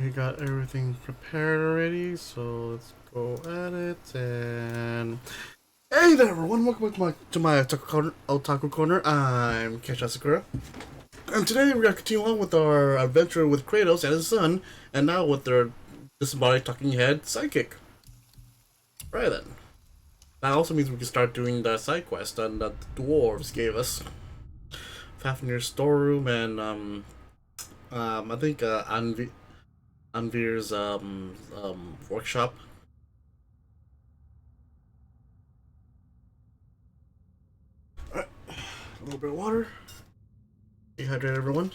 I got everything prepared already, so let's go at it. And hey there, everyone! Welcome to my Otaku Corner. I'm Keisha Sakura, and today we're gonna continue on with our adventure with Kratos and his son, and now with their disembodied talking head sidekick. Right then, that also means we can start doing the side quest that the dwarves gave us. Fafnir's storeroom and I think Anvir's workshop. Alright, a little bit of water. Dehydrate everyone.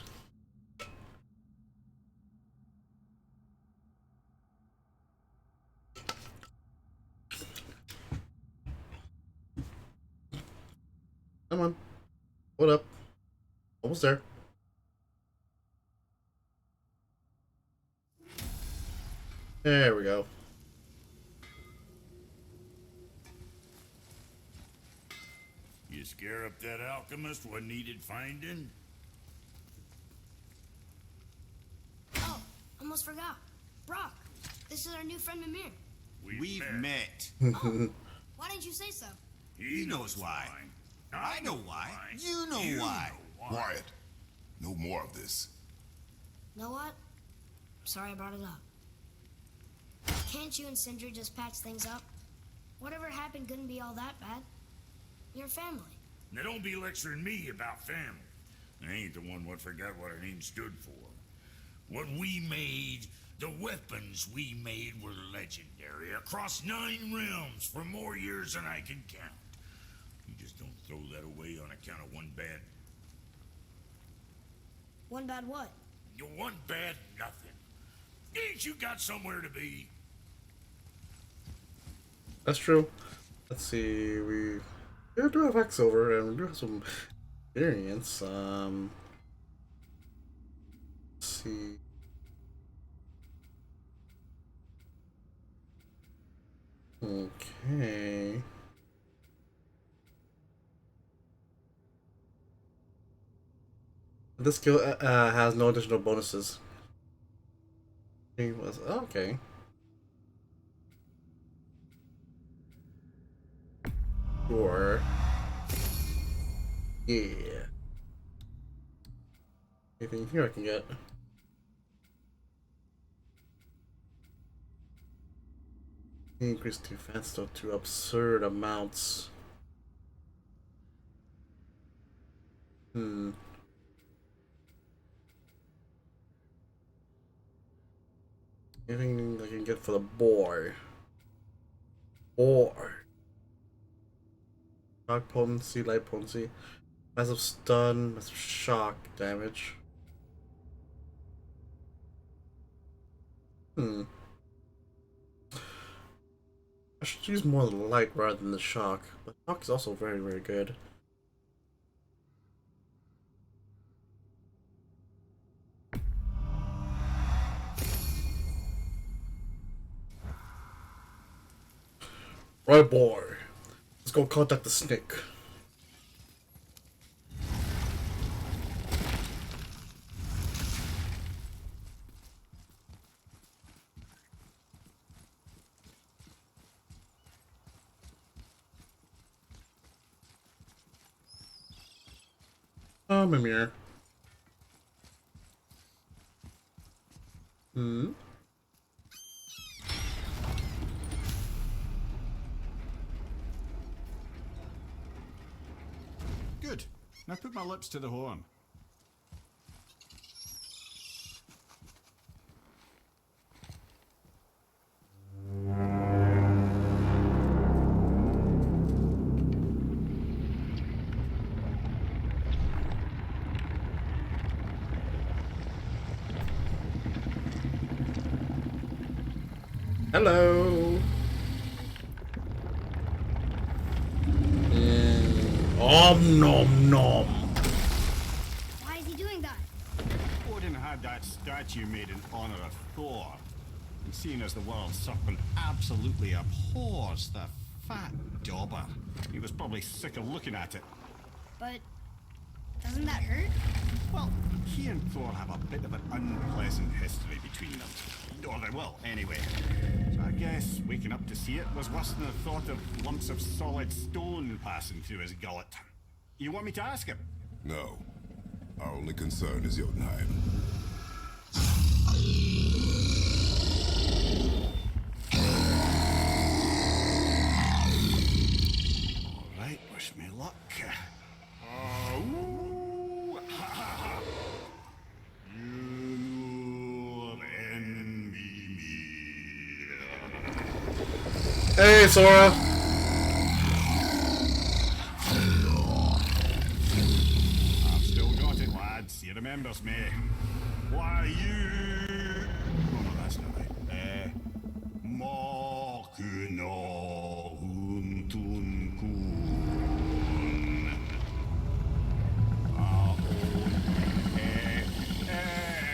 Come on. What up? Almost there. There we go. You scare up that alchemist what needed finding? Oh, almost forgot. Brock, this is our new friend Mimir. We've met. Oh, why didn't you say so? He knows why. I know why. You know why. Quiet. No more of this. Know what? Sorry I brought it up. Can't you and Sindri just patch things up? Whatever happened couldn't be all that bad. You're family. Now don't be lecturing me about family. I ain't the one what forgot what our name stood for. What we made, the weapons we made were legendary across 9 realms for more years than I can count. You just don't throw that away on account of one bad... One bad what? One bad nothing. Ain't you got somewhere to be? That's true. Let's see. We do have Hacksilver, and we do have some experience. Let's see. Okay. This skill has no additional bonuses. He was okay. Sure. Yeah. Anything here I can get? Increase defense though to absurd amounts. Anything I can get for the boar. Shock potency, light potency, massive stun, massive shock damage. I should use more of the light rather than the shock, but shock is also very, very good. Right, boy. Let's go contact the snake. Oh, Mimir. Good. Now put my lips to the horn. Hello. Om nom nom. Why is he doing that? Odin had that statue made in honor of Thor. And seeing as the world serpent absolutely abhors the fat dauber, he was probably sick of looking at it. But doesn't that hurt? Well, he and Thor have a bit of an unpleasant history between them. Or they will, anyway. So I guess waking up to see it was worse than the thought of lumps of solid stone passing through his gullet. You want me to ask him? No. Our only concern is Jotunheim. Alright, wish me luck. Ooh, ha, ha, ha. You envy me. Hey, Sora. I've still got it, lads. He remembers me. Why you? Oh no, that's not right. Mokuno Huntun Kun.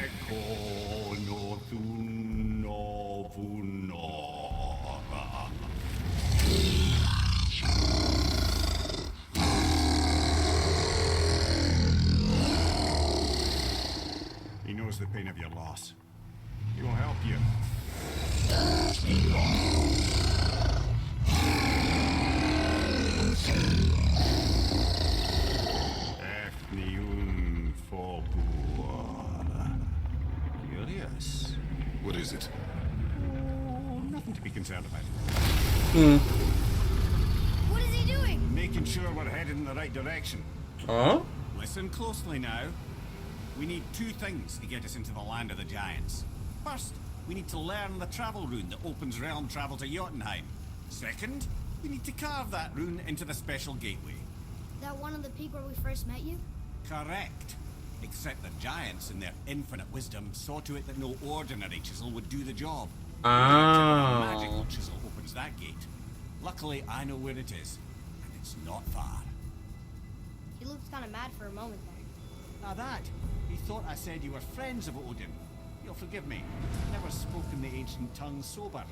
Eko no Thun no Vunora. He knows the pain of your loss. He will help you. Ethnium Fobuar. Curious. What is it? Oh, nothing to be concerned about. What is he doing? Making sure we're headed in the right direction. Huh? Listen closely now. We need two things to get us into the land of the giants. First, we need to learn the travel rune that opens realm travel to Jotunheim. Second, we need to carve that rune into the special gateway. That one on the peak where we first met you? Correct. Except the giants, in their infinite wisdom, saw to it that no ordinary chisel would do the job. A magical Oh. chisel opens that gate. Luckily, I know where it is, and it's not far. He looked kind of mad for a moment there. Now that, he thought I said you were friends of Odin. You'll forgive me. Never spoken the ancient tongue sober.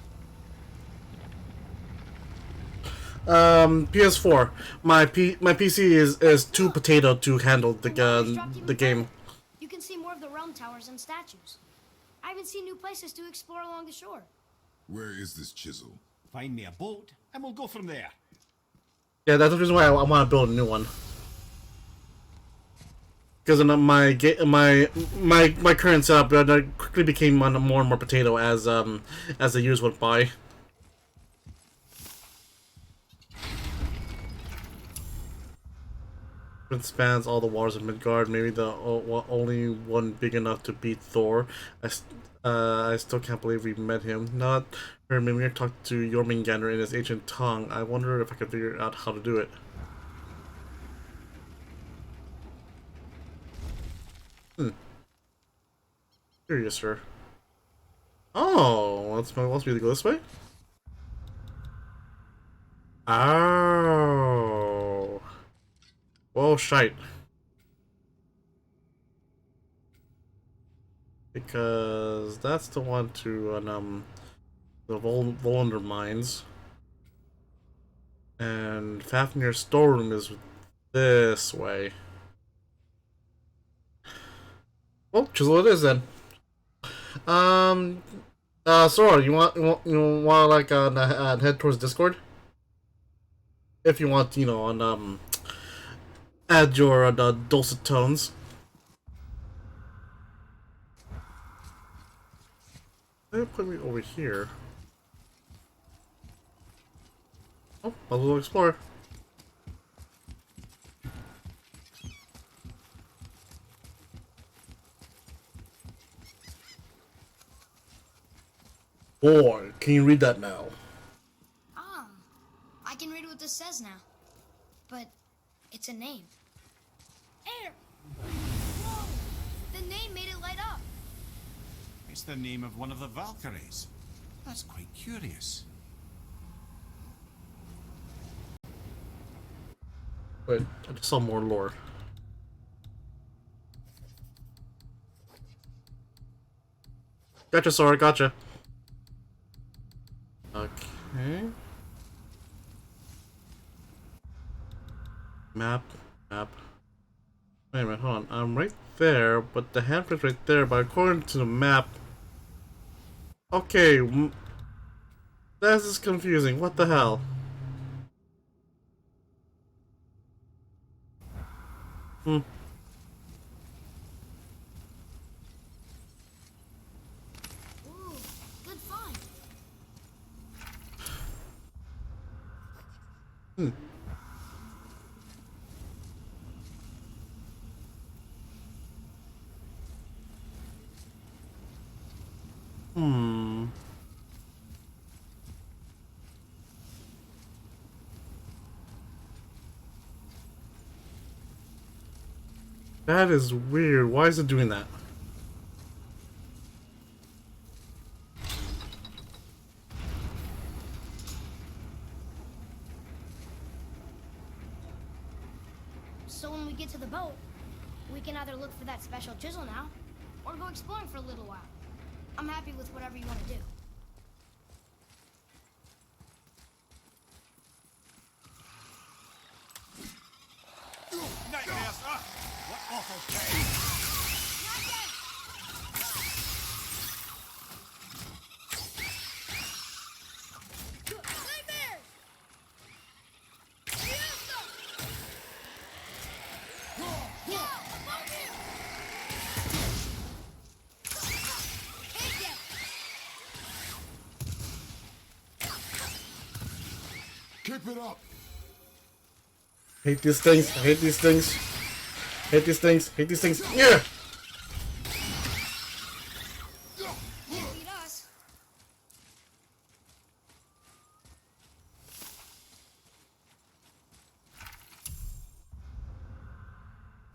PS4. My PC is too potato to handle the game. You can see more of the realm towers and statues. I even see new places to explore along the shore. Where is this chisel? Find me a boat, and we'll go from there. Yeah, that's the reason why I want to build a new one. Because my current setup quickly became more and more potato as the years went by. It spans all the waters of Midgard. Maybe the only one big enough to beat Thor. I still can't believe we met him. Not heard Mimir talk to Jormungandr in his ancient tongue. I wonder if I could figure out how to do it. Curious, sir. Oh, let's be to go this way. Oh. Whoa, shite. Because that's the one to the Volander mines. And Fafnir's storeroom is this way. Well, chisel it is then. Sora, you want like head towards Discord? If you want, on add your dulcet tones. They put me over here. Oh, I'll go explore. Boy, can you read that now? Ah, I can read what this says now. But it's a name. Air! Whoa! The name made it light up. It's the name of one of the Valkyries. That's quite curious. Wait, I just saw more lore. Gotcha, Sora, gotcha. Okay. Map. Wait a minute, hold on. I'm right there, but the handprint's right there, but according to the map... Okay, this is confusing. What the hell? Hmm. Ooh, good find. Hmm. Hmm. That is weird. Why is it doing that? So when we get to the boat, we can either look for that special chisel now, or go exploring for a little while. I'm happy with whatever you want to do. Nightmares! Ah, what awful day! Nightmares! Keep it up. Hate these things. I hate these things. Hate these things. Hate these things. Yeah! Beat us.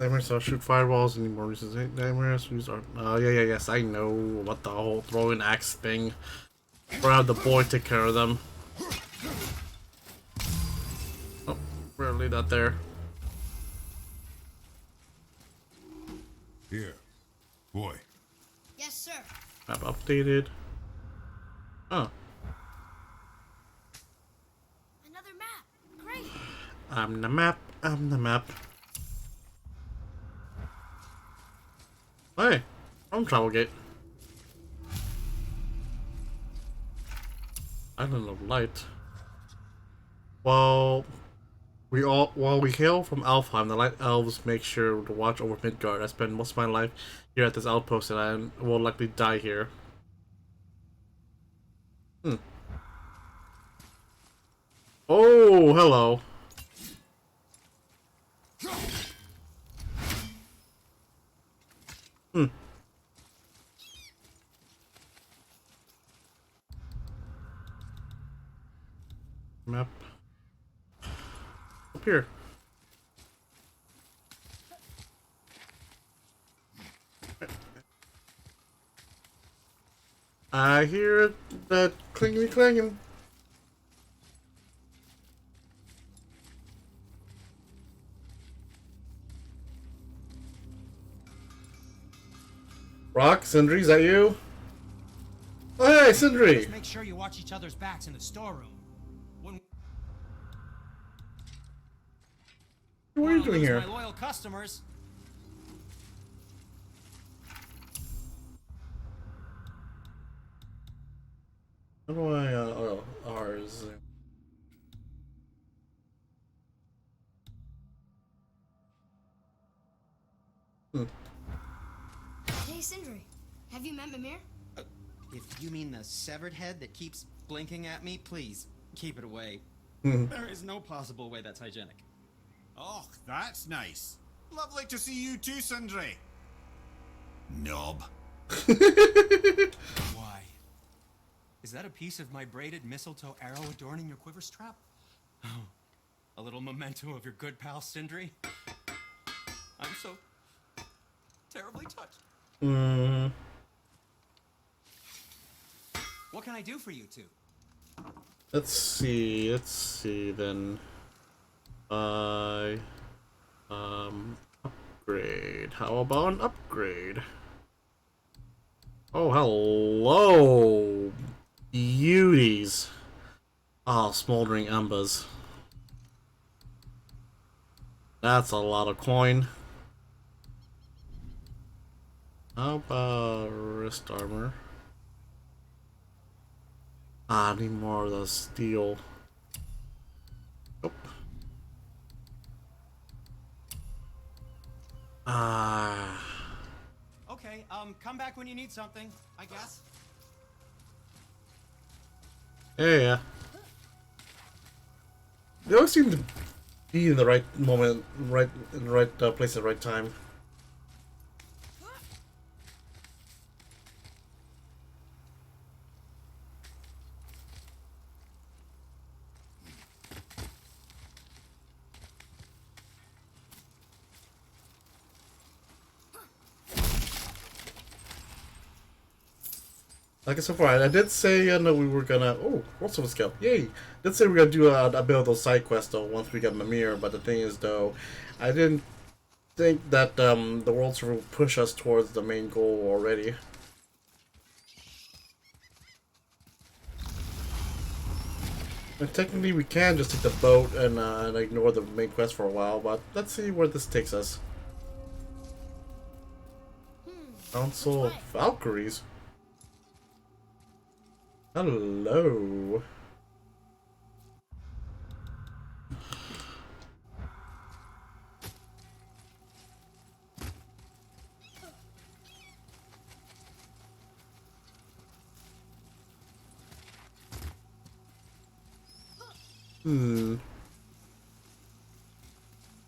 Nightmares don't shoot fireballs anymore. Uses nightmares. Use art. Yes, I know what the whole throwing axe thing. We'll have the boy take care of them. Oh, we're gonna leave that there. Here. Boy. Yes, sir. Map updated. Oh, Another map. Great. I'm the map. I'm the map. Hey, I'm Travel Gate. Island of Light. Well, while we hail from Alfheim, the Light Elves make sure to watch over Midgard. I spent most of my life here at this outpost, and I will likely die here. Hmm. Oh, hello. Hmm. Map. Up here. I hear that clinging clanging. Rock, Sindri, is that you? Oh, hey, Sindri! Just make sure you watch each other's backs in the storeroom. When What are you doing here? My loyal customers. How do I, ours? Hmm. Hey, Sindri. Have you met Mimir? If you mean the severed head that keeps blinking at me, please keep it away. There is no Possible way that's hygienic. Oh, that's nice. Lovely to see you too, Sindri. Knob. Why? Is that a piece of my braided mistletoe arrow adorning your quiver strap? Oh, a little memento of your good pal Sindri? I'm so terribly touched. What can I do for you two? Let's see then. Upgrade. How about an upgrade? Oh, hello, beauties. Oh, smoldering embers. That's a lot of coin. How about wrist armor? Ah, I need more of the steel. Nope. Ah. Okay, come back when you need something, I guess. Yeah. They always seem to be in the right moment, right in the right place at the right time. Like I said before, I did say no, we were gonna. Oh, what's of a scale? Yay! Did say we are gonna do a bit of those side quests though once we get Mimir. But the thing is though, I didn't think that the world server would push us towards the main goal already. And technically, we can just take the boat and ignore the main quest for a while. But let's see where this takes us. Council of Valkyries. Hello.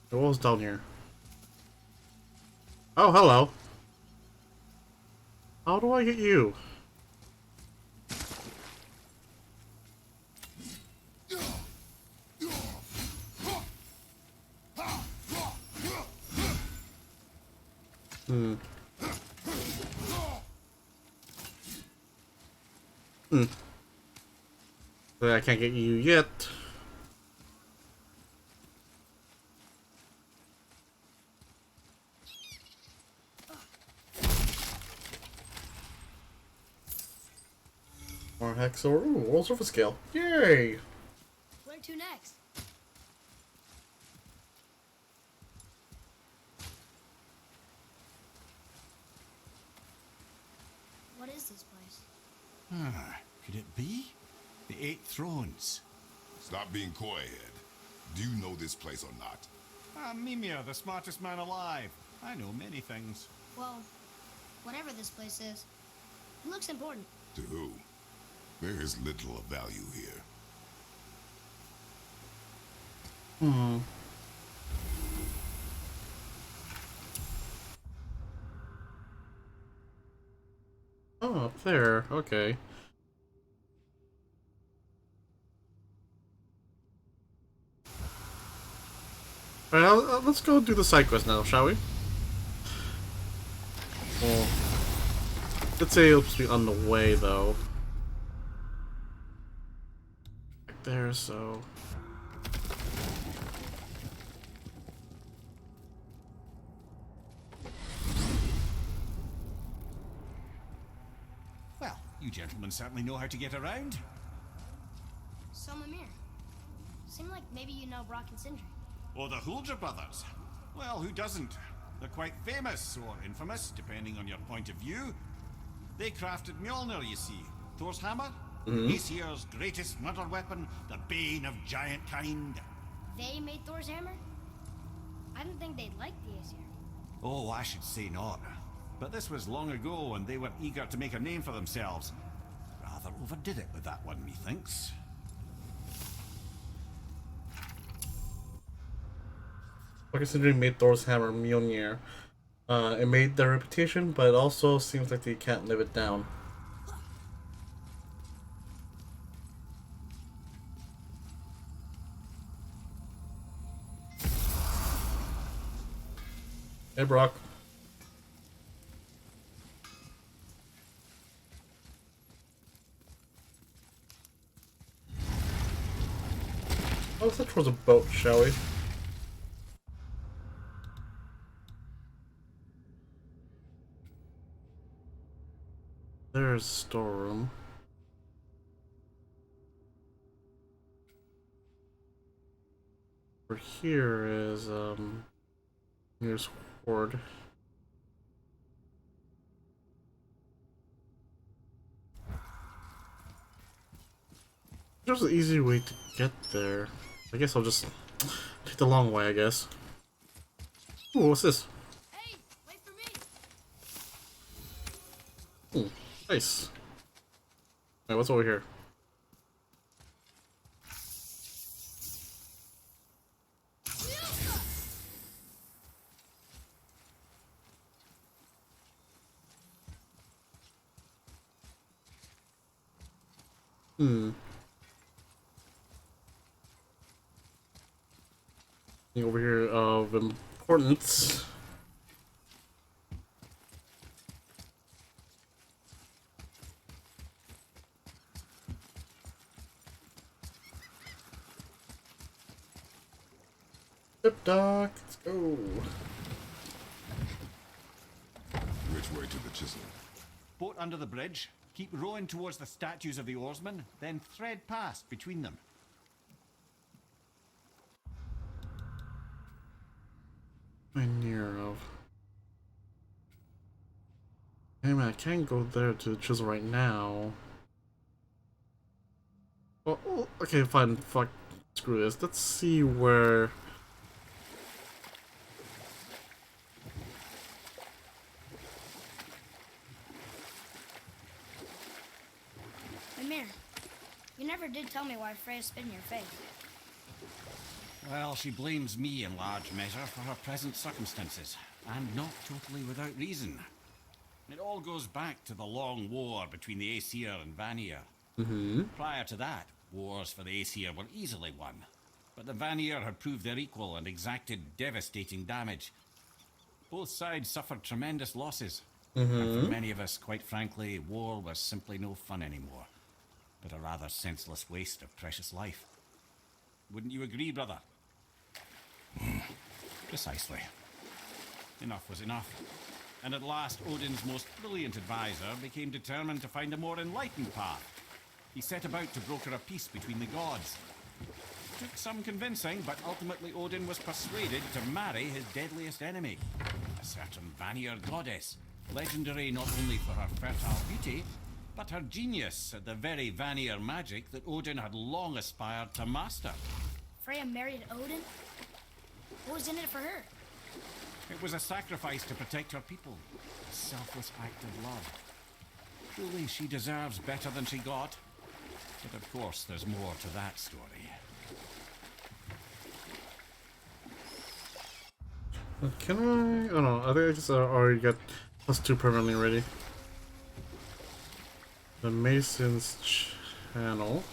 What was down here? Oh, hello. How do I get you? I can't get you yet. More Hexor. Ooh, world surface scale. Yay! Where to next? What is this place? Ah, could it be? The Eight Thrones. Stop being coy, Head. Do you know this place or not? Mimir, the smartest man alive. I know many things. Well, whatever this place is, it looks important. To who? There is little of value here. Oh, up there. Okay. Alright, let's go do the side quest now, shall we? Well, let's say it'll be on the way, though. Right there, so... Well, you gentlemen certainly know how to get around. So, Mimir, seemed like maybe you know Brock and Sindri. Or the Huldra brothers. Well, who doesn't? They're quite famous, or infamous, depending on your point of view. They crafted Mjolnir, you see. Thor's hammer. Aesir's greatest murder weapon, the bane of giant kind. They made Thor's hammer? I didn't think they'd like the Aesir. Oh, I should say not. But this was long ago, and they were eager to make a name for themselves. Rather overdid it with that one, methinks. Considering made Thor's hammer Mjolnir. It made their reputation, but it also seems like they can't live it down. Hey, Brock. Oh, let's head towards a boat, shall we? There's a storeroom. Over here is, here's Horde. There's an easy way to get there. I guess I'll just take the long way, I guess. Ooh, what's this? Hey, wait for me. Ooh, nice. Alright, what's over here? Anything over here of importance? Yep, Doc, let's go. Which way to the chisel? Boat under the bridge. Keep rowing towards the statues of the oarsmen, then thread past between them. I'm near of. Hey man, I can't go there to the chisel right now. Well, okay, fine. Fuck. Screw this. Let's see where. Mimir, you never did tell me why Freya spit in your face. Well, she blames me in large measure for her present circumstances, and not totally without reason. It all goes back to the long war between the Aesir and Vanir. Prior to that, wars for the Aesir were easily won, but the Vanir had proved their equal and exacted devastating damage. Both sides suffered tremendous losses, and for many of us, quite frankly, war was simply no fun anymore, but a rather senseless waste of precious life. Wouldn't you agree, brother? Precisely. Enough was enough. And at last, Odin's most brilliant advisor became determined to find a more enlightened path. He set about to broker a peace between the gods. Took some convincing, but ultimately Odin was persuaded to marry his deadliest enemy, a certain Vanir goddess, legendary not only for her fertile beauty, but her genius at the very Vanir magic that Odin had long aspired to master. Freya married Odin? What was in it for her? It was a sacrifice to protect her people, a selfless act of love. Truly, she deserves better than she got. But of course, there's more to that story. Can I? Oh no, I think I just already got +2 permanently ready. The Mason's channel.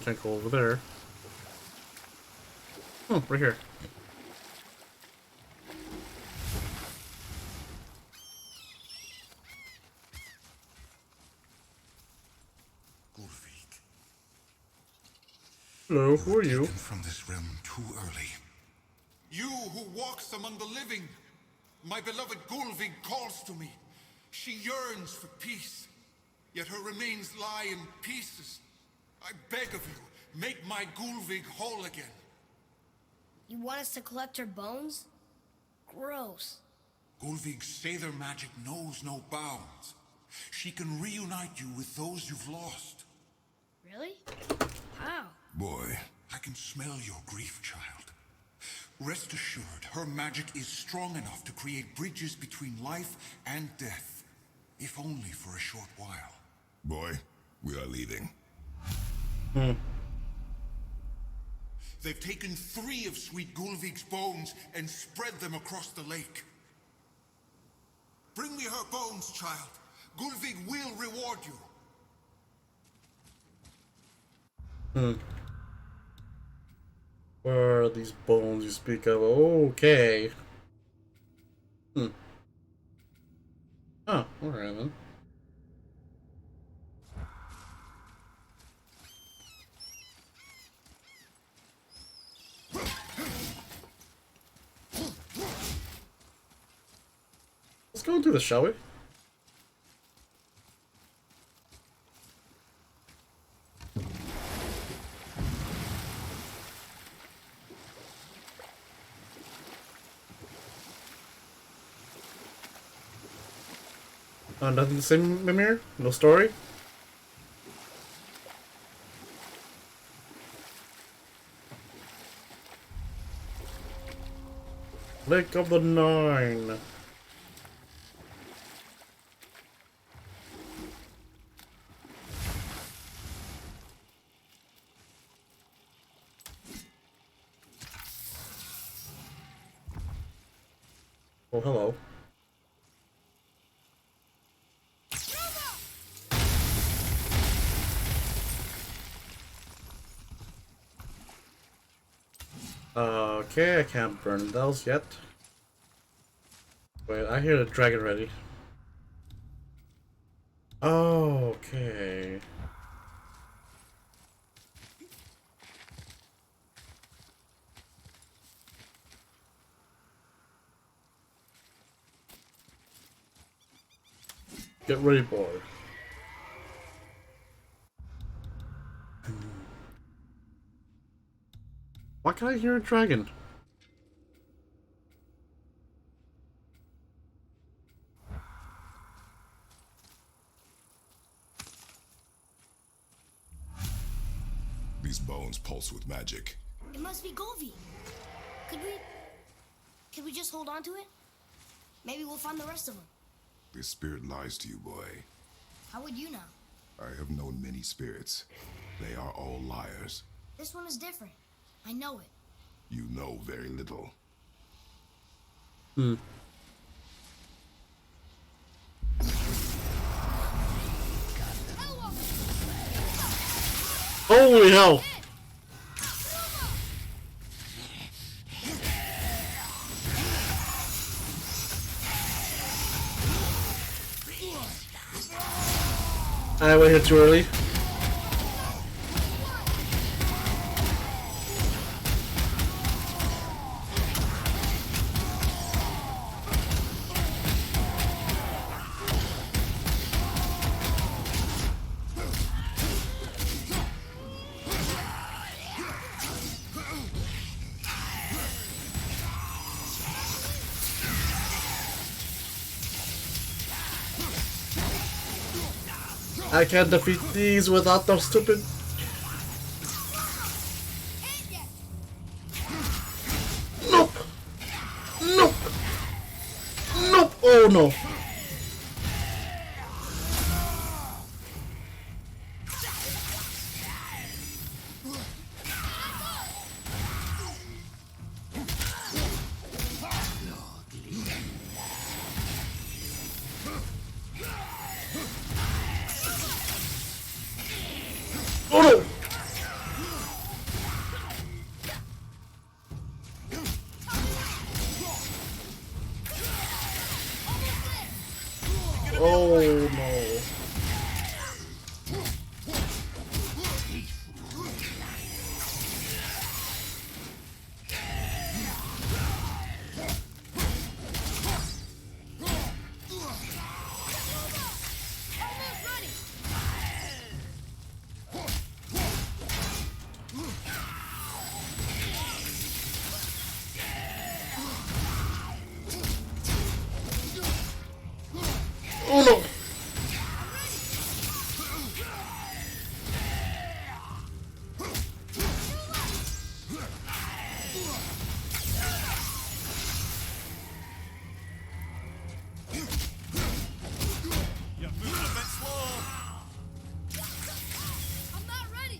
Can't go over there. Oh, right here. Gulvik. Hello, who are you? Taken from this realm too early. You who walks among the living. My beloved Gulvik calls to me. She yearns for peace. Yet her remains lie in pieces. I beg of you, make my Gulvik whole again. You want us to collect her bones? Gross. Gulvik's Sather magic knows no bounds. She can reunite you with those you've lost. Really? How? Boy, I can smell your grief, child. Rest assured, her magic is strong enough to create bridges between life and death, if only for a short while. Boy, we are leaving. They've taken 3 of Sweet Gulvik's bones and spread them across the lake. Bring me her bones, child. Gulvik will reward you. Where are these bones you speak of? Okay. Oh, alright then. Let's go into this, shall we? Nothing to say, Mimir? No story? Lake of the Nine. Oh, hello. Okay, I can't burn those yet. Wait, I hear the dragon ready. Oh, okay. Get ready, boy. Why can't I hear a dragon? These bones pulse with magic. It must be Golvi. Could we just hold on to it? Maybe we'll find the rest of them. This spirit lies to you, boy. How would you know? I have known many spirits. They are all liars. This one is different. I know it. You know very little. Holy hell! I went here too early. I can't defeat these without those stupid. Nope! Nope! Nope! Oh no! Oh no! Oh no. Oh no! You're moving a bit slow. I'm not ready.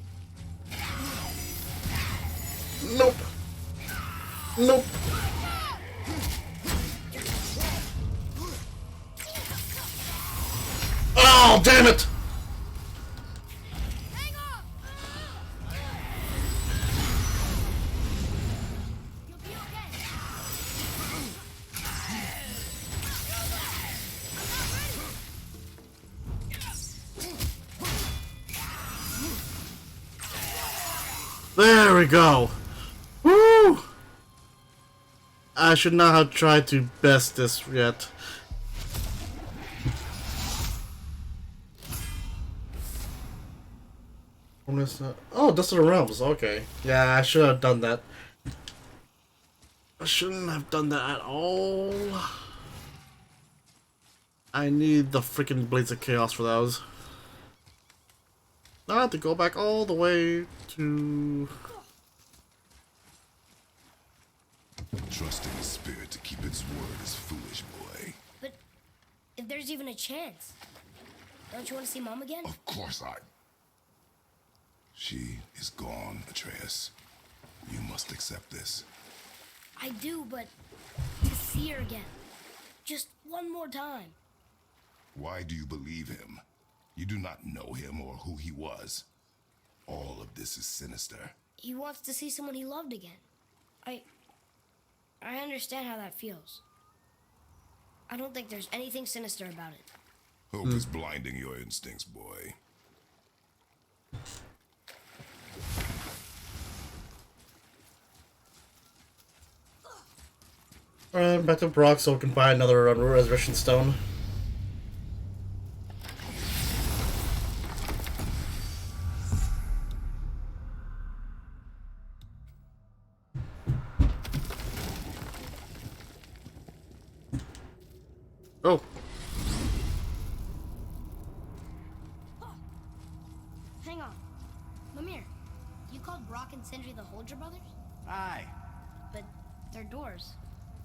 Nope! Nope! Oh, damn it! Hang on. You'll be okay. There we go! Woo! I should not have tried to best this yet. Oh, Dust of the Realms, okay. Yeah, I should have done that. I shouldn't have done that at all. I need the freaking Blades of Chaos for those. Now I have to go back all the way to... Trusting the spirit to keep its word is foolish, boy. But if there's even a chance, don't you want to see Mom again? Of course I... She is gone, Atreus. You must accept this. I do, but to see her again. Just one more time. Why do you believe him? You do not know him or who he was. All of this is sinister. He wants to see someone he loved again. I understand how that feels. I don't think there's anything sinister about it. Hope is blinding your instincts, boy. Alright, back to Brock so we can buy another Resurrection Stone. Oh. Hang on. Mimir, you called Brock and Sindri the Holger brothers? Aye. But they're doors,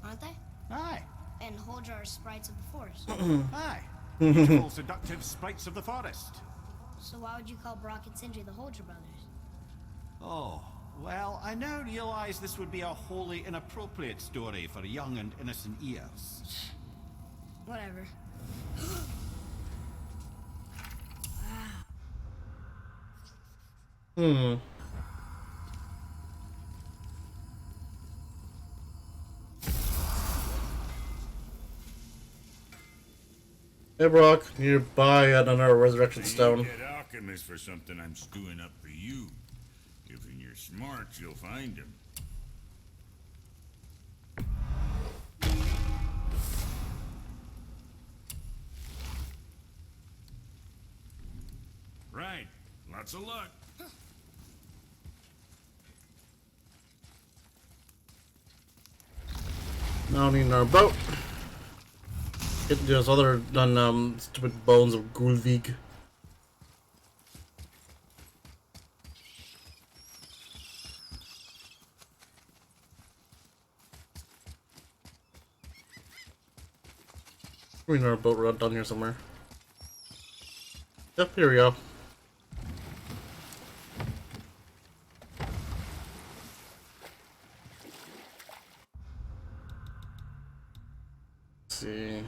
aren't they? Aye. And Holger are sprites of the forest. Aye. Beautiful, seductive sprites of the forest. So why would you call Brock and Sindri the Holger brothers? Oh, well, I now realize this would be a wholly inappropriate story for young and innocent ears. Whatever. Hey Brock, you buy another Resurrection Stone. Get alchemist for something I'm stewing up for you. If you're smart, you'll find him. Right. Lots of luck. Now we need another boat. Get those other stupid bones of Gulvig. We need another boat run down here somewhere. Yep, here we go. Let's see.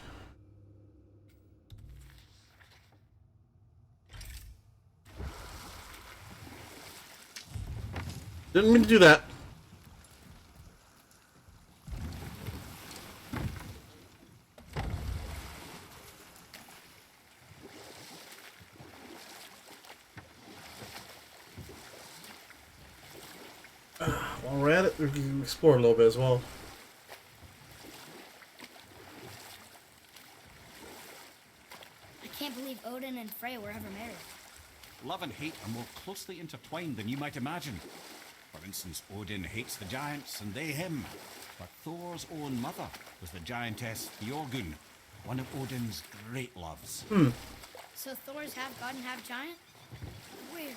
Didn't mean to do that. While we're at it, we can explore a little bit as well. I can't believe Odin and Freya were ever married. Love and hate are more closely intertwined than you might imagine. For instance, Odin hates the giants and they him. But Thor's own mother was the giantess Bjorgun, one of Odin's great loves. So Thor's half god and half giant? Weird.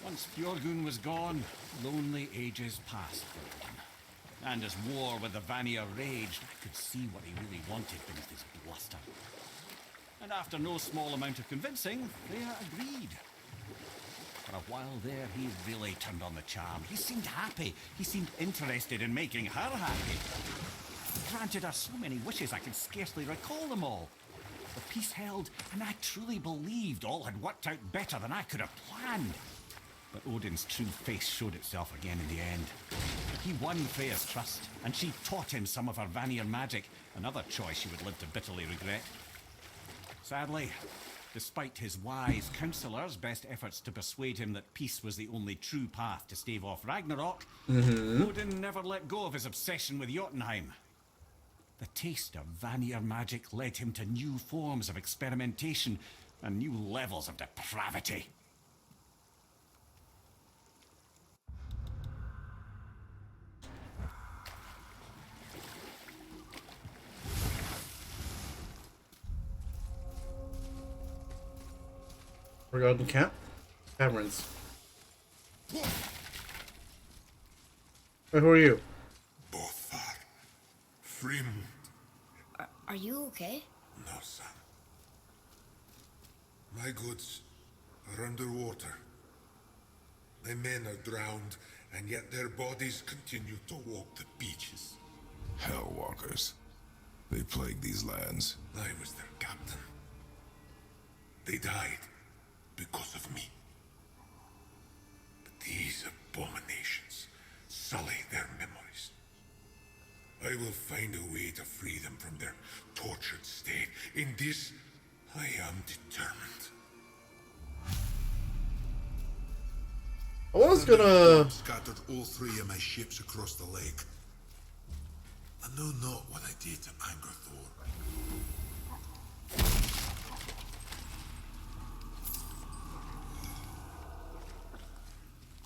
Once Bjorgun was gone, lonely ages passed for Odin. And as war with the Vanir raged, I could see what he really wanted beneath his bluster. And after no small amount of convincing, Freya agreed. For a while there, he really turned on the charm. He seemed happy. He seemed interested in making her happy. He granted her so many wishes I can scarcely recall them all. The peace held, and I truly believed all had worked out better than I could have planned. But Odin's true face showed itself again in the end. He won Freya's trust, and she taught him some of her Vanir magic, another choice she would live to bitterly regret. Sadly, despite his wise counselors' best efforts to persuade him that peace was the only true path to stave off Ragnarok, Odin never let go of his obsession with Jotunheim. The taste of Vanir magic led him to new forms of experimentation and new levels of depravity. We're going to camp. Cameron's. Hey, who are you? Bothar. Frim. Are you okay? No, son. My goods are underwater. My men are drowned, and yet their bodies continue to walk the beaches. Hellwalkers. They plague these lands. I was their captain. They died because of me. But these abominations sully their memories. I will find a way to free them from their tortured state. In this, I am determined. I was gonna... Scattered all 3 of my ships across the lake. I know not what I did to anger Thor.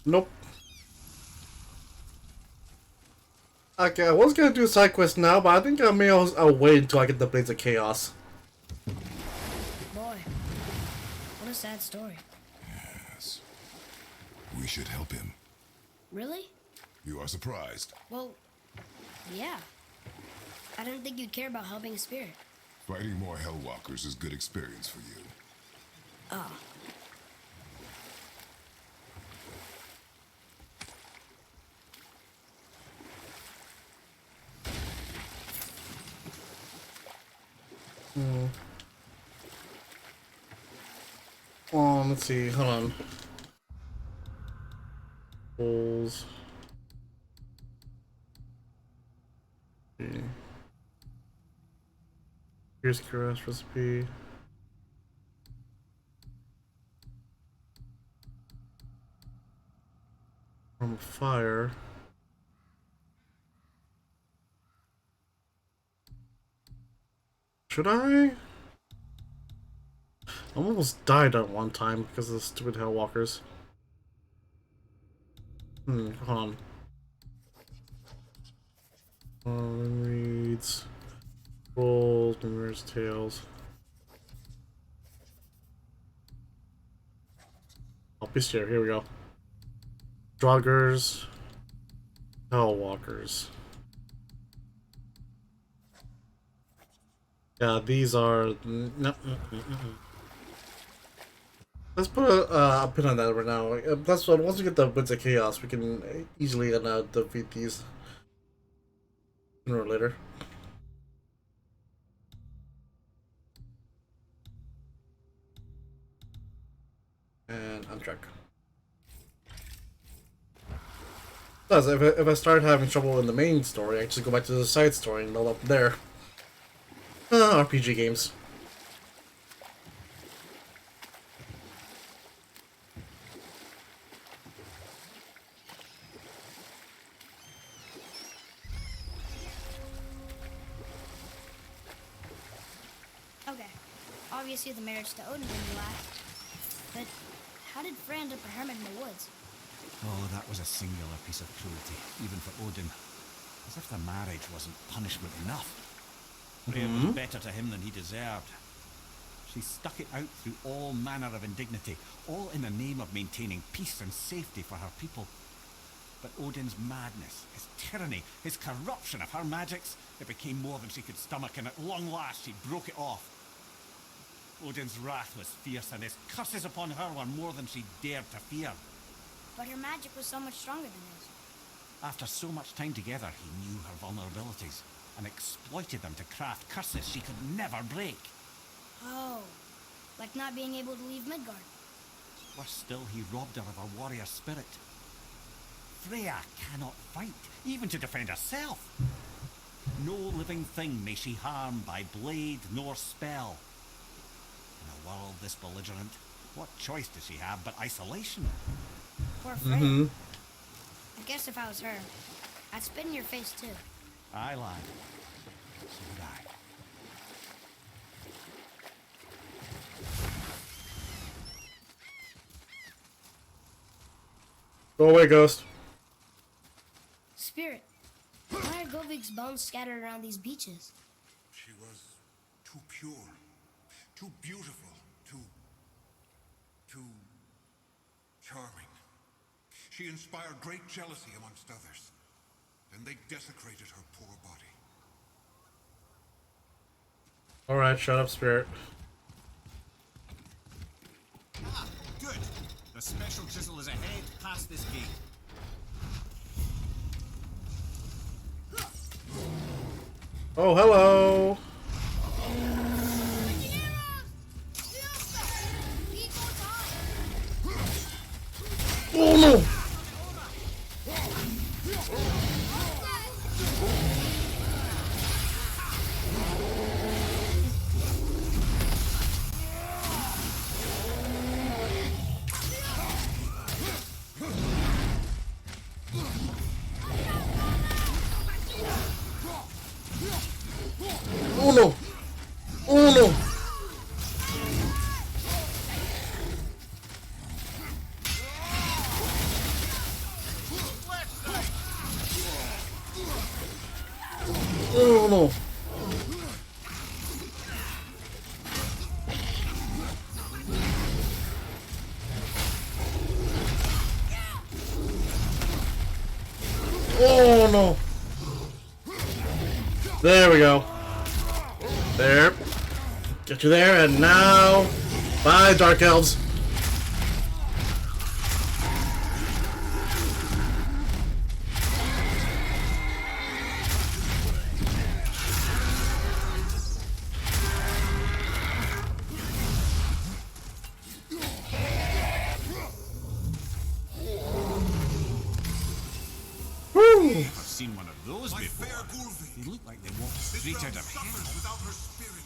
Nope. Okay, I was gonna do a side quest now, but I think I may I'll wait until I get the Blades of Chaos. Boy, what a sad story. Yes. We should help him. Really? You are surprised. Well, yeah. I didn't think you'd care about helping a spirit. Fighting more Hellwalkers is good experience for you. Oh. Let's see, hold on. Bowls. Okay. Here's Kira's recipe. From fire. Should I? I almost died at one time because of the stupid Hellwalkers. Hold on. Reads. Rolls, mirrors, tails. Oh, Bestiary, here we go. Draugrs. Hellwalkers. Yeah, these are... Let's put a pin on that right now. That's what, once we get the Blades of Chaos, we can easily defeat these sooner or later. And untrack. Plus, if I start having trouble in the main story, I just go back to the side story and load up there. RPG games. Okay. Obviously the marriage to Odin didn't last. But how did Frey end up a hermit in the woods? Oh, that was a singular piece of cruelty, even for Odin. As if the marriage wasn't punishment enough. Freya was better to him than he deserved. She stuck it out through all manner of indignity, all in the name of maintaining peace and safety for her people. But Odin's madness, his tyranny, his corruption of her magics, it became more than she could stomach, and at long last she broke it off. Odin's wrath was fierce, and his curses upon her were more than she dared to fear. But her magic was so much stronger than his. After so much time together, he knew her vulnerabilities and exploited them to craft curses she could never break. Oh, like not being able to leave Midgard. Worse still, he robbed her of her warrior spirit. Freya cannot fight, even to defend herself. No living thing may she harm by blade nor spell. In a world this belligerent, what choice does she have but isolation? Poor Frey. I guess if I was her, I'd spit in your face too. Aye, lad. So would I. Go away, ghost. Spirit, why are Govig's bones scattered around these beaches? She was too pure, too beautiful, too too charming. She inspired great jealousy amongst others. Then they desecrated her poor body. Alright, shut up, Spirit. Ah, good. The special chisel is ahead, past this gate. Oh, hello! Oh no! Oh no! Oh no! Oh no! Oh no! There we go. There. Get you there, and now... Bye, Dark Elves. Woo! I've seen one of those My before. fair Gulvi. They look like they walked This straight realm out of hell. suffers without her spirit.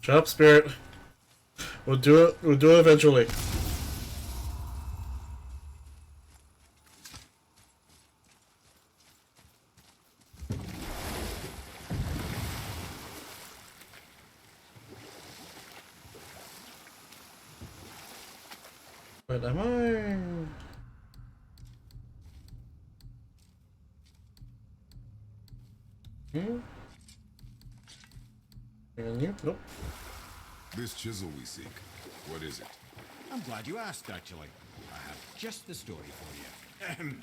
Shut up, Spirit. We'll do it. We'll do it eventually. Where am I? And you? Nope. This chisel we seek, what is it? I'm glad you asked, actually. I have just the story for you.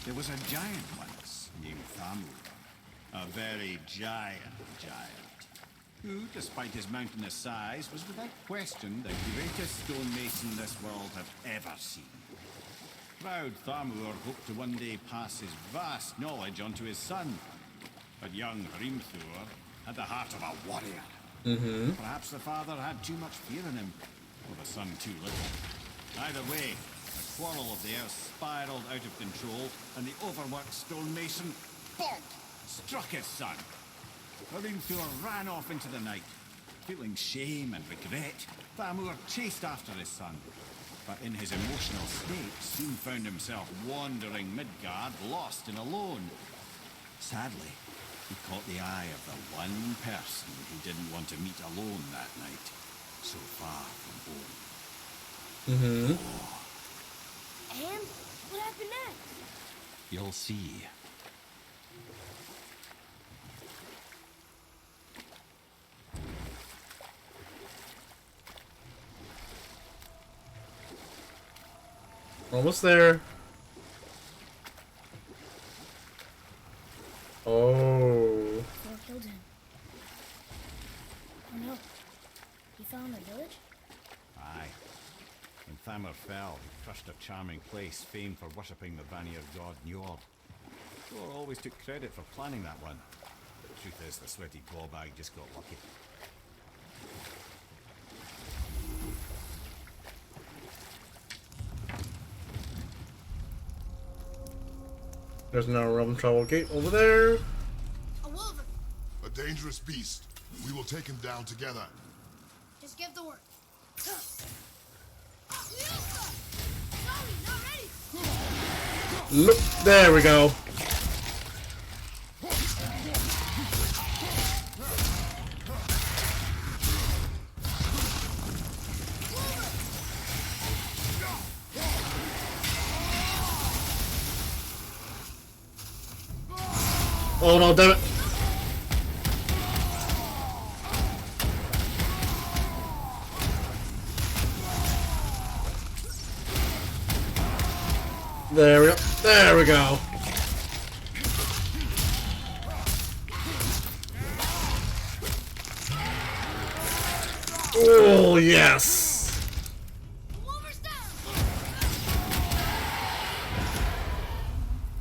There was a giant once named Thamur. A very giant, who, despite his mountainous size, was without question the greatest stonemason this world had ever seen. Proud Thamur hoped to one day pass his vast knowledge on to his son. But young Hrimthur had the heart of a warrior. Perhaps the father had too much fear in him, or the son too little. Either way, the quarrel of the earth spiraled out of control, and the overworked stonemason, bonk, struck his son. Hrimthur ran off into the night. Feeling shame and regret, Thamur chased after his son. But in his emotional state, soon found himself wandering Midgard, lost and alone. Sadly, he caught the eye of the one person he didn't want to meet alone that night, so far from home. And what happened next? You'll see. Almost there. Oh. Thor killed him. Oh no. He fell in the village? Aye. When Thamur fell, he crushed a charming place famed for worshipping the Vanir god Njord. Thor always took credit for planning that one. The truth is, the sweaty clawbag just got lucky. There's no realm travel gate over there. A wolver. A dangerous beast. We will take him down together. Just give the word. Sorry, not ready. Look, there we go. Oh no, damn it. Oh, yes! Wolver's down!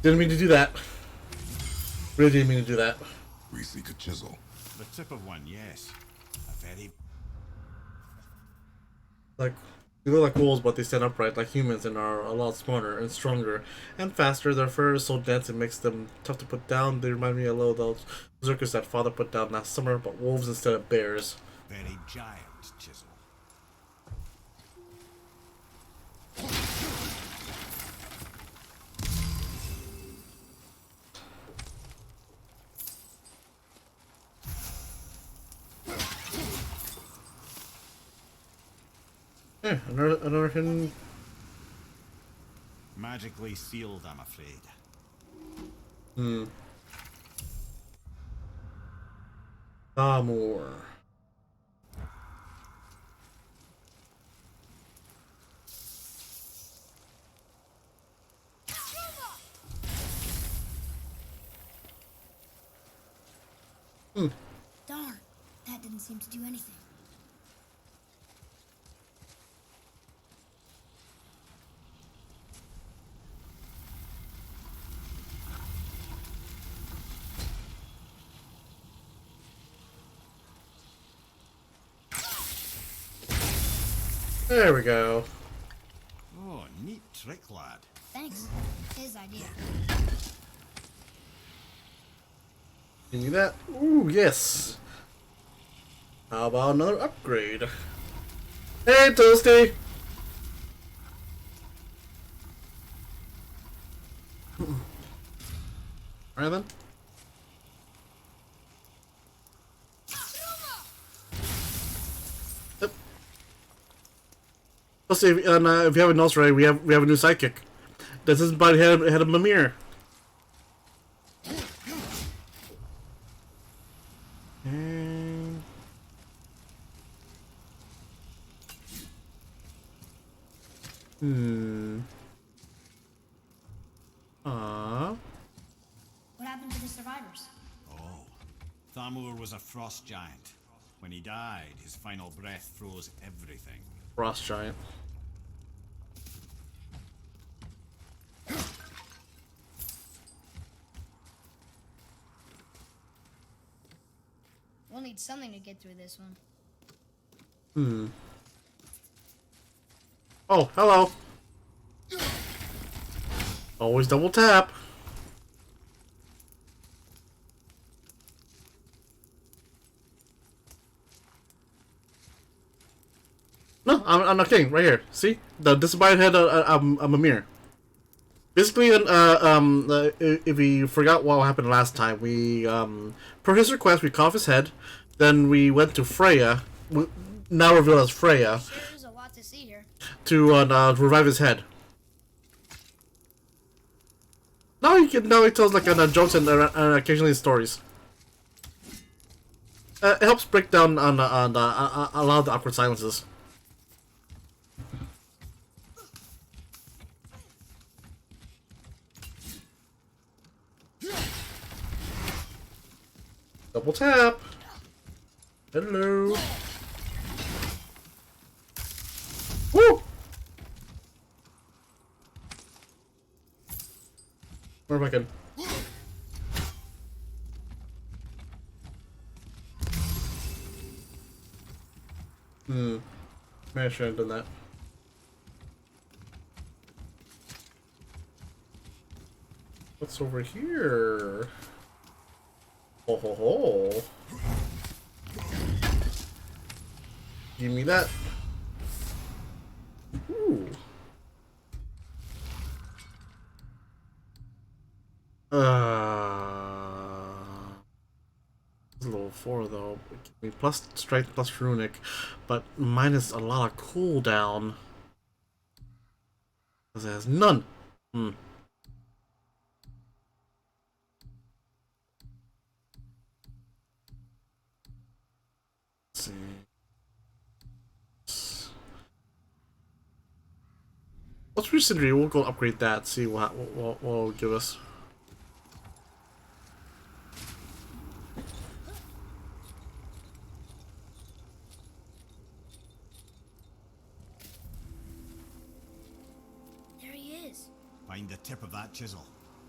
Didn't mean to do that. Really didn't mean to do that. We seek a chisel. The tip of one, yes. A very... Like, they look like wolves, but they stand upright like humans and are a lot smarter and stronger and faster. Their fur is so dense it makes them tough to put down. They remind me a little of those berserkers that father put down last summer, but wolves instead of bears. very giant chisel. Yeah, another hidden. Magically sealed, I'm afraid. More. Darn, that didn't seem to do anything. There we go. Oh, neat trick, lad. Thanks. His idea. Give me that. Ooh, yes. How about another upgrade? Hey, Toasty! Alright then. Yep. Plus, if you haven't noticed already, we have a new sidekick. This is by head of Mimir. And... What happened to the survivors? Oh, Thamur was a frost giant. When he died, his final breath froze everything. Frost giant. We'll need something to get through this one. Oh, hello. Always double tap. No, I'm not kidding. Right here. See? This is why I had a mirror. Basically, if we forgot what happened last time, we, per his request, we cut off his head. Then we went to Freya, now revealed as Freya, Sure is a lot to see here. to revive his head. Now he tells like jokes and occasionally stories. It helps break down on a lot of the awkward silences. Double tap. Hello. Woo! Where am I going? Maybe I should have done that. What's over here? Ho ho ho. Give me that. Ooh. It's level 4 though. Give me plus strength plus runic, but minus a lot of cooldown. Because it has none. Let's see. Let's reach Sindri. We'll go upgrade that. See what it'll give us. tip of that chisel.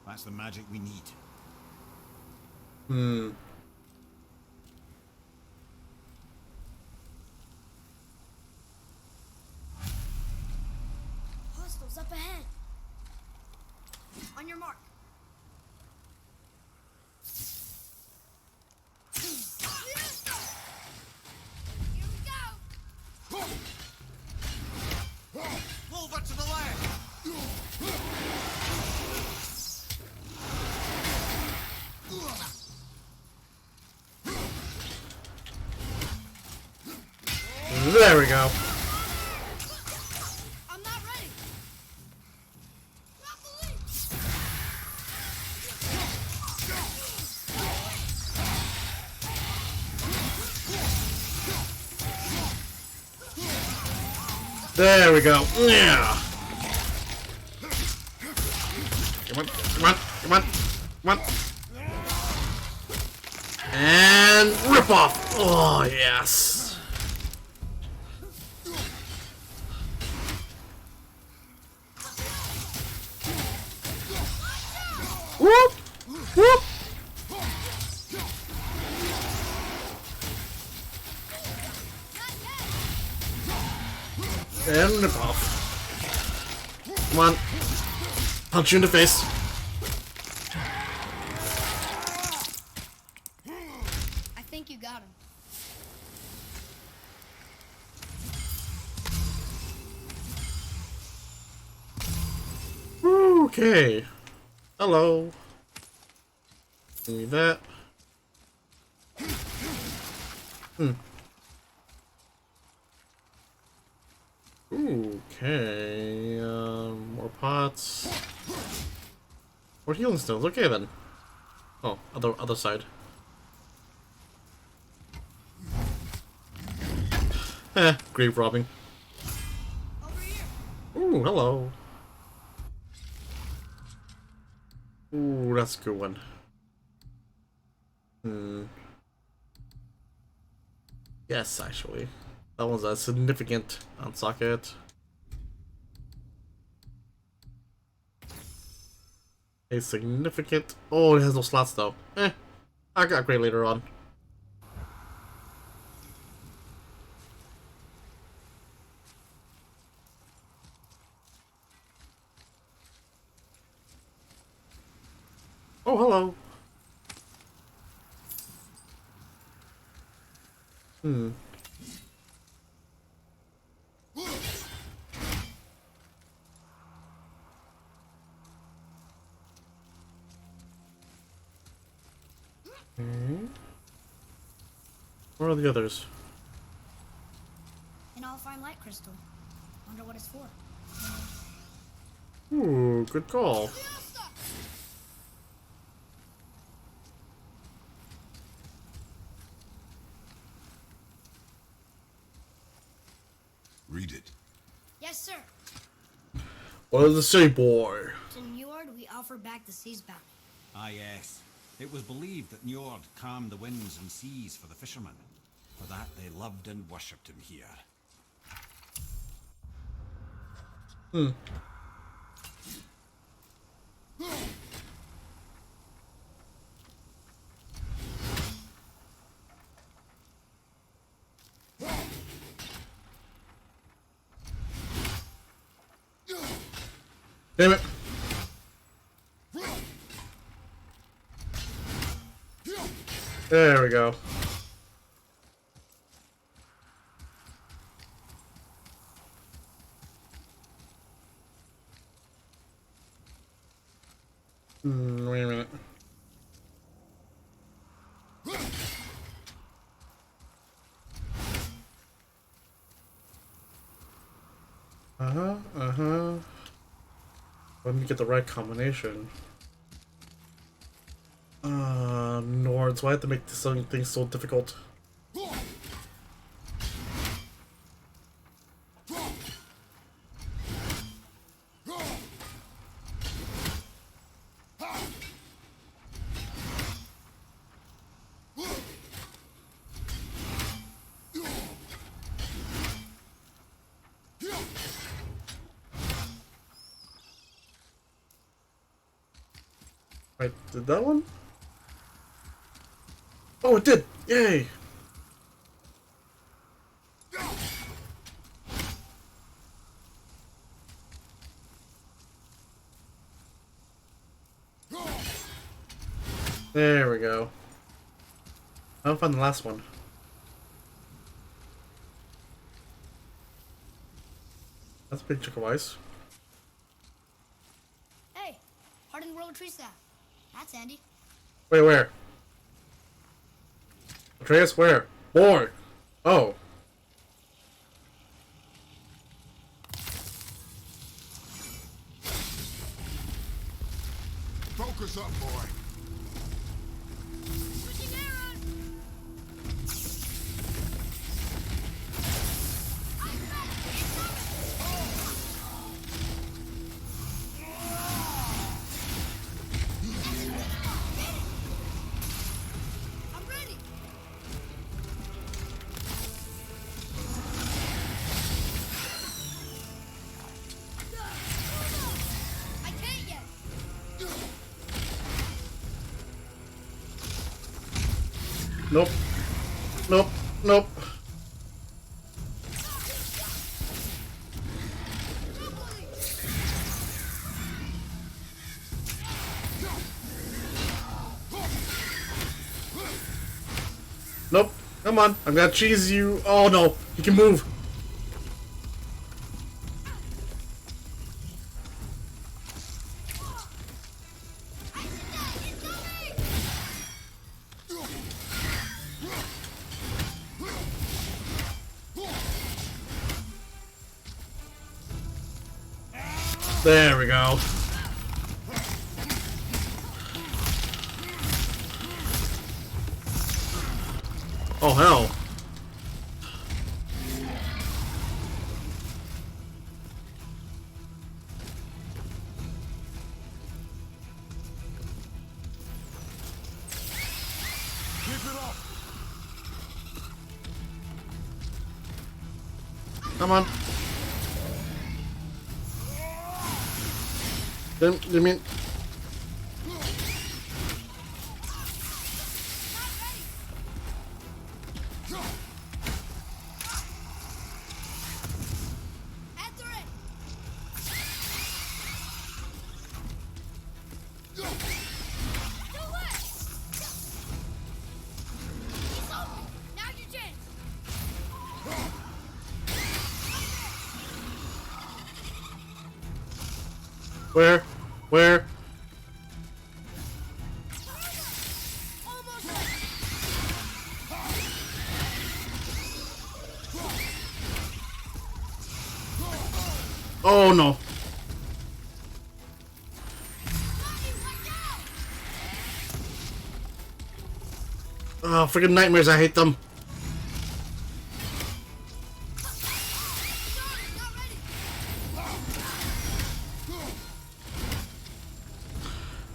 That's the magic we need. Hostiles up ahead. On your mark. Here we go. Move it to the left! There we go. I'm not ready. Drop the lead. There we go. Yeah. Come on, come on, come on, come on. And rip off. Oh, yes. Whoop, whoop. And rip off. Come on. Punch you in the face. I think you got him. Okay. Hello. Need that. Okay. More pots. More healing stones. Okay then. Oh, other side. Grave robbing. Over here. Ooh, hello. Ooh, that's a good one. Yes, actually. That one's a significant on socket. A significant. Oh, it has no slots though. I got upgrade later on. Oh, hello. Where are the others? An all-fine light crystal. Wonder what it's for. Ooh, good call. Read it. Yes, sir. What does it say, boy? To Njord, we offer back the sea's bounty. Ah, yes. It was believed that Njord calmed the winds and seas for the fishermen. For that, they loved and worshipped him here. Damn it. There we go. Wait a minute. Let me get the right combination. Nords, why have to make this thing so difficult? Right, did that one? Oh, it did! Yay! There we go. I'll find the last one. That's a big chunk of ice. Hey, hardened world tree staff. That's handy. Wait, where? Atreus, where? Boy! Oh. Focus up, boy. Switching arrows. I'm ready. I can't yet. Nope. Nope. Nope. Nope. Come on. I'm gonna cheese you. Oh no. He can move. There we go. Oh hell. Keep it up. Come on. Didn't mean. After it. Do what? He's open. Now's your chance. Where? Where? Almost. Oh no. Oh, freaking nightmares. I hate them.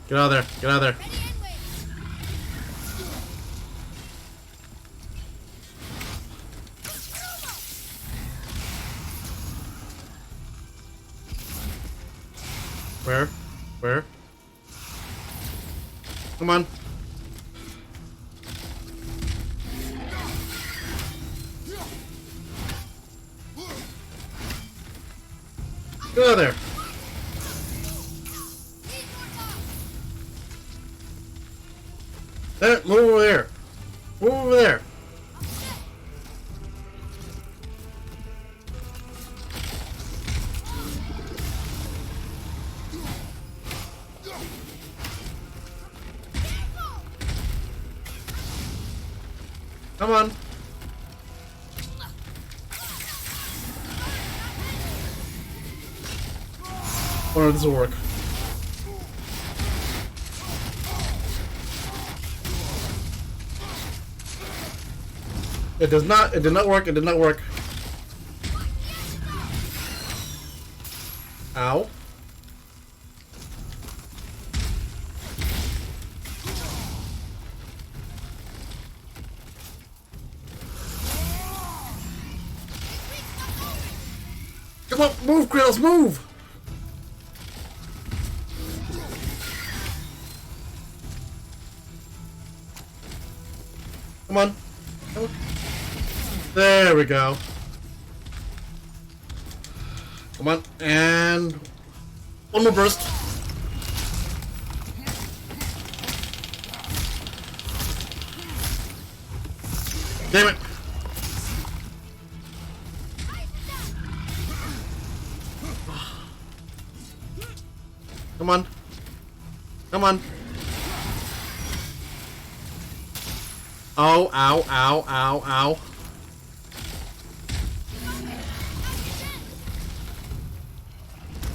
Get out of there. Get out of there. Ready and wait. Where? Where? Come on. Get out of there. Need more time. There, move over there. Move over there. Come on. Oh no, this will work. It does not. It did not work. It did not work. Ow. Come on, move, Kratos, move! Come on. Come on. There we go. Come on. And one more burst. Damn it. Come on. Come on. Oh, ow, ow, ow, ow.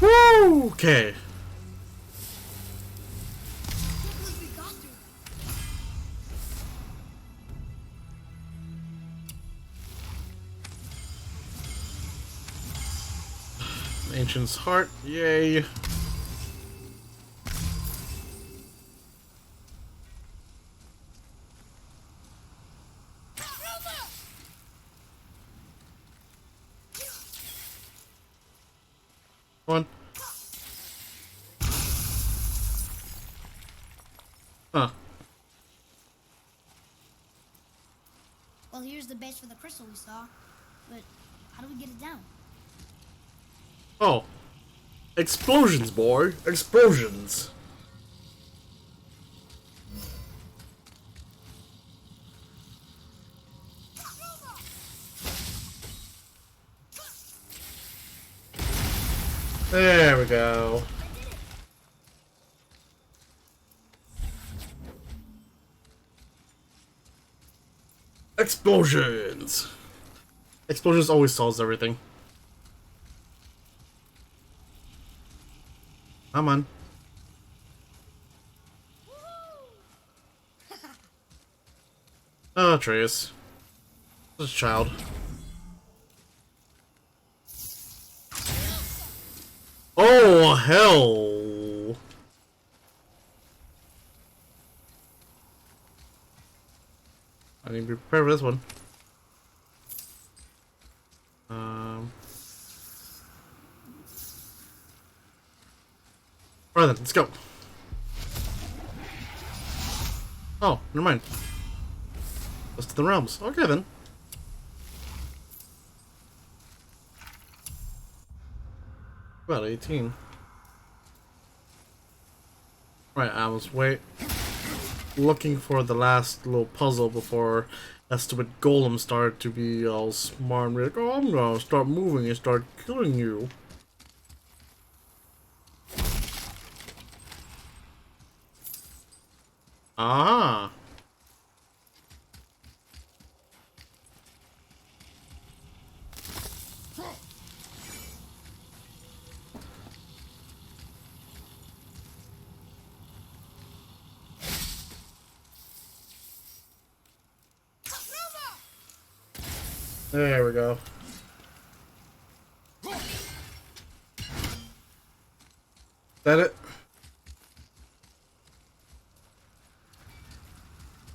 Woo! Okay. Ancient's Heart, yay. Come on. Huh. Well, here's the base for the crystal we saw. But how do we get it down? Oh. Explosions, boy. Explosions. There we go. Explosions. Explosions always solves everything. Come on. Oh, Atreus. This child. Oh, hell. I need to be prepared for this one. Alright then, let's go. Oh, never mind. Let's to the realms. Okay then. About 18. Right, I was looking for the last little puzzle before that stupid golem started to be all smart and be like, oh, I'm gonna start moving and start killing you. Ah. There we go. That it?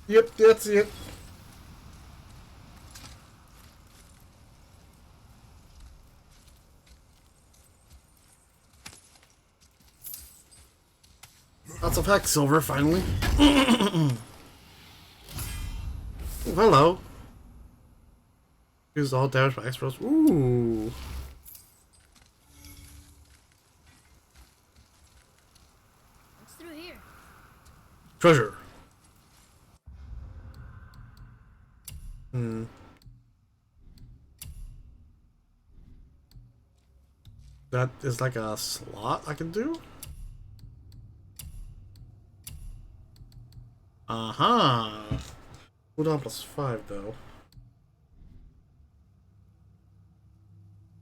Yep, that's it. Lots of hex silver, finally. Oh, hello. Use all damage by X rolls. Ooh. What's through here? Treasure. That is like a slot I can do? Aha! Cooldown +5 though.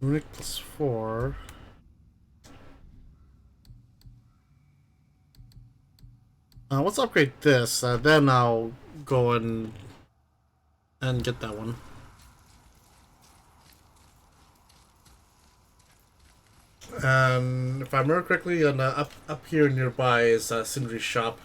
Runic +4. Let's upgrade this, then I'll go and get that one. And if I remember correctly, on up here nearby is Sindri's shop.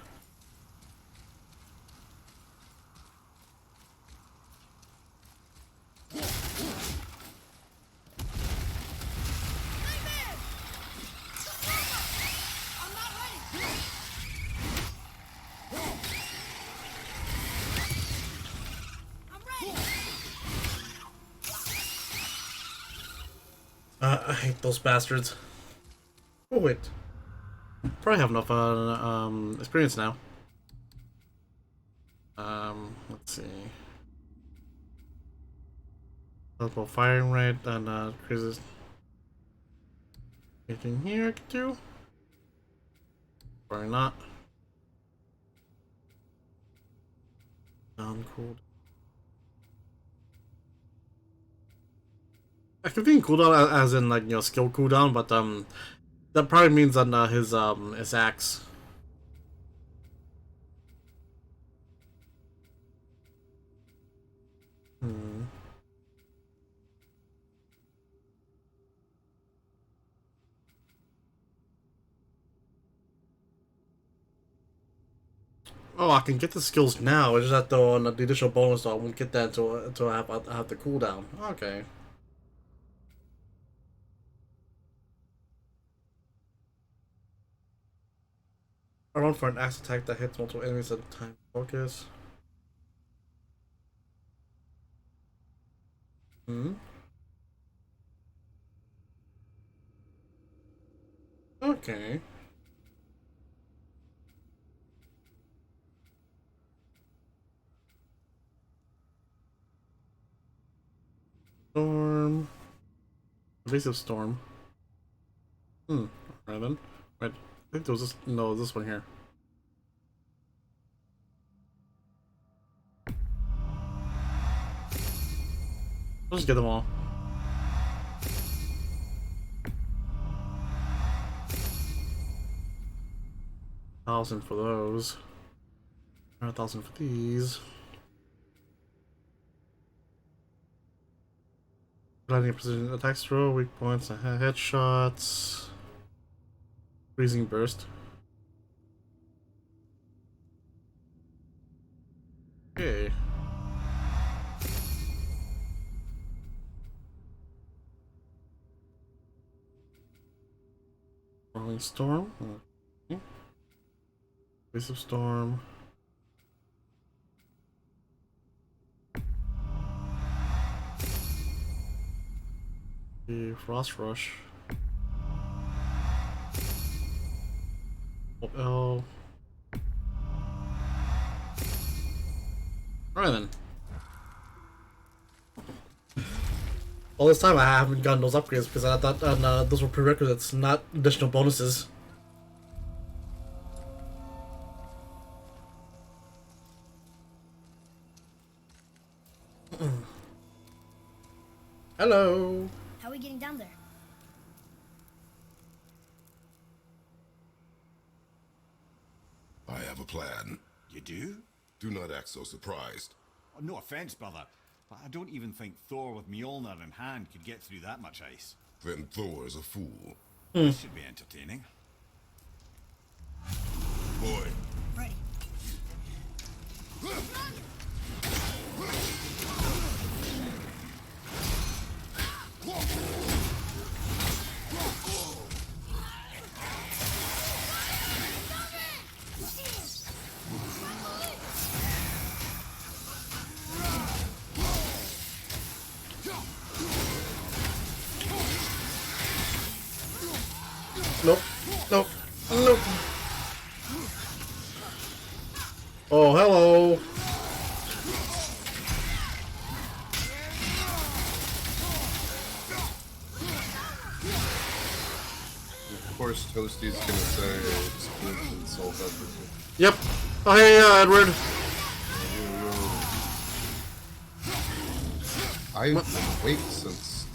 I hate those bastards. Oh wait, probably have enough experience now. Let's see. About firing rate and increases. Anything here I can do? Probably not. Cool. I can think cooldown as in like, you know, skill cooldown, but that probably means on his axe. Oh, I can get the skills now. It's just that though on the additional bonus, though, I won't get that until I have the cooldown. Okay. I run for an axe attack that hits multiple enemies at a time. Focus. Okay. Storm. Evasive storm. Alright then. Wait, I think there was this. No, this one here. I'll just get them all. 1,000 for those. 1,000 for these. Blinding precision attacks throw, weak points, headshots. Freezing burst. Okay. Rolling storm. Okay. Evasive storm. The frost rush. Oh. Alright then. All this time I haven't gotten those upgrades because I thought those were prerequisites, not additional bonuses. Hello. How are we getting down there? I have a plan. You do? Do not act so surprised. Oh, no offense, brother, but I don't even think Thor with Mjolnir in hand could get through that much ice. Then Thor is a fool. This should be entertaining. Boy, Ready. Nope. Nope. Nope. Oh, hello. Of course, Toasty's gonna say explosion solve everything. Yep. Oh, hey, Edward. I've been awake since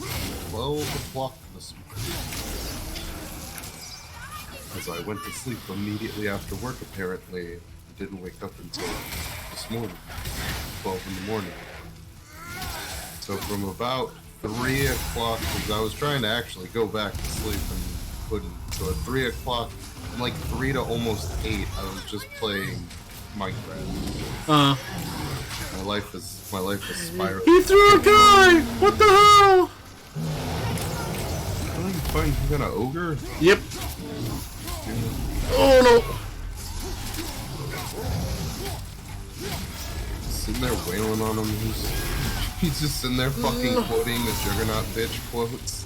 12 o'clock this morning. As I went to sleep immediately after work, apparently. I didn't wake up until this morning, 12 in the morning. So from about 3 o'clock, because I was trying to actually go back to sleep and couldn't. So at 3 o'clock, from like 3 to almost 8, I was just playing Minecraft. My life is spiraling. He threw a guy! What the hell? Really? You got an ogre? Yep. Oh no! Sitting there wailing on him. He's just sitting there fucking quoting the Juggernaut bitch quotes.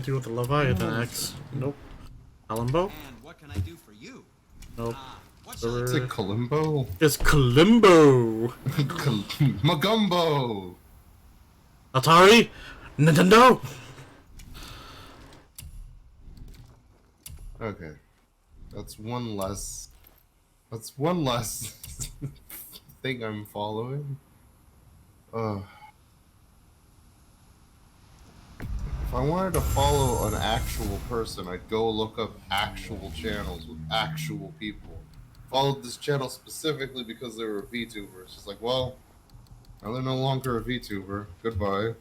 anything with the Leviathan Axe. Nope. Kalimbo? And what can I do for you? Nope. What shall I Is it Kalimbo? It's Kalimbo! Magumbo! Atari? Nintendo? Okay. That's one less. That's one less thing I'm following. If I wanted to follow an actual person, I'd go look up actual channels with actual people. Followed this channel specifically because they were a VTuber. It's just like, well, now they're no longer a VTuber. Goodbye.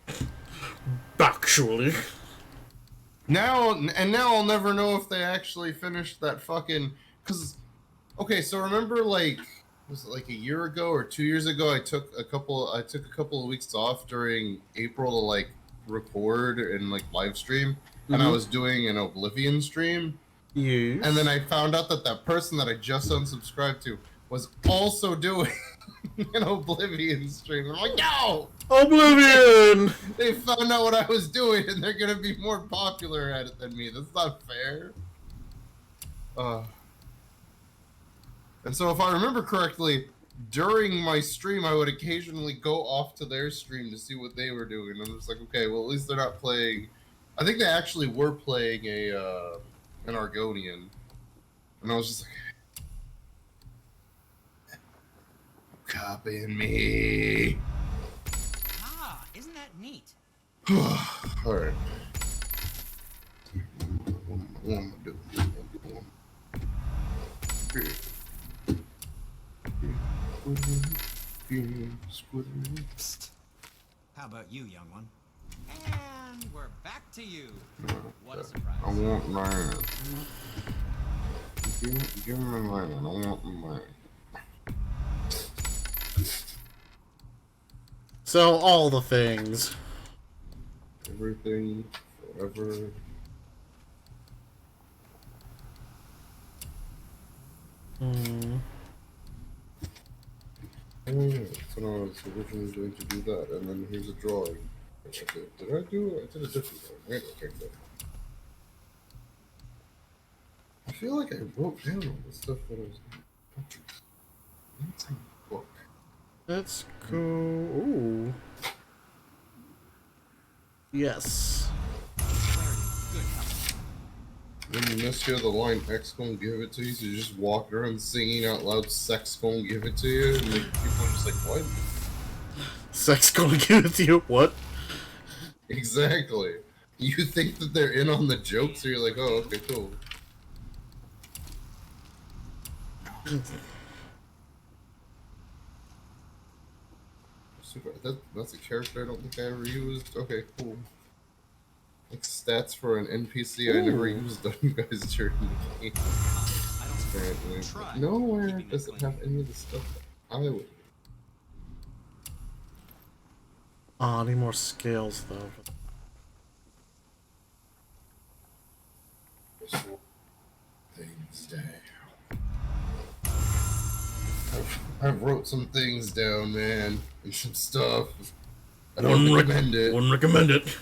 Actually. Now I'll never know if they actually finished that fucking. Cause, okay, so remember was it like a year ago or 2 years ago? I took a couple of weeks off during April to like record and like live stream, and I was doing an Oblivion stream. Yes. And then I found out that that person that I just unsubscribed to was also doing an Oblivion stream. I'm like, no! Oblivion! They found out what I was doing, and they're gonna be more popular at it than me. That's not fair. And so if I remember correctly, during my stream, I would occasionally go off to their stream to see what they were doing. I'm just like, okay, well, at least they're not playing. I think they actually were playing an Argonian, and I was just like, copying me. Ah, isn't that neat? All right. What am I doing? Psst. How about you, young one? And we're back to you. What a surprise. I want mine. Give me mine. I want mine. So, all the things. Everything, forever. Oh yeah, so I was originally going to do that, and then here's a drawing. Did I do it? I did a different drawing. Wait, okay, good. I feel like I wrote down all the stuff that I was doing. Let's take a book. Let's go. Ooh. Yes. When you mishear the line X gon' give it to you, so you just walk around singing out loud sex gon' give it to you, and like, people are just like, what? Sex gonna give it to you? What? Exactly. You think that they're in on the joke, so you're like, oh, okay, cool. Super. That's a character I don't think I ever used. Okay, cool. Like stats for an NPC I never used on you guys during the game. Apparently. Nowhere does it have any of the stuff that I would. I need more scales though. Things down. I've wrote some things down, man, and some stuff. I don't recommend it. Wouldn't recommend it.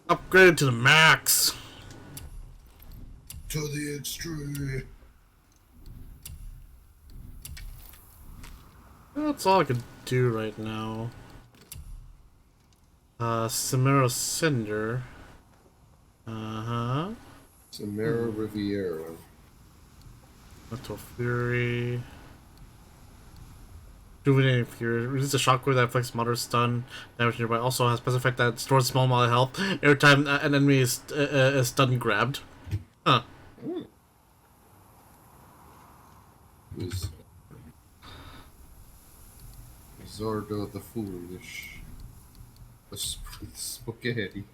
Upgraded to the max. To the extreme. That's all I can do right now. Samara Cinder. Samara Riviera. Mental Fury. Rejuvenating Fury. Releases a shockwave that inflicts moderate stun damage nearby. Also has special effect that stores small amount of health every time an enemy is stun grabbed. Huh. Zarda the Foolish. The Spaghetti.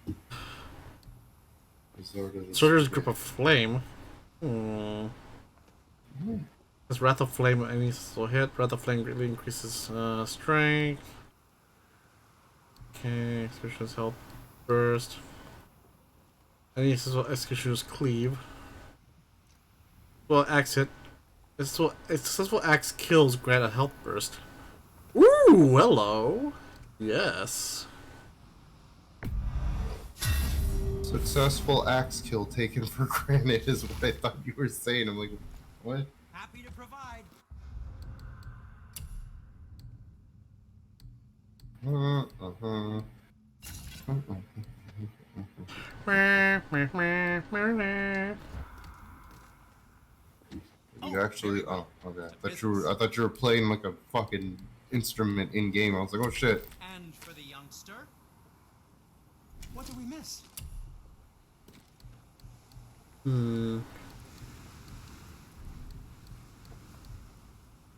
Sorcerer's Grip of Flame. This Wrath of Flame any so hit. Wrath of Flame greatly increases strength. Okay, executioner's health burst. Any executioner's cleave. Well, axe hit. A successful axe kills grant a health burst. Ooh, hello. Yes. Successful axe kill taken for granted is what I thought you were saying. I'm like, what? Happy to provide. You actually? Oh, okay. I thought you were playing like a fucking instrument in game. I was like, oh shit. And for the youngster, what did we miss?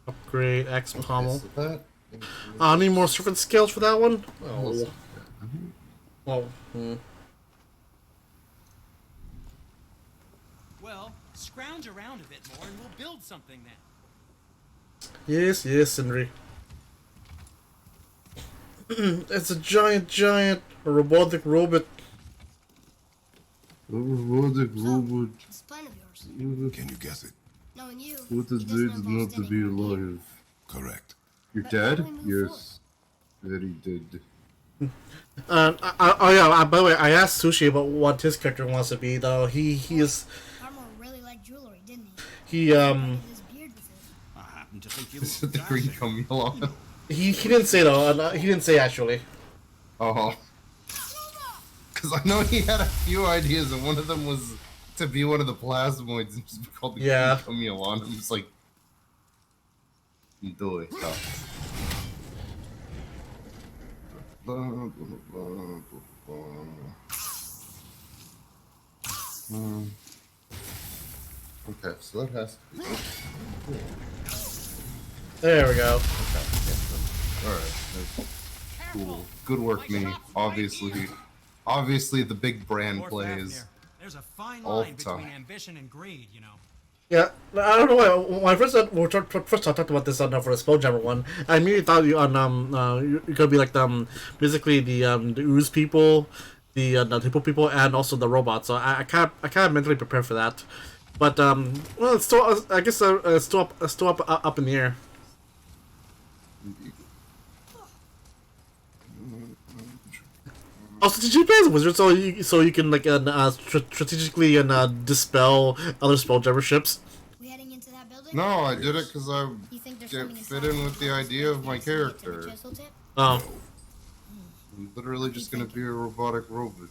Upgrade Axe pommel. So that. I need more serpent scales for that one. Oh. Oh. Well, scrounge around a bit more and we'll build something then. Yes, Sindri. It's a giant robotic robot. Robotic robot. It's a plan of yours. Can you guess it? Knowing you, What he is doesn't dead involve not to be standing around here. alive? Correct. You're But dead? how do we move Yes. Very dead. By the way, I asked Sushi about what his character wants to be, though. He is Armor really liked jewelry, didn't he he? Painted his beard with it. I happen to think you Is look it the green dashing. chameleon? he didn't say though. He didn't say actually. Oh. Because I know he had a few ideas, and one of them was to be one of the plasmoids and just be called the Yeah. green chameleon. I'm just like, do it. Stop. Okay, so that has to be. There we go. Alright. Cool. Good work, me. Obviously the big brand Poor plays. Fafnir. There's a fine all line the between time. ambition and greed, you know. Yeah, I don't know why. When I first talked about this on for the Spelljammer one, I immediately thought you're gonna be like basically the ooze people, the Hippo people, and also the robots. So I kind of mentally prepared for that. But well, it's still I guess it's still up in the air. Also, did you play as a wizard so you can like strategically dispel other Spelljammer ships? We heading into that building? No, I did it because I You think there's get something fit inside in with the idea of my Can we get to the character. chisel tip? Oh, I'm literally just gonna be a robotic robot.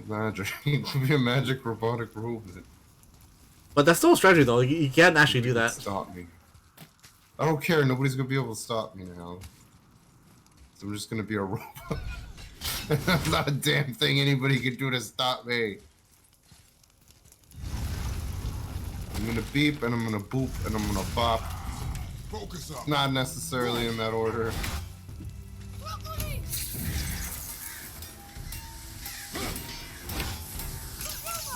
Magic. Be a magic robotic robot. but that's still a strategy though. You can't actually do that. Stop me. I don't care. Nobody's gonna be able to stop me now. So I'm just gonna be a robot. Not a damn thing anybody can do to stop me. I'm gonna beep and I'm gonna boop and I'm gonna bop. Focus up. Not necessarily in that order.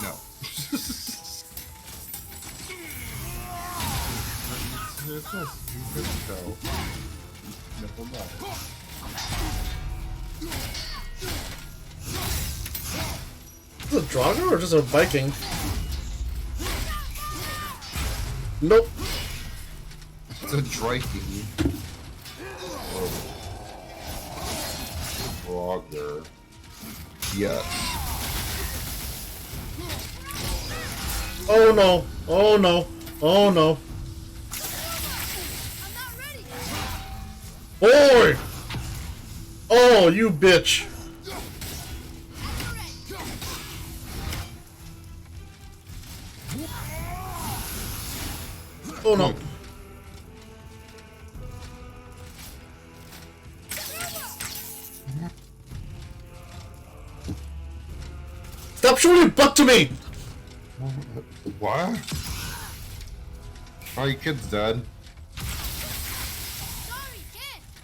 No. Is it a Draugr or just a Viking? Nope. It's a Dryking. Draugr. Yes. Oh no! Oh no! Oh no! Boy! Oh, you bitch! Oh no! Stop shooting butt to me! What? Oh, your kid's dead.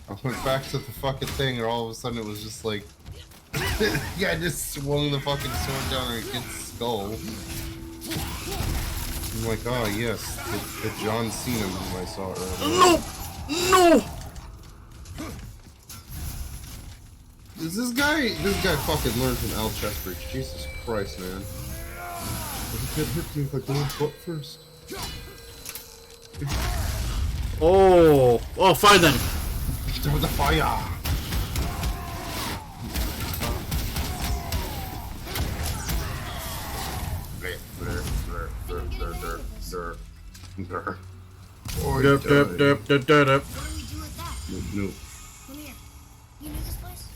I went back to the fucking thing, and all of a sudden it was just like, yeah, I just swung the fucking sword down on your kid's skull. I'm like, oh yes, the John Cena move I saw earlier. No! No! Is this guy fucking learned from Al Chestbridge? Jesus Christ, man. Does it get hit me if I go in foot first? Oh, find them. There was a fire. Oh, Derp, derp, derp, derp, derp. What do we do with that? Nope. Come here. You knew this place?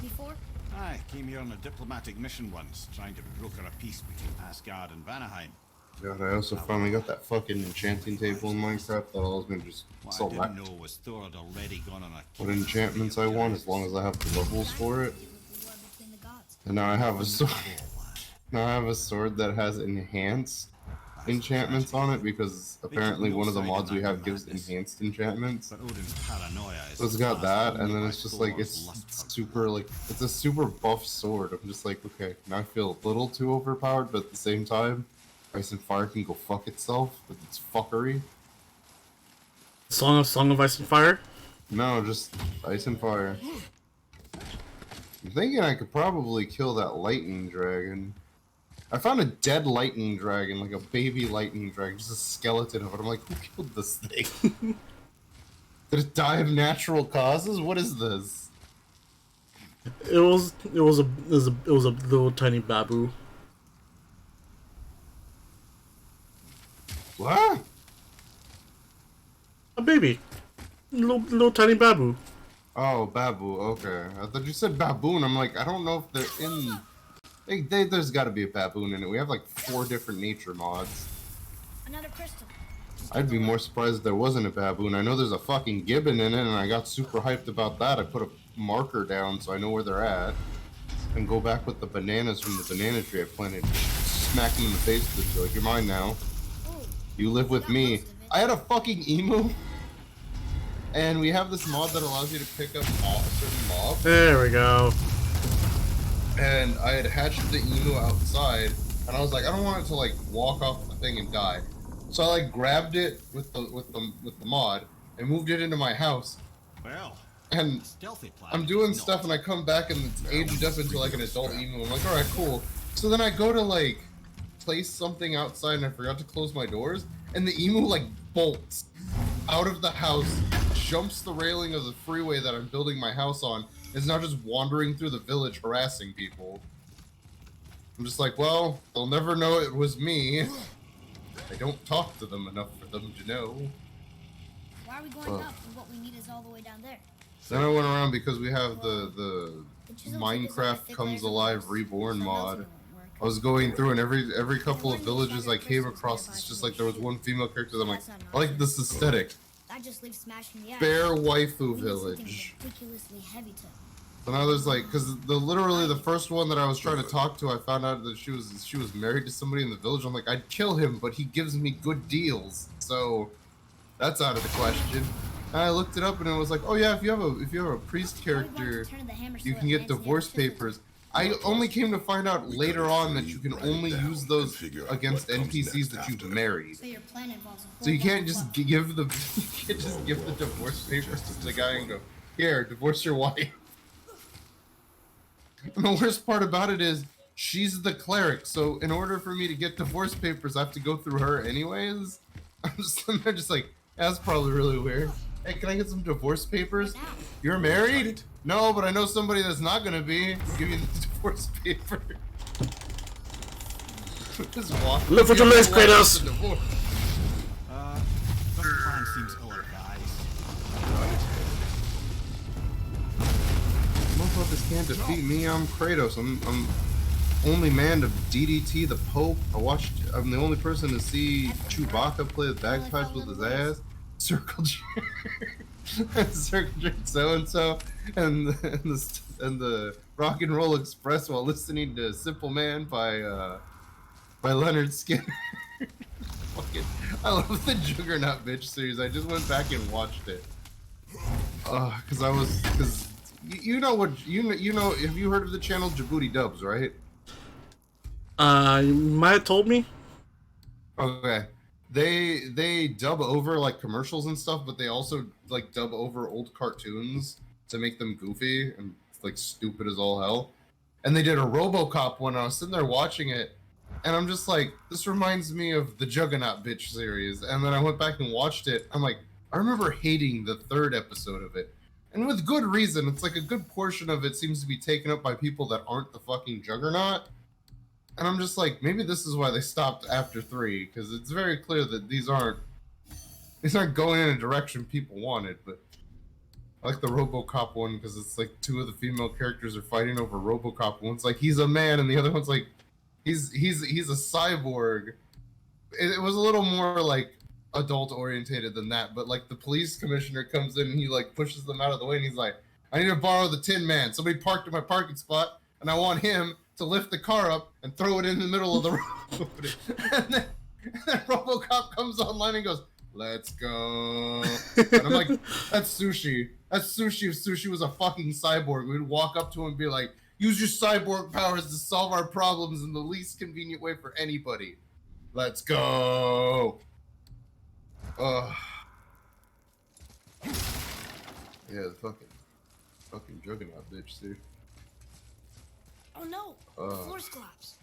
Before? I came here on a diplomatic mission once, trying to broker a peace between Asgard and Vanaheim. God, I also finally got that fucking enchanting table in Minecraft that allows me to just What I select didn't know was Thor had already gone on a what enchantments I want as long as I have the levels for it. And now I have a sword. Now I have a sword that has enhanced enchantments on it because apparently one of the mods we have gives enhanced enchantments. But Odin's paranoia is So it's got that, and then only it's by just like Thor's it's lust for super like it's a super buff sword. I'm just like, okay, now I feel a little too overpowered, but at the same time, Ice and Fire can go fuck itself with its fuckery. Song of Ice and Fire. No, just Ice and Fire. I'm thinking I could probably kill that lightning dragon. I found a dead lightning dragon, like a baby lightning dragon, just a skeleton of it. I'm like, who killed this thing? Did it die of natural causes? What is this? It was a little tiny babu. What? A baby. Little tiny babu. Oh, babu. Okay, I thought you said baboon. I'm like, I don't know if they're in. There's got to be a baboon in it. We have like 4 different nature mods. Another crystal. I'd be more surprised if there wasn't a baboon. I know there's a fucking gibbon in it, and I got super hyped about that. I put a marker down so I know where they're at, and go back with the bananas from the banana tree I planted. Smack them in the face with it. Like, you're mine now. You live with me. I had a fucking emu, and we have this mod that allows you to pick up a certain mob. There we go. And I had hatched the emu outside, and I was like, I don't want it to like walk off the thing and die. So I like grabbed it with the mod and moved it into my house. Well, And stealthy plan. I'm doing stuff, and I come back and it's aged up into like an adult emu. I'm like, all right, cool. So then I go to like place something outside, and I forgot to close my doors, and the emu like bolts out of the house, jumps the railing of the freeway that I'm building my house on, is now just wandering through the village harassing people. I'm just like, well, they'll never know it was me. I don't talk to them enough for them to know. Why are we going up when what we need is all the way down there? Then I went around because we have the Minecraft Comes Alive Reborn mod. I was going through, and every couple of villages I came across, it's just like there was one female character that I'm like, I like this aesthetic. That just leaves Smash in the ass. Fair waifu We need something village. ridiculously heavy to. So now there's like, cause literally the first one that I was trying to talk to, I found out that she was married to somebody in the village. I'm like, I'd kill him, but he gives me good deals, so that's out of the question. And I looked it up, and it was like, oh yeah, if you have a priest character, you can get divorce papers. I only came to find out later on that you can only use those against NPCs that you've married. So your plan involves a So you whole can't lot just of give the divorce papers to the guy and go, here, divorce your wife. And the worst part about it is she's the cleric, so in order for me to get divorce papers, I have to go through her anyways. They're just like, that's probably really weird. Hey, can I get some divorce papers? You're married? No, but I know somebody that's not gonna be. Give you the divorce paper. Just walk. Live with your legs, Kratos. Such a plan seems ill-advised. Motherfuckers can't defeat me. I'm Kratos. I'm only man to DDT the Pope. I'm the only person to see Chewbacca play the bagpipes with his ass. Circle jerk, circle jerk so and so, and the Rock and Roll Express while listening to Simple Man by Leonard Skinner. Fucking, I love the Juggernaut bitch series. I just went back and watched it. Because you know what you know. Have you heard of the channel Djibouti Dubs, right? You might have told me. Okay. They dub over like commercials and stuff, but they also like dub over old cartoons to make them goofy and like stupid as all hell. And they did a RoboCop one. I was sitting there watching it, and I'm just like, this reminds me of the Juggernaut bitch series. And then I went back and watched it. I'm like, I remember hating the 3rd episode of it. And with good reason. It's like a good portion of it seems to be taken up by people that aren't the fucking Juggernaut. And I'm just like, maybe this is why they stopped after 3, because it's very clear that these aren't going in a direction people wanted. But I like the RoboCop one because it's like 2 of the female characters are fighting over RoboCop. One's like he's a man, and the other one's like he's a cyborg. It was a little more like adult orientated than that. But like the police commissioner comes in and he like pushes them out of the way, and he's like, I need to borrow the Tin Man. Somebody parked in my parking spot, and I want him to lift the car up and throw it in the middle of the road. and then RoboCop comes online and goes, let's go. And I'm like, that's Sushi. That's Sushi. If Sushi was a fucking cyborg, we'd walk up to him and be like, use your cyborg powers to solve our problems in the least convenient way for anybody. Let's go. Yeah, the fucking Juggernaut bitch, dude. Oh no! The floor's collapsed.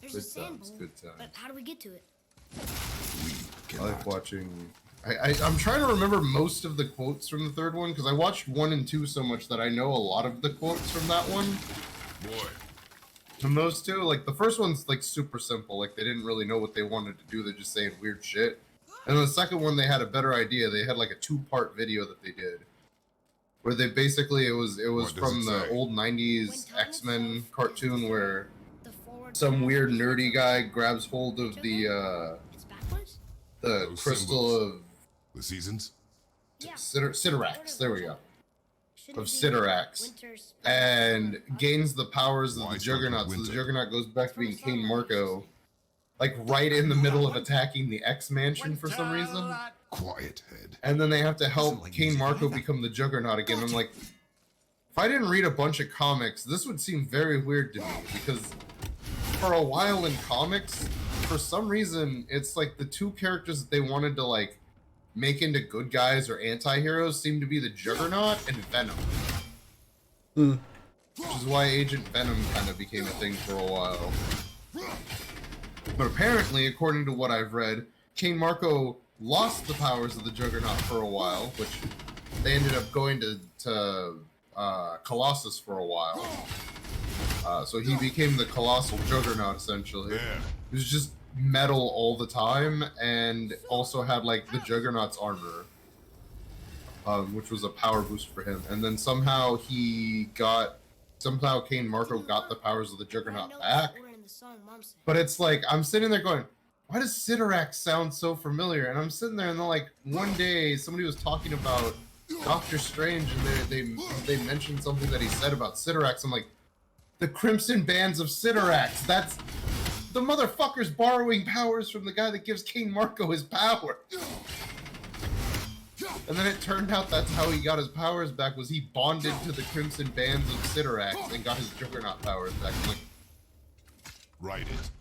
There's a Good sand times, bowl. good times. But how do we get to it? I like watching. I'm trying to remember most of the quotes from the 3rd one because I watched 1 and 2 so much that I know a lot of the quotes from that one. Boy. From those 2, like the first one's like super simple. Like they didn't really know what they wanted to do. They're just saying weird shit. And then the second one, they had a better idea. They had like a 2-part video that they did, where they basically it was from the old '90s X-Men cartoon where some weird nerdy guy grabs hold of the Those crystal symbols. of The seasons? Siderax. There we go. Of Siderax, and gains the powers of Why the start with Juggernaut. So the winter? Juggernaut goes back to being Kane Marco, like right in the middle of attacking the X Mansion for some reason. Quiet head. And then they have to help like Kane music Marco either. become the Juggernaut again. I'm like, if I didn't read a bunch of comics, this would seem very weird to me because for a while in comics, for some reason, it's like the 2 characters that they wanted to like make into good guys or anti-heroes seem to be the Juggernaut and Venom. Which is why Agent Venom kind of became a thing for a while. But apparently, according to what I've read, Kane Marco lost the powers of the Juggernaut for a while, which they ended up going to Colossus for a while. So he became the colossal Juggernaut, essentially. There. He was just metal all the time, and also had like the Juggernaut's armor, which was a power boost for him. And then somehow Kane Marco got the powers of the Juggernaut back. But it's like, I'm sitting there going, why does Siderax sound so familiar? And I'm sitting there and they're like, one day somebody was talking about Doctor Strange and they mentioned something that he said about Siderax. I'm like, the Crimson Bands of Siderax. That's the motherfucker's borrowing powers from the guy that gives Kane Marco his power. And then it turned out that's how he got his powers back, was he bonded to the Crimson Bands of Siderax and got his Juggernaut powers back. I'm like, Write it.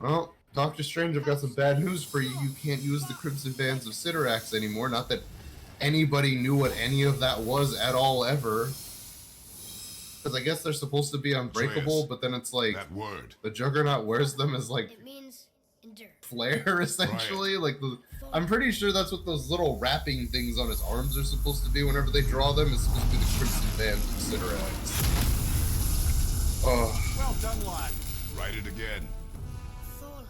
well, Doctor Strange, I've got some bad news for you. You can't use the Crimson Bands of Siderax anymore. Not that anybody knew what any of that was at all ever. Because I guess they're supposed to be unbreakable, Atreus, but then it's like That word. the Juggernaut wears them as like It means endure. flair, essentially. Like I'm pretty sure that's what those little wrapping things on his arms are supposed to be. Whenever they draw them, it's supposed to be the Crimson Bands of Siderax. Oh, Well done, lad. Write it again.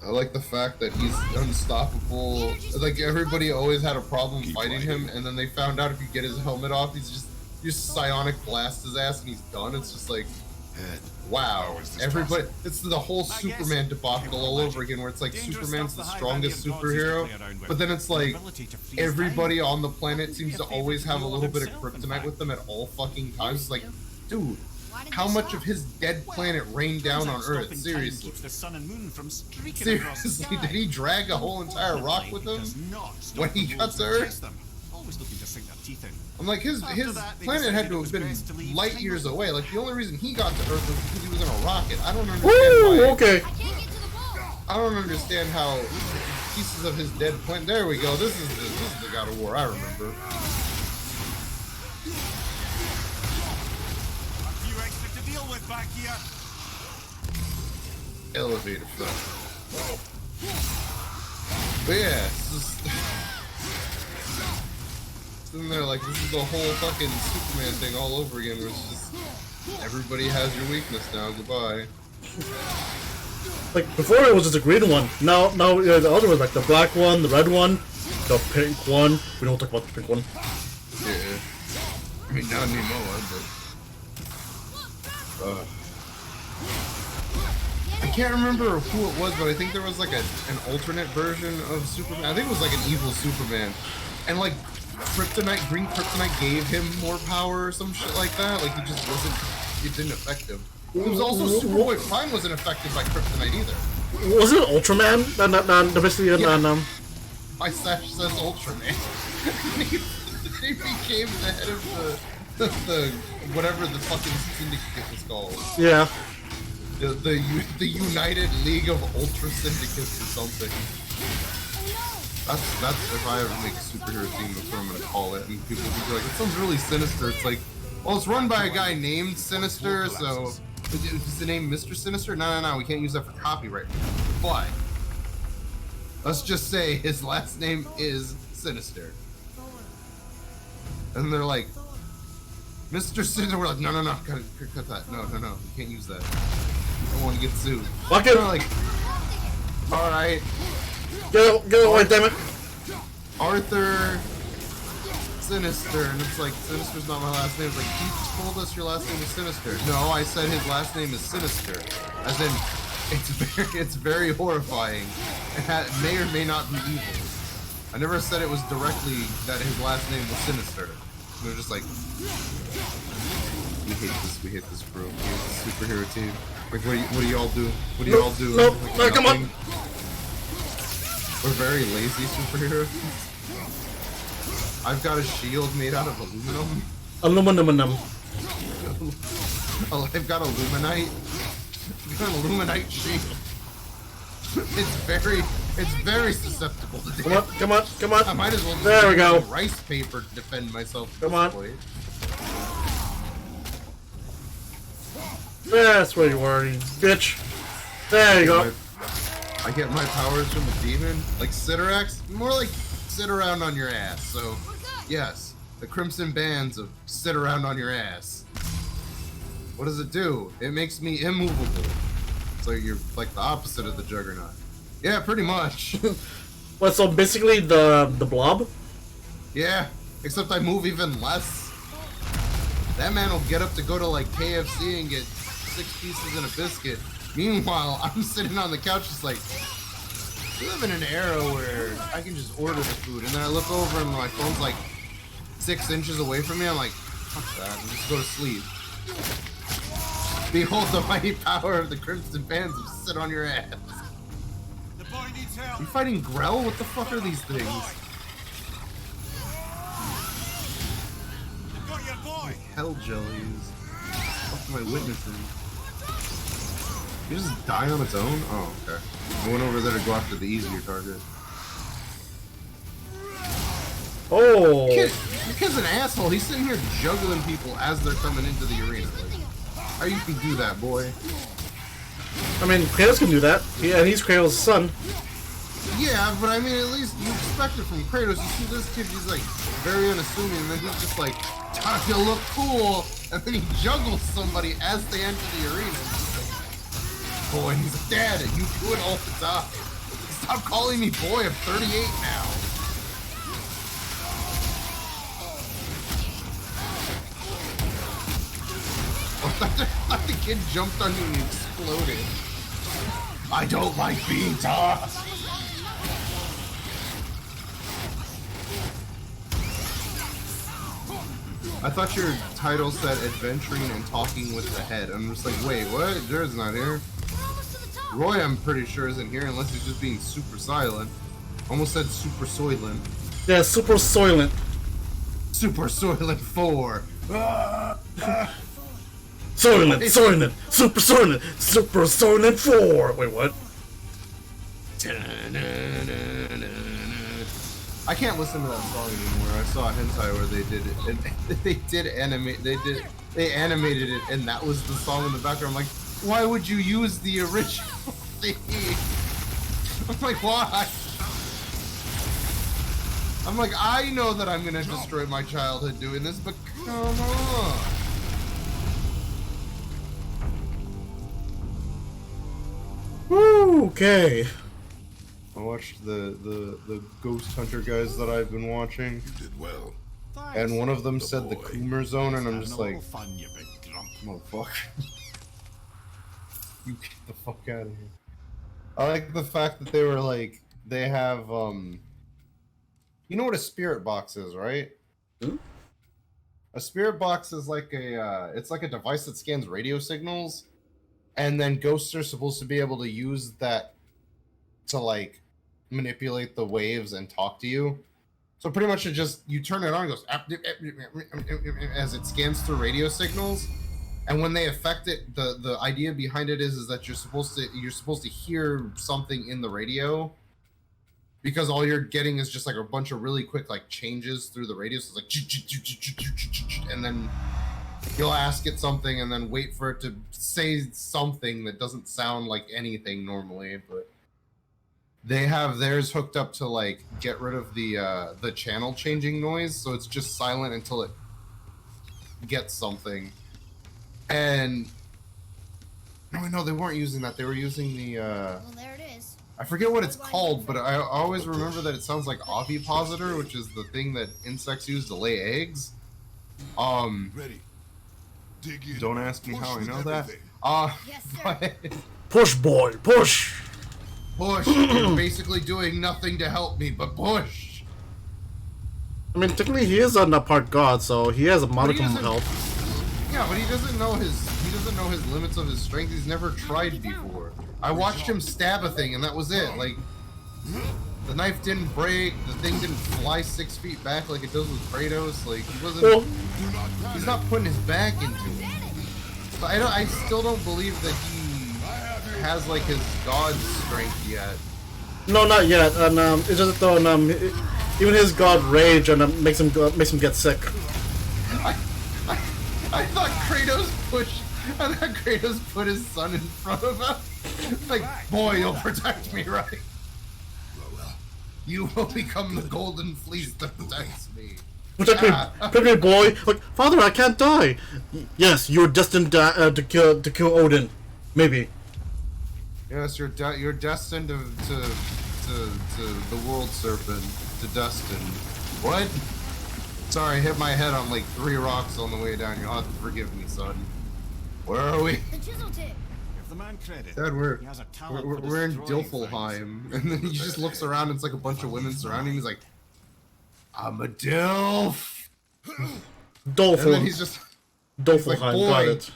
I like the fact that he's unstoppable. Like everybody always had a problem Keep fighting writing. him, and then they found out if you get his helmet off, he's just psionic blast his ass and he's done. It's just like, Head. wow. How is this Everybody, possible? it's the whole guess Superman debacle all over again, where it's like Dangerous Superman's stuff the the strongest high value of gods superhero, used to play around with. but then it's like Ability to freeze everybody time. on the planet seems to Could be a always have a favorite little bit of himself, in kryptonite fact. with them at all fucking times. It's like, dude, Why did how they much stop? of his dead planet rained down on Stopping Earth? time Seriously. keeps the sun and moon from streaking across the Seriously, sky. did he drag a whole entire rock with him Does not stop when he the got wolves to that Earth? chase them. Always looking to sink their teeth in. I'm like, his After that, they planet decided had it to was have been best to leave light Tiger years Woods. away. Like, the only reason he got to Earth was because he was in a rocket. I don't understand Woo! why. Okay. I can't get to the ball. I don't understand how pieces of his dead planet. There we go. This is the God of War I remember. A few extra to deal with back here. Elevator stuff. But yeah, it's just sitting there like this is the whole fucking Superman thing all over again. Where it's just everybody has your weakness now. Goodbye. Like before, it was just a green one. Now the other one, like the black one, the red one, the pink one. We don't talk about the pink one. Yeah. I mean, not anymore, but. I can't remember who it was, but I think there was like an alternate version of Superman. I think it was like an evil Superman. And like green kryptonite gave him more power or some shit like that. Like it didn't affect him. It was also Superboy Prime wasn't affected by kryptonite either. Was it Ultraman? My stash says Ultraman. He became the head of the whatever the fucking syndicate was called. Yeah. The United League of Ultra Syndicates or something. That's if I ever make a superhero team, that's what I'm gonna call it. And people will be like, it sounds really sinister. It's like, well, it's run by a guy named Sinister, so is the name Mr. Sinister? No, we can't use that for copyright. But let's just say his last name is Sinister. And they're like, Mr. Sinister, we're like, no, cut that. No, we can't use that. I don't want to get sued. Fuck it. Like, alright. Get away, damn it. Arthur Sinister, and it's like, Sinister's not my last name. It's like, you just told us your last name is Sinister. No, I said his last name is Sinister. As in, it's very horrifying. It may or may not be evil. I never said it was directly that his last name was Sinister. They're just like, we hate this crew. We hate this superhero team. Like, what do y'all do? What do y'all do? No, like, come on. We're very lazy superheroes. I've got a shield made out of aluminum. Aluminum. I've got aluminite. I've got an aluminite shield. It's very susceptible to damage. Come on. I might as well there we go. Rice paper to defend myself. Come on. That's where you are, you bitch. There you go. I get my powers from a demon, like Siderax. More like sit around on your ass. So, yes, the Crimson Bands of sit around on your ass. What does it do? It makes me immovable. So you're like the opposite of the Juggernaut. Yeah, pretty much. What? So basically the blob? Yeah, except I move even less. That man will get up to go to like KFC and get 6 pieces and a biscuit. Meanwhile, I'm sitting on the couch just like, we live in an era where I can just order the food, and then I look over and my phone's like 6 inches away from me. I'm like, fuck that, and just go to sleep. Behold the mighty power of the Crimson Bands of sit on your ass. The boy needs help. You fighting Grell? What the fuck are these things? You've got your boy. Hell jellies. What am I witnessing? You just die on its own? Oh, okay. I went over there to go after the easier target. Oh! The kid's an asshole. He's sitting here juggling people as they're coming into the arena. Like, how you can do that, boy? I mean, Kratos can do that. And he's Kratos' son. Yeah, but I mean, at least you expect it from Kratos. You see this kid, he's like very unassuming, and then he's just like, time to look cool, and then he juggles somebody as they enter the arena. Boy, and he's like, Dad, you do it all the time. Stop calling me boy, I'm 38 now. I thought the kid jumped on you and exploded. I don't like being tossed. I thought your title said adventuring and talking with the head. I'm just like, wait, what? Jared's not here. Roy, I'm pretty sure, isn't here unless he's just being super silent. Almost said super soylent. Yeah, super soylent. Super soylent 4. Soylent, super soylent 4. Wait, what? I can't listen to that song anymore. I saw a hentai where they did it, and they animated it, and that was the song in the background. I'm like, why would you use the original thing? I'm like, why? I'm like, I know that I'm gonna destroy my childhood doing this, but come on. Woo, okay. I watched the Ghost Hunter guys that I've been watching, You did well. and one of them said the Coomer Zone, and I'm just like, fun, you big grump. motherfucker. You get the fuck out of here. I like the fact that they were like, they have, you know what a spirit box is, right? Hmm? A spirit box is like it's like a device that scans radio signals, and then ghosts are supposed to be able to use that to like manipulate the waves and talk to you. So pretty much it just, you turn it on, it goes as it scans through radio signals, and when they affect it, the idea behind it is that you're supposed to hear something in the radio, because all you're getting is just like a bunch of really quick like changes through the radio. So it's like, and then you'll ask it something and then wait for it to say something that doesn't sound like anything normally. But they have theirs hooked up to like get rid of the channel changing noise, so it's just silent until it gets something. And no, they weren't using that. They were using the Well, there it is. I forget what it's called, but I always remember that it sounds like ovipositor, which is the thing that insects use to lay eggs. Ready. Dig in. Don't ask me Push how I with know that. everything. Yes, sir. But Push, boy, push. push. You're basically doing nothing to help me, but push. I mean, technically he is a part god, so he has a modicum of doesn't- help. Yeah, but he doesn't know his limits of his strength. He's never tried before. I watched him stab a thing, and that was it. Like, the knife didn't break, the thing didn't fly 6 feet back like it does with Kratos. Like, he wasn't. Well, He's not putting his back into it. So I still don't believe that he has like his god strength yet. no, not yet. And it's just that even his god rage and makes him get sick. I thought Kratos put his son in front of him. Like, boy, you'll protect me, right? You will become the golden fleece that protects me. Protect me, boy. Like, father, I can't die. Yes, you're destined to kill Odin. Maybe. Yes, you're destined to the world serpent, to Dustin. What? Sorry, I hit my head on like 3 rocks on the way down. You'll have to forgive me, son. Where are we? The chisel tip. Give the man credit. Dad, He has a talent for we're in destroying Dilfelheim, and then he just looks around. And it's like a bunch of women surrounding him. He's like, "I'm a Dilf," and then he's just Dolphin, like, got it.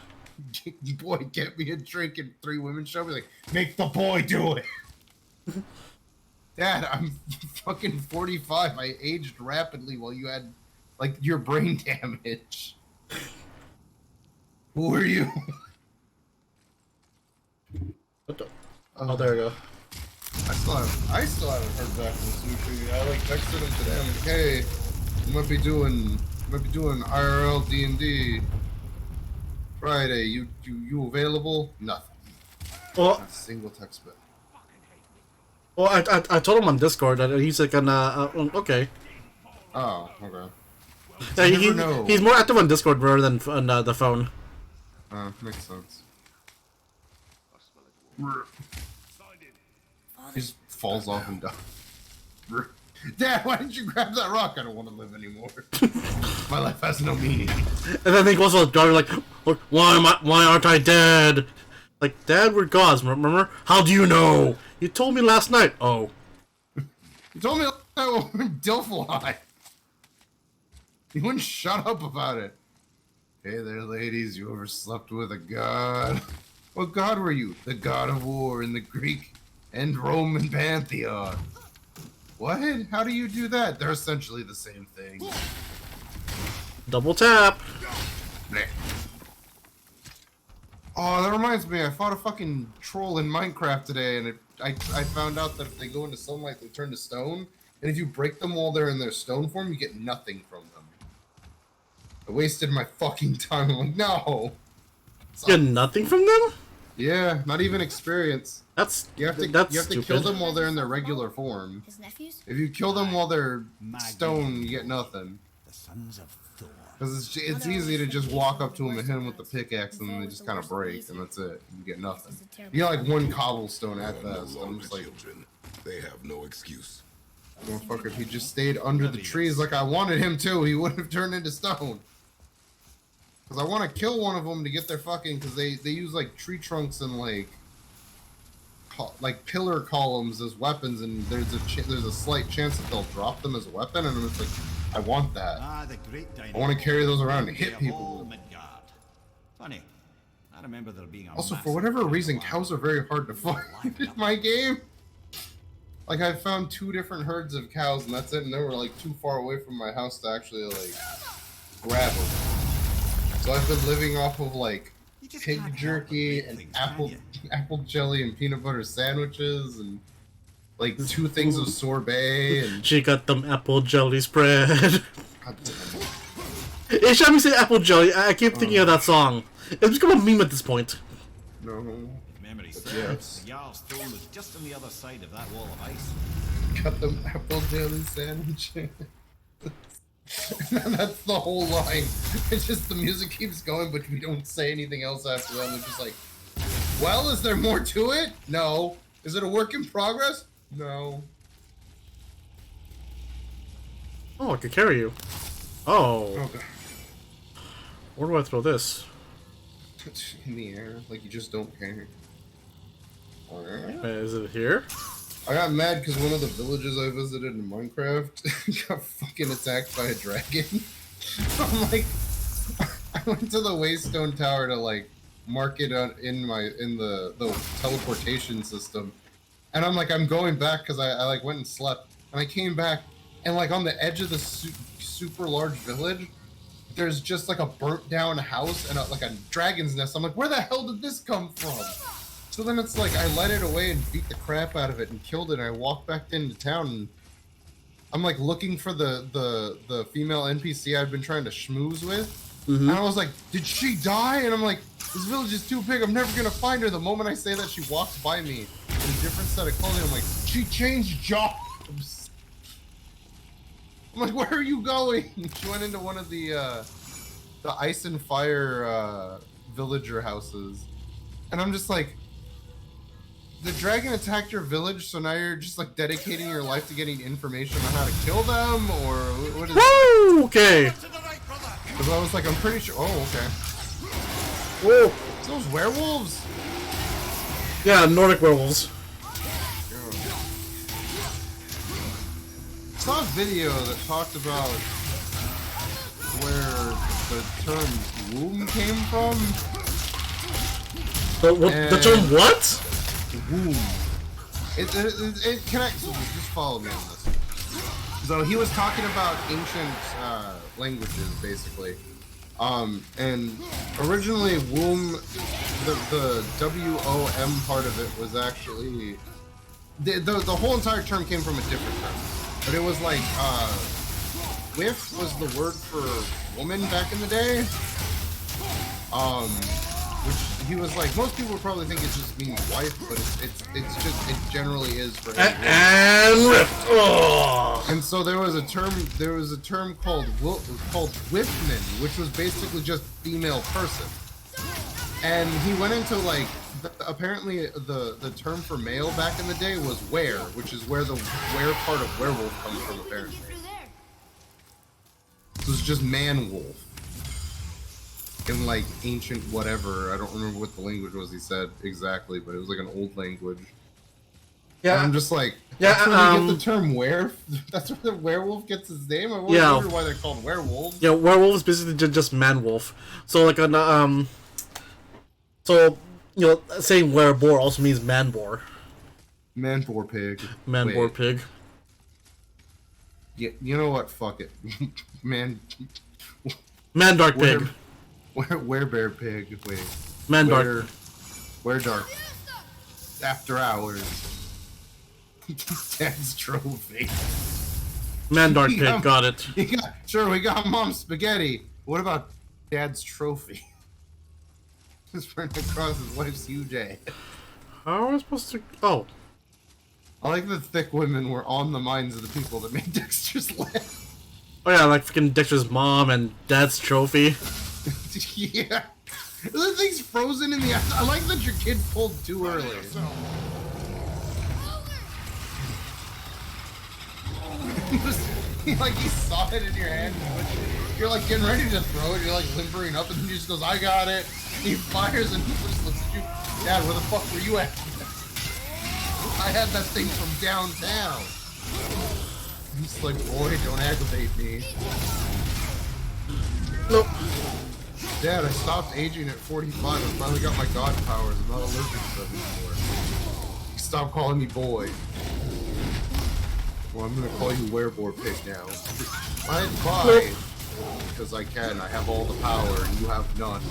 boy, get me a drink, and 3 women show me like, make the boy do it. Dad, I'm fucking 45. I aged rapidly while you had like your brain damage. Who are you? Oh, there you go. I still haven't heard back from Sushi. I like texted him today. I'm like, hey, you might be doing IRL D&D Friday. You available? Nothing. Well, Not a single text back. well, I told him on Discord that he's like okay. Oh, okay. Yeah, You never know. he's more active on Discord rather than on the phone. Makes sense. He just falls off and dies. Dad, why didn't you grab that rock? I don't want to live anymore. My life has no meaning. And then he goes to the daughter like, why aren't I dead? Like, Dad, we're gods, remember? How do you know? You told me last night. Oh. You told me that we're in Dilfelheim. You wouldn't shut up about it. Hey there, ladies. You ever slept with a god? What god were you? The god of war in the Greek and Roman pantheon. What? How do you do that? They're essentially the same thing. Double tap. Blech. Oh, that reminds me. I fought a fucking troll in Minecraft today, and I found out that if they go into sunlight, they turn to stone. And if you break them while they're in their stone form, you get nothing from them. I wasted my fucking time. I'm like, no. Get nothing from them? Yeah, not even experience. That's You have to stupid. kill them while they're in their regular form. His nephews? If you kill them while they're stone, you get nothing. The sons of Thor. Because it's easy to just walk up to them and hit them with the pickaxe, and then they just kind of break, and that's it. You get nothing. You get like one cobblestone at best. I'm just like, children. They have no excuse. motherfucker, if he just stayed under the trees like I wanted him to, he wouldn't have turned into stone. Because I want to kill one of them to get their fucking, because they use like tree trunks and like pillar columns as weapons, and there's a slight chance that they'll drop them as a weapon, and I'm just like, I want that. Ah, the great I want to carry those around and hit people. Midgard. Funny. I remember there being a Also, for massive whatever reason, lion. cows are very hard to find in my game. Like, I found 2 different herds of cows, and that's it, and they were like too far away from my house to actually like grab them. So I've been living off of like You just pig can't help but jerky make and things, can you? apple jelly and peanut butter sandwiches and like 2 things of sorbet and She got them apple jelly spread. God damn it. Each time you say apple jelly, I keep thinking of that song. It's become a meme at this point. No. If memory serves, Yes. the Jarl's throne was just on the other side of that wall of ice. Got them apple jelly sandwiches. And that's the whole line. It's just the music keeps going, but we don't say anything else after that. It's just like, well, is there more to it? No. Is it a work in progress? No. Oh, I could carry you. Oh. Okay. Where do I throw this? In the air, like you just don't care. Alright. Is it here? I got mad because one of the villages I visited in Minecraft got fucking attacked by a dragon. I'm like, I went to the Waystone Tower to like mark it in the teleportation system, and I'm like, I'm going back because I like went and slept, and I came back, and like on the edge of the super large village, there's just like a burnt down house and like a dragon's nest. I'm like, where the hell did this come from? So then it's like I led it away and beat the crap out of it and killed it, and I walked back into town and I'm like looking for the female NPC I've been trying to schmooze with. And I was like, did she die? And I'm like, this village is too big, I'm never gonna find her. The moment I say that, she walks by me in a different set of clothing. I'm like, she changed jobs. I'm like, where are you going? She went into one of the ice and fire villager houses. And I'm just like, the dragon attacked your village, so now you're just like dedicating your life to getting information on how to kill them, or what is Woo! Okay. Because I was like, I'm pretty sure. Oh, okay. Whoa. It's those werewolves. Yeah, Nordic werewolves. I saw a video that talked about where the term womb came from. The term what? Womb. It connects. So just follow me on this. So he was talking about ancient languages, basically. And originally, womb, the W-O-M part of it was actually the whole entire term came from a different term, but it was like "whiff" was the word for woman back in the day. Which he was like, most people would probably think it just means wife, but it generally is for and ripped. Oh. And so there was a term called Whiffman, which was basically just female person. And he went into like apparently the term for male back in the day was were, which is where the were part of werewolf comes from apparently. So it's just man wolf. In like ancient whatever, I don't remember what the language was he said exactly, but it was like an old language. Yeah, and I'm just like, yeah, that's where they get the term were. That's where the werewolf gets his name. I always wonder why they're called werewolves. Yeah, werewolves basically just man wolf. So like an so you know, saying wereboar also means man boar. Man boar pig. Man boar pig. Yeah, you know what? Fuck it. Man dark pig. Where bear pig. Wait. Man dark. Where dark. After hours. Dad's trophy. Man dark pig. Got it. Sure, we got mom's spaghetti. What about Dad's trophy? His friend across his wife's UJ. How are we supposed to? Oh, I like that thick women were on the minds of the people that made Dexter's Lab. oh yeah, like freaking Dexter's mom and dad's trophy. Yeah. The thing's frozen in the ice. I like that your kid pulled too early. Like he saw it in your hand. You're like getting ready to throw it. You're like limbering up, and then he just goes, "I got it." He fires, and he just looks at you. Dad, where the fuck were you at? I had that thing from downtown. He's like, boy, don't aggravate me. Nope. Dad, I stopped aging at 45. I finally got my god powers. I'm not allergic to them anymore. You stop calling me boy. Well, I'm gonna call you Werewolf Pig now. Bye. Because I can. I have all the power, and you have none.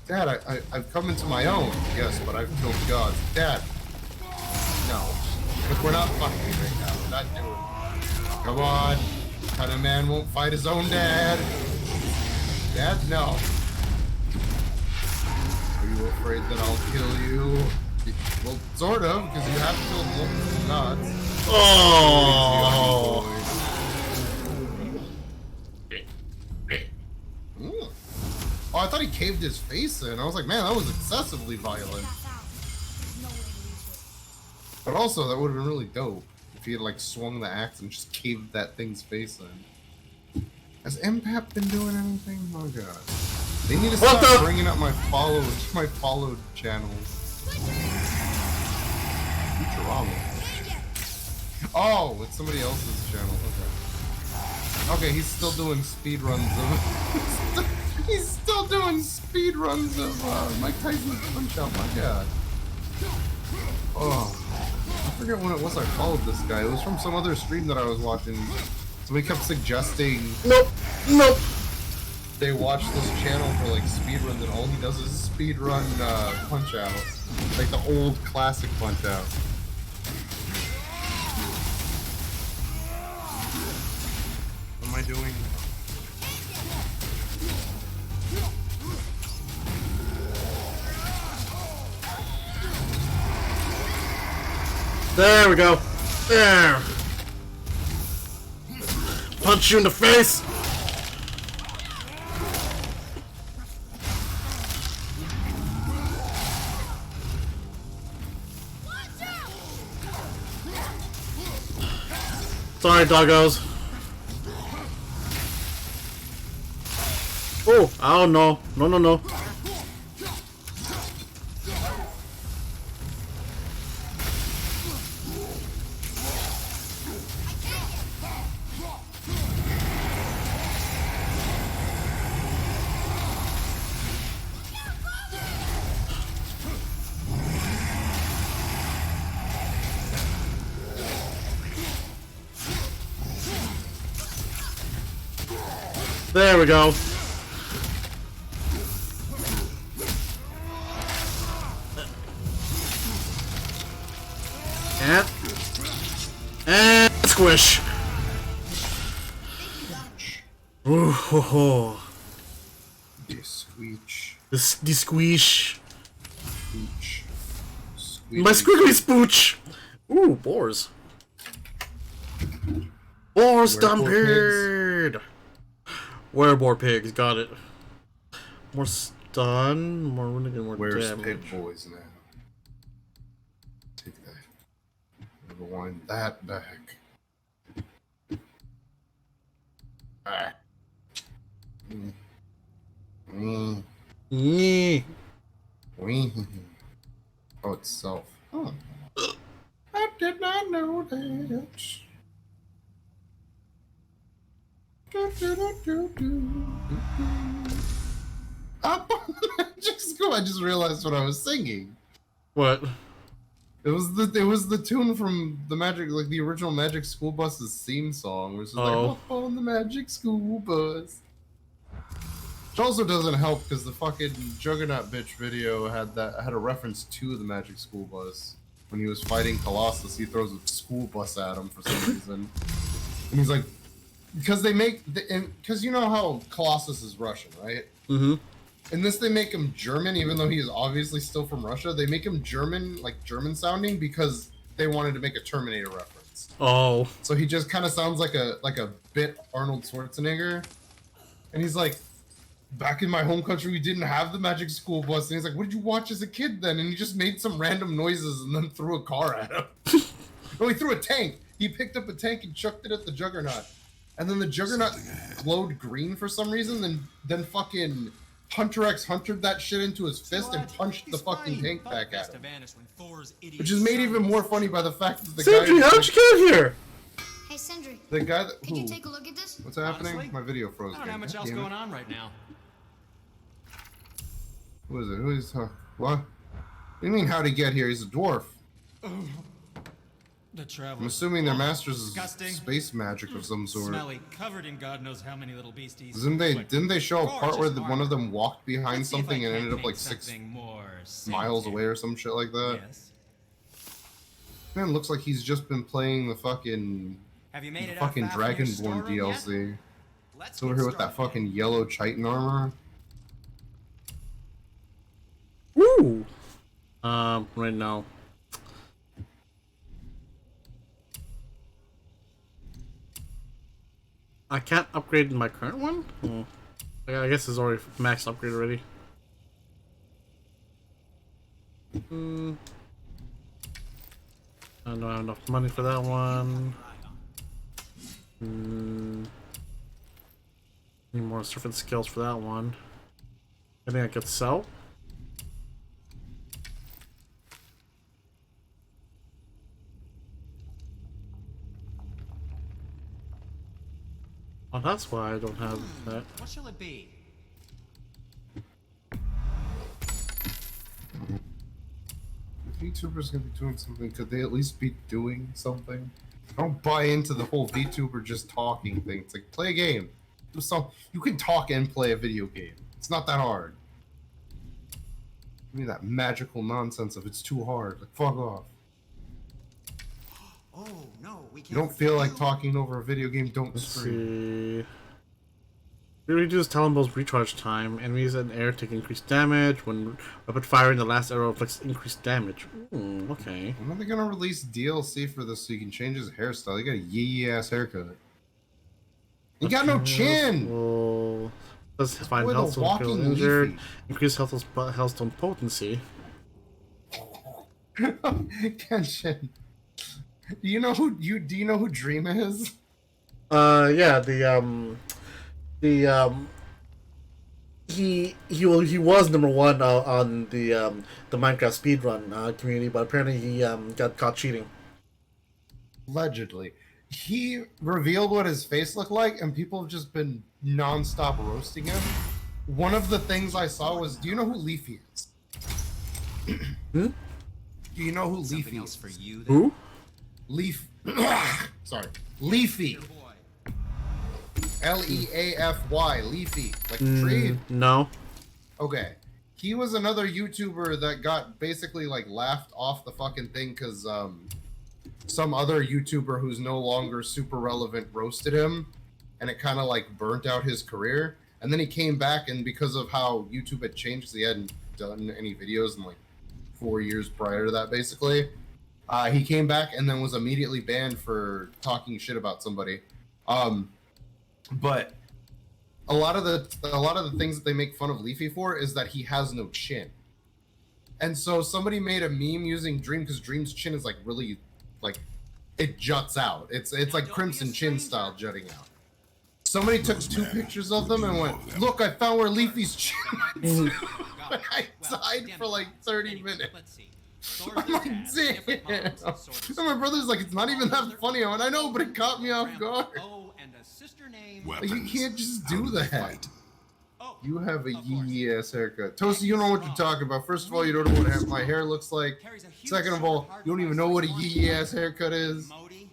Dad, I've come into my own. Yes, but I've killed gods. Dad. No. Look, we're not fucking right now. We're not doing it. Come on. What kind of man won't fight his own dad? Dad, no. Are you afraid that I'll kill you? Well, sort of, because you have killed multiple gods. Oh. Oh, I thought he caved his face in. I was like, man, that was excessively violent. But also, that would have been really dope if he had like swung the axe and just caved that thing's face in. Has MPAP been doing anything? Oh god. They need to stop bringing up my followed channels. Futurama. Oh, it's somebody else's channel. Okay. Okay, he's still doing speed runs of. He's still doing speed runs of Mike Tyson's Punch Out. My god. Oh, I forget when it was I followed this guy. It was from some other stream that I was watching. Somebody kept suggesting. Nope. They watch this channel for like speedruns, and all he does is speedrun Punch Out, like the old classic Punch Out. What am I doing? There we go. There. Punch you in the face. Sorry, doggos. Oh, oh no. No. There we go. And squish. Ooh, ho, ho. Squeech. The squeesh. Spooch. My squiggly spooch. Ooh, boars. Boar stampede. Werebore pigs, got it. More stun, more running, and more Where's damage. Pig Boys now? Take that. Rewind that back. Ah. Nyeh. Oh, it's self. Oh. I did not know that. I just realized what I was singing. What? It was the tune from the Magic, like the original Magic School Bus's theme song, which is like "Up on the Magic School Bus." Which also doesn't help because the fucking Juggernaut bitch video had a reference to the Magic School Bus. When he was fighting Colossus, he throws a school bus at him for some reason, and he's like, because you know how Colossus is Russian, right? Mm-hmm. In this, they make him German, even though he is obviously still from Russia. They make him German, like German sounding, because they wanted to make a Terminator reference. Oh. So he just kind of sounds like a bit Arnold Schwarzenegger, and he's like, "Back in my home country, we didn't have the magic school bus." And he's like, "What did you watch as a kid then?" And he just made some random noises and then threw a car at him. No, he threw a tank. He picked up a tank and chucked it at the Juggernaut, and then the Juggernaut glowed green for some reason. Then fucking Hunter X Huntered that shit into his fist and punched the fucking tank back at him. Which is made even more funny by the fact that the Sindri, guy... how'd you get here? Hey, Sindri. The guy that... Could you take a look at this? What's happening? Honestly, My video froze. I don't have much else going on right now. Who is it? Who is... what? What do you mean, how'd he get here? He's a dwarf. The travel. I'm assuming their master's is Disgusting. space magic of some sort. Smelly, covered in God knows how many little beasties. Didn't they show a part where Gorgeous one of armor. them walked behind Let's see if I something and can't ended up paint like 6 something more miles scented. away or some shit like that? Yes. Man, looks like he's just been playing the fucking Have you made it out fucking far from your Dragonborn storeroom yet? DLC. Let's It's over get here with that started. fucking yellow chitin armor. Woo! Right now. I can't upgrade my current one? Hmm. I guess it's already max upgrade already. I don't have enough money for that one. Need more surfing skills for that one. I think I could sell. Oh, that's why I don't have that. What shall it be? If VTubers gonna be doing something, could they at least be doing something? I don't buy into the whole VTuber just talking thing. It's like, play a game. Do some. You can talk and play a video game. It's not that hard. Give me that magical nonsense of it's too hard. Like, fuck off. Oh, no, we can't. You don't feel like talking over a video game, don't Let's scream. see. We reduce Talonbow's recharge time. Enemies in air take increased damage. When rapid firing, the last arrow inflicts increased damage. Okay. When are they gonna release DLC for this so you can change his hairstyle? He got a yee ass haircut. He got no chin! Well, does find Boy, the health when killed walking injured. leafy. Increase healthstone potency. Kenshin. Do you know who Dream is? Yeah, he was number one on the Minecraft speedrun community, but apparently he got caught cheating. Allegedly. He revealed what his face looked like, and people have just been non-stop roasting him. One of the things I saw was, do you know who Leafy is? Do you know who Something Leafy else is? for you. Then? Who? Sorry. Leafy. Leafy. Leafy. Like a tree? No. Okay. He was another YouTuber that got basically like laughed off the fucking thing because some other YouTuber who's no longer super relevant roasted him, and it kind of like burnt out his career. And then he came back, and because of how YouTube had changed, 'cause he hadn't done any videos in like 4 years prior to that, basically, he came back and then was immediately banned for talking shit about somebody. But a lot of the things that they make fun of Leafy for is that he has no chin. And so somebody made a meme using Dream, because Dream's chin is like really like it juts out. It's like Crimson Chin style jutting out. Somebody took 2 pictures of them and went, "Look, I found where Leafy's chin is." I died for like 30 minutes. Let's see. I'm like, damn. And my brother's like, "It's not even that funny." I went, "I know, but it caught me off guard." Oh, and a sister named. Like, you Weapons. can't just How do they that. fight. Oh, You have a of course. yee ass haircut. Toasty, you don't know what you're talking about. First of all, you don't know what my hair looks like. Carries a huge Second of all, sword, you don't even know what a yee ass haircut is. Modi.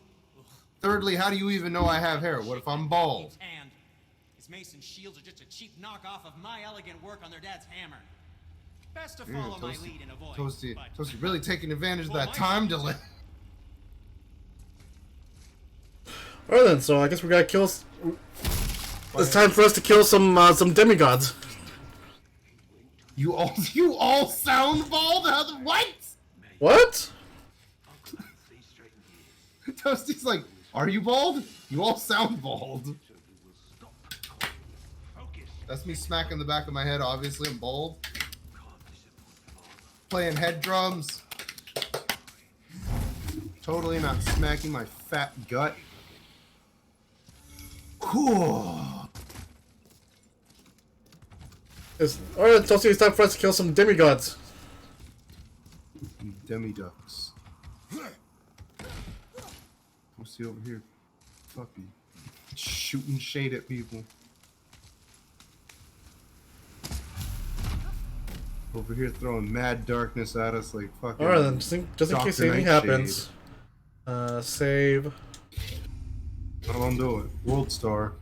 Thirdly, how do you even know I have hair? What if I'm bald? And his mason shields are just a cheap knockoff of my elegant work on their dad's hammer. Best to follow my lead and avoid. Toasty, really taking advantage of that time delay. Alright then, so I guess we gotta kill. It's time for us to kill some demigods. You all sound bald? What? What? Toasty's like, are you bald? You all sound bald. That's me smacking the back of my head. Obviously, I'm bald. Playing head drums. Totally not smacking my fat gut. Cool. Alright, Toasty, it's time for us to kill some demigods. Demi-ducks. What's over here? Fuck you. Shooting shade at people. Over here throwing mad darkness at us like fucking. Alright then, just in case anything happens. Save. I don't do it. World Star.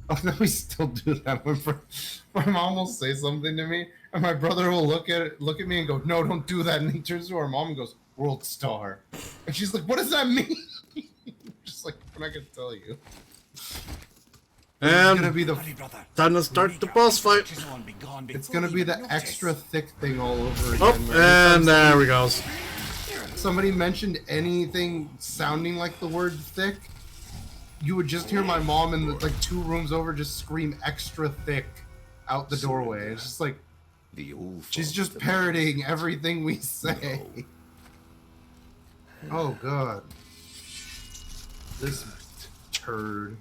Oh no, we still do that when my mom will say something to me, and my brother will look at me and go, "No, don't do that." And he turns to our mom and goes, "World Star," and she's like, "What does that mean?" Just like, we're not gonna tell you. And it's gonna be the time to start the boss fight. It's gonna be the extra thick thing all over again. Oh, and there we go. Somebody mentioned anything sounding like the word thick, you would just hear my mom in the, like 2 rooms over just scream extra thick out the doorway. It's just like she's just parroting everything we say. Oh god. This turd.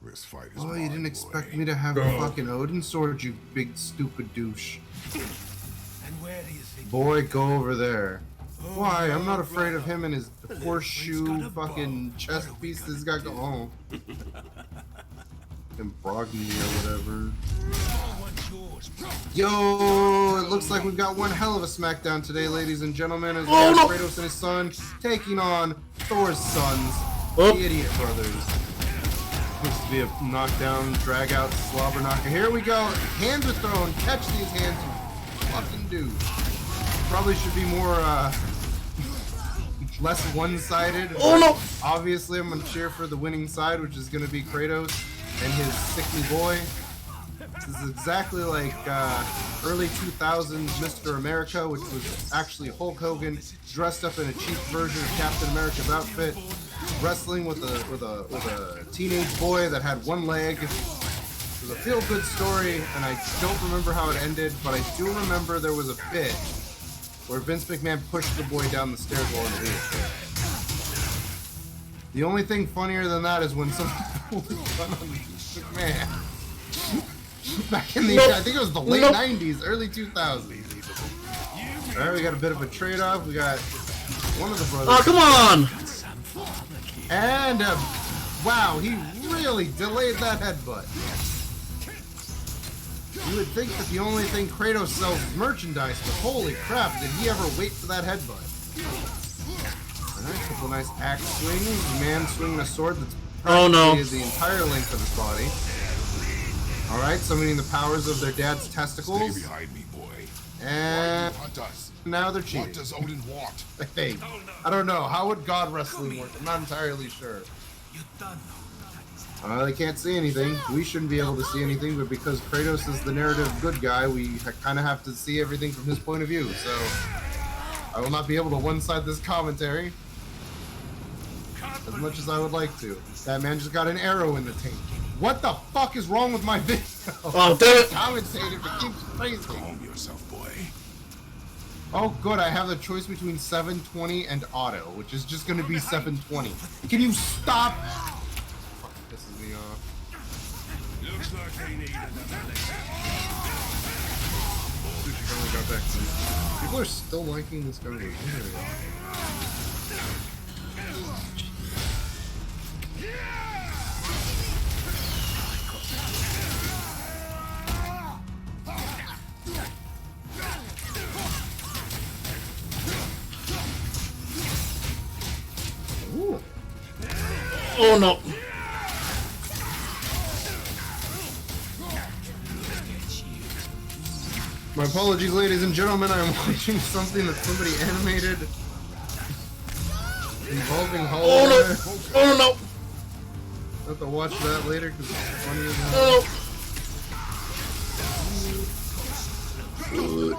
This fight is Oh, you didn't boy. expect me to have a fucking Odin sword, you big stupid douche. And where do you think? Boy, go over there. Why? I'm not afraid of him and his horseshoe fucking chest piece that he's got going on. And Brogny or whatever. Yo, it looks like we've got one hell of a SmackDown today, ladies and gentlemen, as we have Kratos and his son taking on Thor's sons, the Idiot Brothers. Looks to be a knockdown, drag out, slobber knocker. Here we go. Hands are thrown. Catch these hands, you fucking dude. Probably should be more, less one-sided. Oh no! Obviously, I'm gonna cheer for the winning side, which is gonna be Kratos and his sickly boy. This is exactly like early 2000s Mr. America, which was actually Hulk Hogan dressed up in a cheap version of Captain America's outfit, wrestling with a teenage boy that had one leg. It was a feel-good story, and I don't remember how it ended, but I do remember there was a bit where Vince McMahon pushed the boy down the stairs while in a wheelchair. The only thing funnier than that is when someone pulled a gun on Vince McMahon. Back in the, I think it was the late 90s, early 2000s. Alright, we got a bit of a trade-off. We got one of the brothers. Oh, come on! And, wow, he really delayed that headbutt. You would think that the only thing Kratos sells is merchandise, but holy crap, did he ever wait for that headbutt? Alright, a couple nice axe swings. Man swinging a sword that's practically the entire length of his body. Alright, summoning the powers of their dad's testicles. Stay behind me, boy. And Hunt us. now they're cheating. What does Odin want? Hey, I don't know. How would God wrestling work? I'm not entirely sure. They can't see anything. We shouldn't be able to see anything, but because Kratos is the narrative good guy, we kind of have to see everything from his point of view. So I will not be able to one-side this commentary as much as I would like to. That man just got an arrow in the tank. What the fuck is wrong with my video? Oh, damn it! Commentator, it keeps praising. Calm yourself, boy. Oh, good. I have the choice between 720 and auto, which is just going to be 720. Can you stop? Fucking pisses me off. Looks like they need another Sushi finally got back to me. People are still liking this guy. Ooh. Oh no! My apologies, ladies and gentlemen. I'm watching something that somebody animated involving Hollow Oh Knight. no! Oh no! I have to watch that later because it's funny as hell. Oh Really, brother?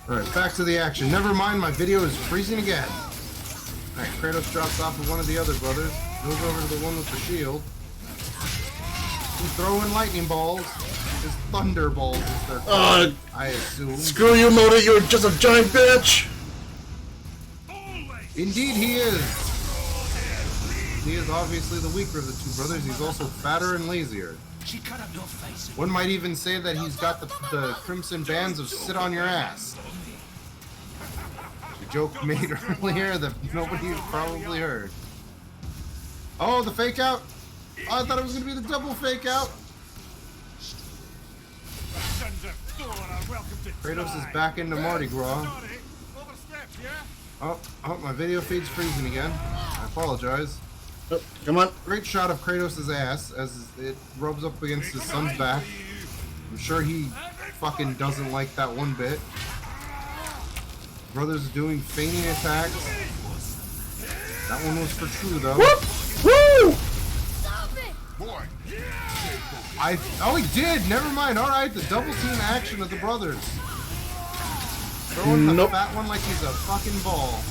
Alright, back to the action. Never mind, my video is freezing again. Alright, Kratos drops off with one of the other brothers. Goes over to the one with the shield. He's throwing lightning balls. His thunderballs is their I assume. Screw you, Modi, you're just a giant bitch! Indeed he is! He is obviously the weaker of the two brothers. He's also fatter and lazier. One might even say that he's got the crimson bands of sit on your ass. The joke made earlier that nobody probably heard. Oh, the fake out? Oh, I thought it was going to be the double fake out. Kratos is back into Mardi Gras. Oh, my video feed's freezing again. I apologize. Oh, come on. Great shot of Kratos' ass as it rubs up against his son's back. I'm sure he fucking doesn't like that one bit. Brothers doing feigning attacks. That one was for true though. Whoop! Woo! Oh, he did! Never mind. Alright, the double team action of the brothers. Throwing the fat one like he's a fucking ball.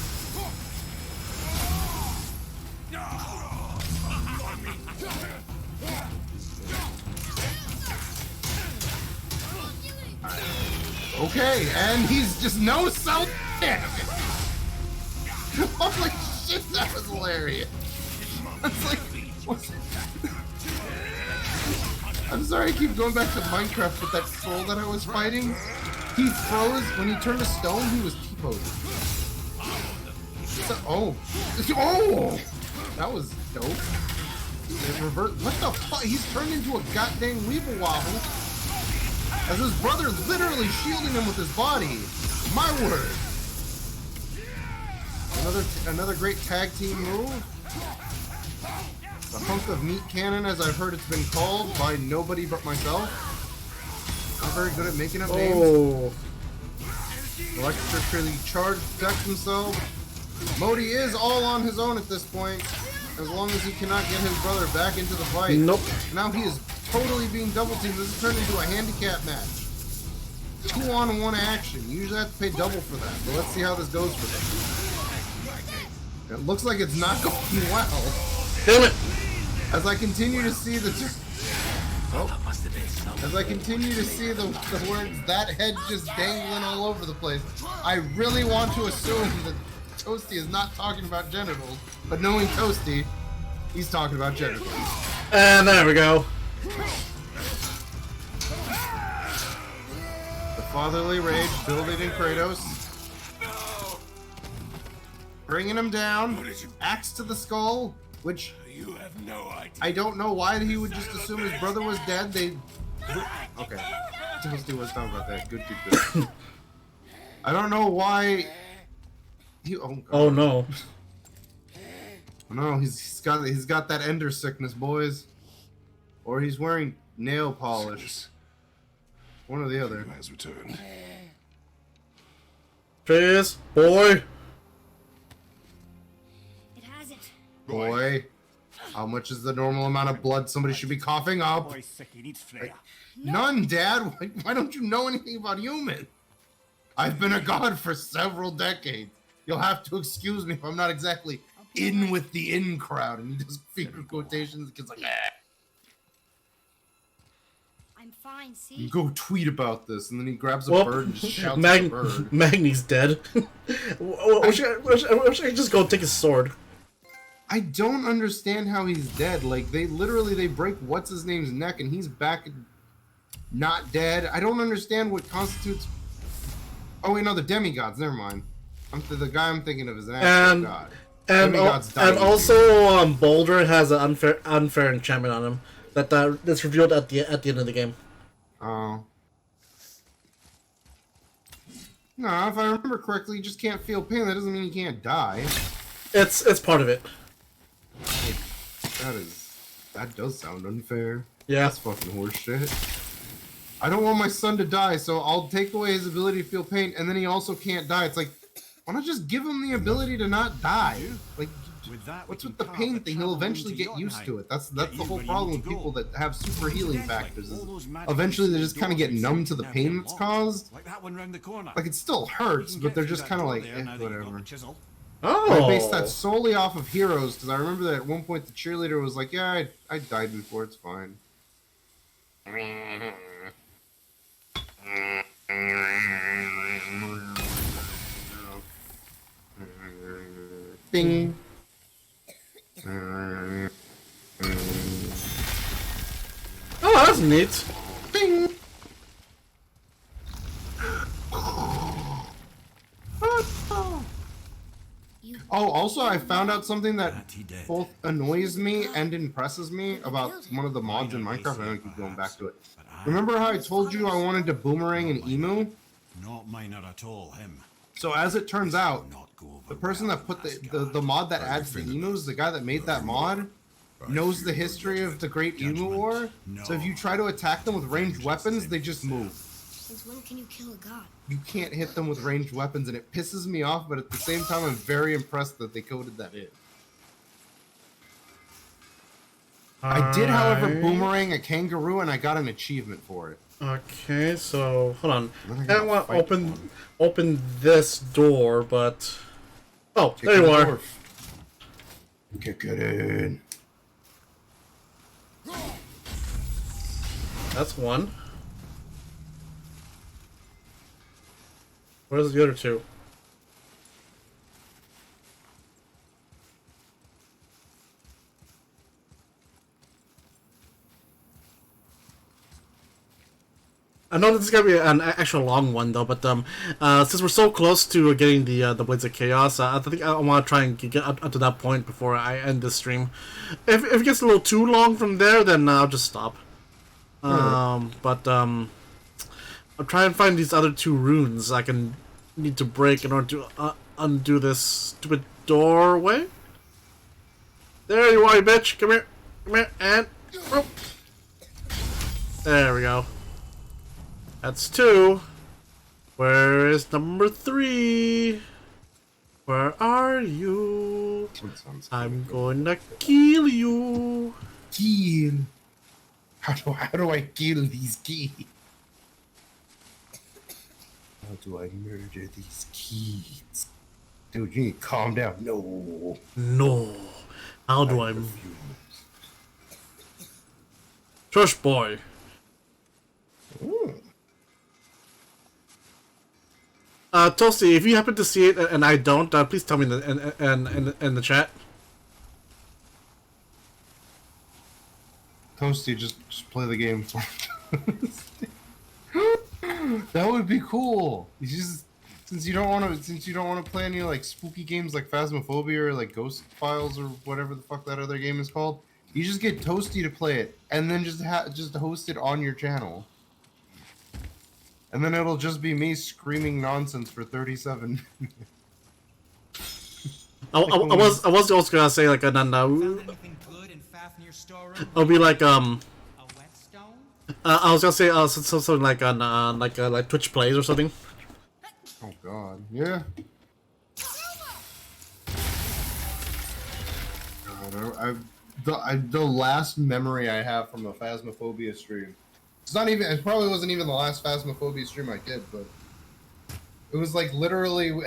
Okay, and he's just no self. Holy shit, that was hilarious. That's like, what's... I'm sorry, I keep going back to Minecraft with that troll that I was fighting. He froze when he turned to stone. He was T-posing. So, oh, that was dope. What the fuck? He's turned into a goddamn weeble wobble. As his brother literally shielding him with his body. My word. Another great tag team move. The hunk of meat cannon, as I've heard it's been called by nobody but myself. Not very good at making up names. Electrically charged protects himself. Modi is all on his own at this point, as long as he cannot get his brother back into the fight. Nope. Now he is totally being double teamed. This has turned into a handicap match. 2-on-1 action. You usually have to pay double for that, but let's see how this goes for them. It looks like it's not going well. Damn it! As I continue to see the words, that head just dangling all over the place, I really want to assume that Toasty is not talking about genitals, but knowing Toasty, he's talking about genitals. And there we go. The fatherly rage building in Kratos. Bringing him down, axe to the skull, which You have no idea. I don't know why he would just assume his brother was dead. Okay. Toasty was talking about that. Good. I don't know why. Oh no. No, he's got that ender sickness, boys. Or he's wearing nail polish. One or the other. Has returned. Fizz, boy. It hasn't. Boy. How much is the normal amount of blood somebody should be coughing up? Boy's sick, he needs Freya. None, Dad. Why don't you know anything about human? I've been a god for several decades. You'll have to excuse me if I'm not exactly in with the in crowd. And he does finger quotations. The kid's like, I'm fine, see? You go tweet about this. And then he grabs a bird and just shouts at the bird. Magni's dead. I wish I could just go take his sword. I don't understand how he's dead. Like, they break what's-his-name's neck and he's back not dead. I don't understand what constitutes... Oh, wait, no, the demigods. Never mind. The guy I'm thinking of is an actual god. And also, Boulder has an unfair enchantment on him that's revealed at the end of the game. Oh. No, if I remember correctly, you just can't feel pain. That doesn't mean you can't die. It's part of it. That does sound unfair. Yeah. That's fucking horseshit. I don't want my son to die, so I'll take away his ability to feel pain, and then he also can't die. It's like, why not just give him the ability to not die? Like, With that, what's we with can the carve pain a thing? travel He'll eventually into get used Jotunheim. to it. That's Get the you whole where you problem need with to people go. that have super healing Evidently, factors. all Is those magic eventually they pieces just kind of get doors numb to the now pain get it's locked. caused. Like that one round the corner. Like it still You hurts, can but get they're through just that kind of door like, there now that you've got whatever. the chisel. I based that Oh. solely off of Heroes because I remember that at one point the cheerleader was like, "Yeah, I died before. It's fine." Ding. Oh, that's neat. Bing. Oh, also, I found out something that both annoys me and impresses me about one of the mods in Minecraft. I don't keep going back to it. Remember how I told you I wanted to boomerang an emu? Not minor at all, him. So as it turns out, Not go over the person well that put with the mod that adds the emus, the guy that made that mod, knows the history of the Great Emu War. So if you try to attack them with ranged weapons, they just move. Since when can you kill a god? You can't hit them with ranged weapons, and it pisses me off, but at the same time, I'm very impressed that they coded that in. I did, however, Alright. boomerang a kangaroo, and I got an achievement for it. Okay, so hold on. Then I I gotta want to fight one. open this door, but oh, Kick there you the are. dwarf. Kick it in. That's one. Where's the other two? I know this is gonna be an actual long one though, but since we're so close to getting the Blades of Chaos, I think I want to try and get up to that point before I end this stream. If it gets a little too long from there, then I'll just stop. I'm trying to find these other two runes I can need to break in order to undo this stupid doorway. There you are, you bitch! Come here, and whoop. There we go. That's two. Where is number three? Where are you? I'm going to kill you. Kill. How do I kill these keys? How do I murder these keys? Dude, you need to calm down. No. No. How do I? Shush, boy. Ooh. Toasty, if you happen to see it and I don't, please tell me in the chat. Toasty, just play the game for That would be cool. You just since you don't want to play any like spooky games like Phasmophobia or like Ghost Files or whatever the fuck that other game is called. You just get Toasty to play it and then just host it on your channel. And then it'll just be me screaming nonsense for 37 minutes. I was also gonna say like Found anything good in Fafnir's storeroom? I'll be like A whetstone? I was gonna say something like on like Twitch plays or something. Oh god, yeah. God, the last memory I have from a Phasmophobia stream. It probably wasn't even the last Phasmophobia stream I did, but it was like literally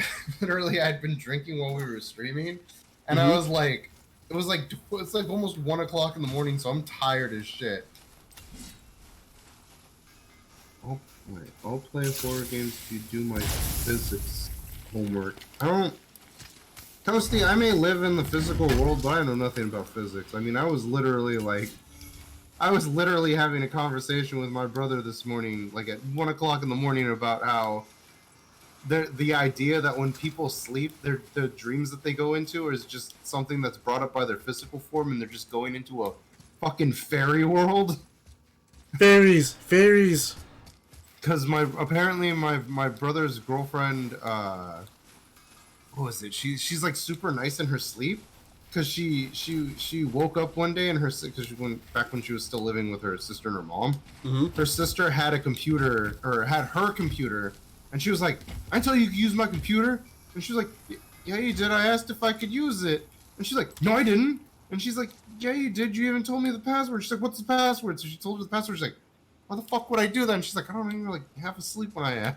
I'd been drinking while we were streaming, and I was like, it's like almost 1 o'clock in the morning, so I'm tired as shit. I'll play horror games if you do my physics homework. Toasty, I may live in the physical world, but I know nothing about physics. I mean, I was literally having a conversation with my brother this morning, like at 1 o'clock in the morning, about how the idea that when people sleep, the dreams that they go into is just something that's brought up by their physical form, and they're just going into a fucking fairy world. Fairies. Because apparently my brother's girlfriend, what was it? She's like super nice in her sleep. Because she woke up one day and because she went back when she was still living with her sister and her mom. Her sister had her computer, and she was like, "I tell you could use my computer," and she was like, "Yeah, you did. I asked if I could use it," And she's like, no, I didn't. And she's like, yeah, you did. You even told me the password. She's like, what's the password? So she told her the password. She's like, why the fuck would I do that? And she's like, I don't even like half asleep when I am.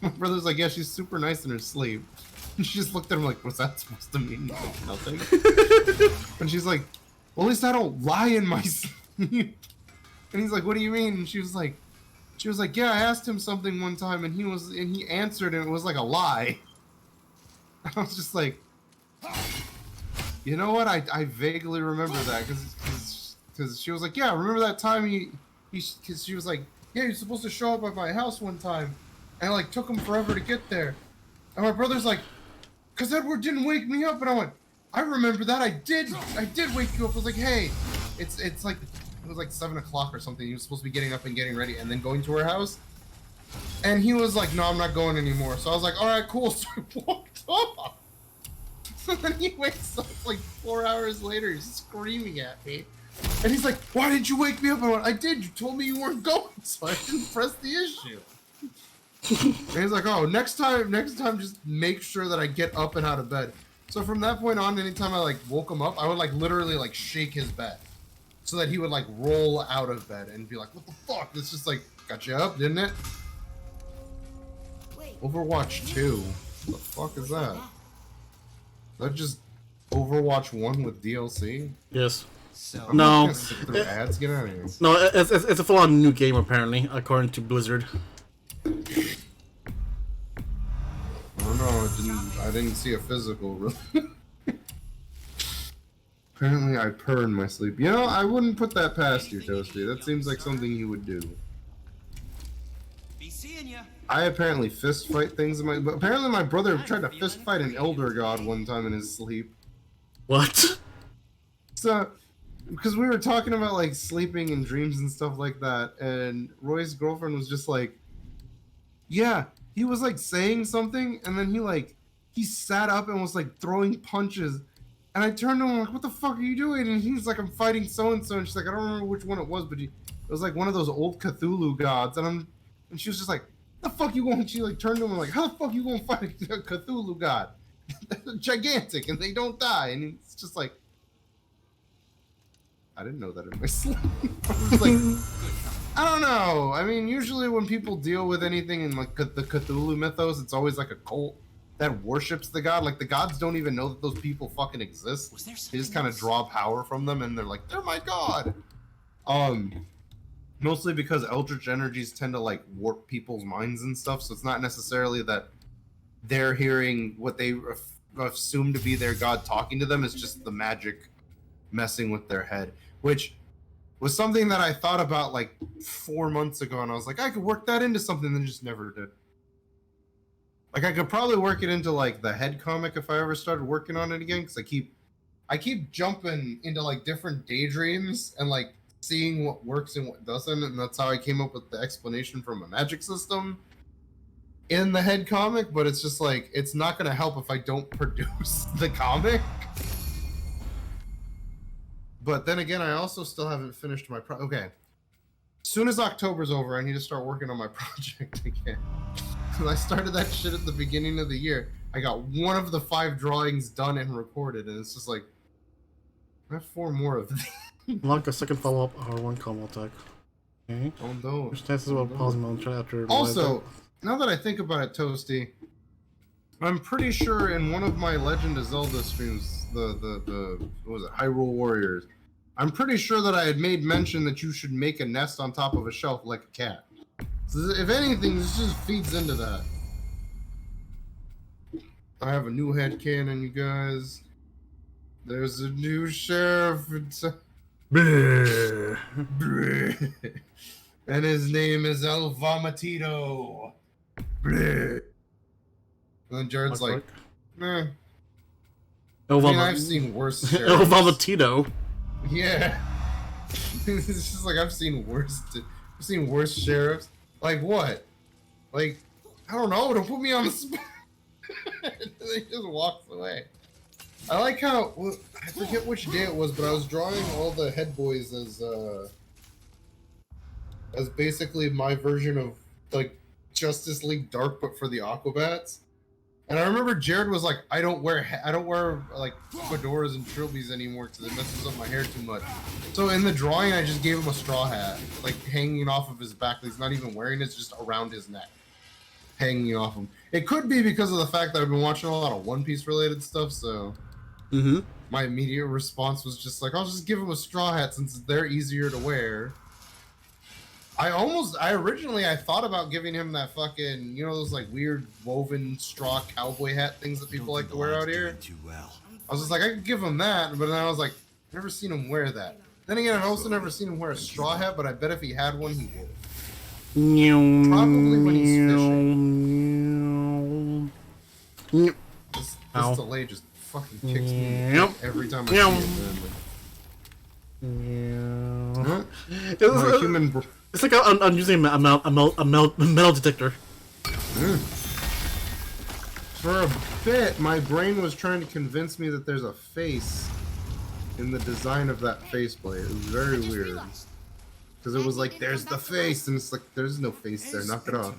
My brother's like, yeah, she's super nice in her sleep. And she just looked at him like, what's that supposed to mean? Like, nothing. And she's like, well, at least I don't lie in my sleep. And he's like, what do you mean? And she was like, yeah, I asked him something one time and he answered and it was like a lie. I was just like, you know what? I vaguely remember that because she was like, yeah, remember that time because she was like, yeah, you're supposed to show up at my house one time, and it like took him forever to get there. And my brother's like, because Edward didn't wake me up, and I went, I remember that. I did wake you up. I was like, hey, it's like it was like 7 o'clock or something. He was supposed to be getting up and getting ready and then going to her house. And he was like, no, I'm not going anymore. So I was like, all right, cool. So I walked off. So then he wakes up like 4 hours later, he's screaming at me. And he's like, why did you wake me up? I went, I did. You told me you weren't going, so I didn't press the issue. And he's like, oh, next time, just make sure that I get up and out of bed. So from that point on, anytime I like woke him up, I would like literally like shake his bed. So that he would like roll out of bed and be like, what the fuck? This just like got you up, didn't it? Wait. Overwatch 2. What the fuck is that? Is that just Overwatch 1 with DLC? Yes. So I'm No. not gonna sit through ads. Get out of here. No, it's a full-on new game apparently, according to Blizzard. Oh no, I didn't see a physical really. Apparently I purr in my sleep. You know, I wouldn't put that past you, Toasty. That seems like something you would do. be seeing ya. I apparently fist fight things in my... But apparently my brother tried to fist fight an Elder God one time in his sleep. What? So, because we were talking about like sleeping and dreams and stuff like that, and Roy's girlfriend was just like, yeah, he was like saying something, and then he sat up and was like throwing punches, and I turned to him like, what the fuck are you doing? And he's like, I'm fighting so-and-so, and she's like, I don't remember which one it was, but it was like one of those old Cthulhu gods, and she was just like, the fuck you going? She like turned to him like, how the fuck you gonna fight a Cthulhu god? They're gigantic and they don't die, and it's just like, I didn't know that in my sleep. I was like, I don't know. I mean, usually when people deal with anything in like the Cthulhu mythos, it's always like a cult that worships the god. Like the gods don't even know that those people fucking exist. They just kind of draw power from them, and they're like, they're my god. Mostly because eldritch energies tend to like warp people's minds and stuff. So it's not necessarily that they're hearing what they assume to be their god talking to them. It's just the magic messing with their head, which was something that I thought about like 4 months ago, and I was like, I could work that into something, and just never did. Like I could probably work it into like the head comic if I ever started working on it again, because I keep jumping into like different daydreams and like seeing what works and what doesn't, and that's how I came up with the explanation from a magic system in the head comic. But it's just like, it's not going to help if I don't produce the comic. But then again, I also still haven't finished my okay. As soon as October's over, I need to start working on my project again. Because I started that shit at the beginning of the year. I got one of the 5 drawings done and recorded, and it's just like, I have 4 more of these. Unlock a second follow-up R1 combo attack. Okay. Oh no. Which chances will pause mode after... Also, now that I think about it, Toasty, I'm pretty sure in one of my Legend of Zelda streams, the what was it, Hyrule Warriors, I'm pretty sure that I had made mention that you should make a nest on top of a shelf like a cat. So if anything, this just feeds into that. I have a new headcanon, you guys. There's a new sheriff. Bleh. And his name is El Vomitito. And then Jared's like, meh. I've seen worse sheriffs. El Vomitito. Yeah. It's just like, I've seen worse sheriffs. Like what? Like, I don't know, don't put me on the spot. He just walks away. I like how, I forget which day it was, but I was drawing all the head boys as basically my version of like Justice League Dark, but for the Aquabats. And I remember Jared was like, I don't wear like fedoras and trilbies anymore because it messes up my hair too much. So in the drawing, I just gave him a straw hat, like hanging off of his back. He's not even wearing it; it's just around his neck, hanging off him. It could be because of the fact that I've been watching a lot of One Piece related stuff. So my immediate response was just like, I'll just give him a straw hat since they're easier to wear. I originally thought about giving him that fucking, you know, those like weird woven straw cowboy hat things that people like to wear out here. I was just like, I could give him that, but then I was like, never seen him wear that. Then again, I've also never seen him wear a straw hat, but I bet if he had one, he would. Probably when he's fishing. This delay just fucking kicks me in the dick every time I see it. Man. It's like I'm using a metal detector. For a bit, my brain was trying to convince me that there's a face in the design of that faceplate. It was very weird. Because it was like, there's the face, and it's like, there's no face there. Knock it off.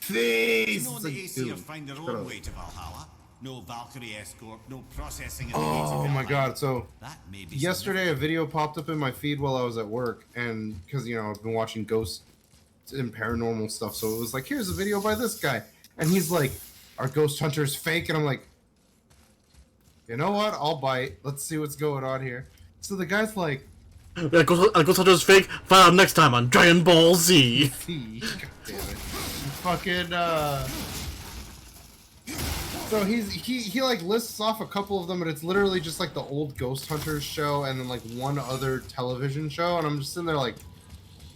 Face! You know It's the like, Aesir dude, find their shut own up. way to Valhalla. No Valkyrie escort, no processing in the Oh my god, so That may be yesterday a video popped up in my feed while I was at work, and because, you know, I've been watching ghosts and paranormal stuff, so it was like, here's a video by this guy, and he's like, are ghost hunters fake? And I'm like, you know what, I'll bite, let's see what's going on here. So the guy's like, Ghost Hunter's fake. Find out next time on Dragon Ball Z. God damn it. Fucking so he like lists off a couple of them, but it's literally just like the old Ghost Hunters show and then like one other television show, and I'm just sitting there like,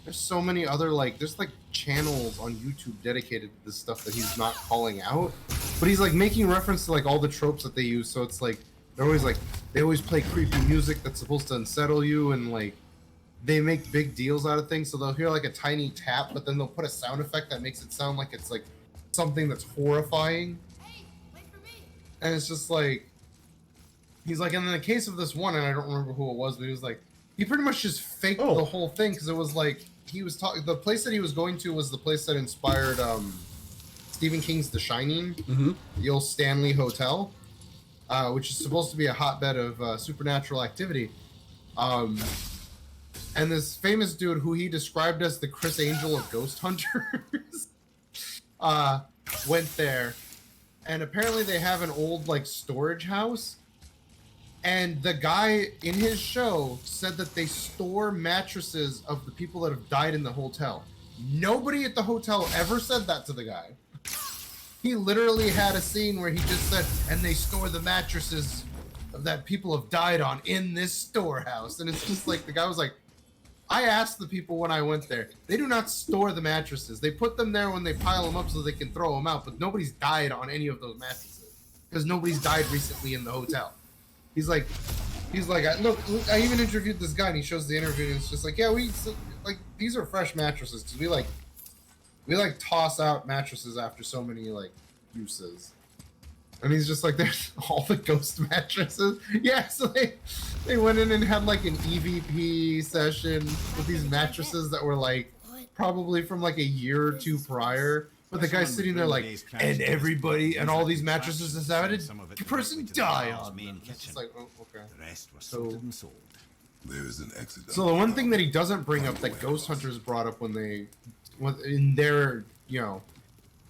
there's so many other like, there's like channels on YouTube dedicated to this stuff that he's not calling out, but he's like making reference to like all the tropes that they use. So it's like they're always like, they always play creepy music that's supposed to unsettle you, and like they make big deals out of things. So they'll hear like a tiny tap, but then they'll put a sound effect that makes it sound like it's like something that's horrifying. And it's just like, he's like, and in the case of this one, and I don't remember who it was, but he was like, he pretty much just faked the whole thing, because it was like, he was talking, the place that he was going to was the place that inspired Stephen King's The Shining, the old Stanley Hotel, which is supposed to be a hotbed of supernatural activity. And this famous dude who he described as the Chris Angel of ghost hunters went there. And apparently they have an old like storage house, and the guy in his show said that they store mattresses of the people that have died in the hotel. Nobody at the hotel ever said that to the guy. He literally had a scene where he just said, and they store the mattresses that people have died on in this storehouse. And it's just like, the guy was like, I asked the people when I went there, they do not store the mattresses. They put them there when they pile them up so they can throw them out, but nobody's died on any of those mattresses because nobody's died recently in the hotel. He's like, look, I even interviewed this guy, and he shows the interview, and it's just like, yeah, like, these are fresh mattresses, because we toss out mattresses after so many like uses. And he's just like, there's all the ghost mattresses. Yeah, so they went in and had like an EVP session with these mattresses that were like probably from like a year or two prior. But the guy's sitting there like, and everybody, and all these mattresses decided the person die on them. It's just like, oh, okay. So there is an exit. So the one thing that he doesn't bring up that Ghost Hunters brought up when in their, you know,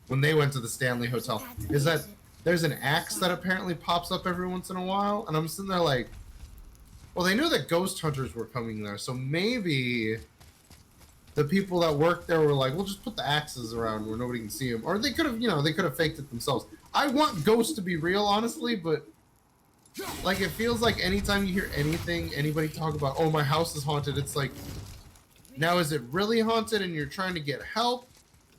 when they went to the Stanley Hotel is that there's an axe that apparently pops up every once in a while, and I'm sitting there like, well, they knew that ghost hunters were coming there, so maybe the people that worked there were like, we'll just put the axes around where nobody can see them. Or they could have, you know, they could have faked it themselves. I want ghosts to be real, honestly, but like, it feels like anytime you hear anything, anybody talk about, oh, my house is haunted, it's like, now is it really haunted and you're trying to get help?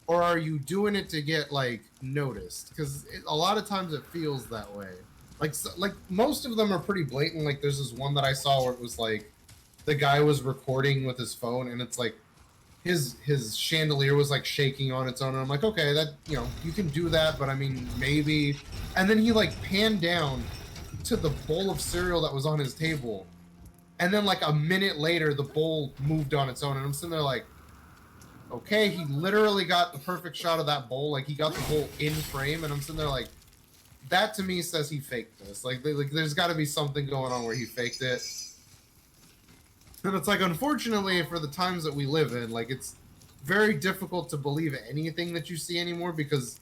Or are you doing it to get like noticed? Because a lot of times it feels that way. Like most of them are pretty blatant. Like there's this one that I saw where it was like the guy was recording with his phone, and it's like his chandelier was like shaking on its own. And I'm like, okay, that, you know, you can do that, but I mean, maybe. And then he like panned down to the bowl of cereal that was on his table, and then like a minute later, the bowl moved on its own, and I'm sitting there like, okay, he literally got the perfect shot of that bowl. Like, he got the bowl in frame, and I'm sitting there like, that to me says he faked this. Like there's got to be something going on where he faked it. And it's like, unfortunately, for the times that we live in, like, it's very difficult to believe anything that you see anymore because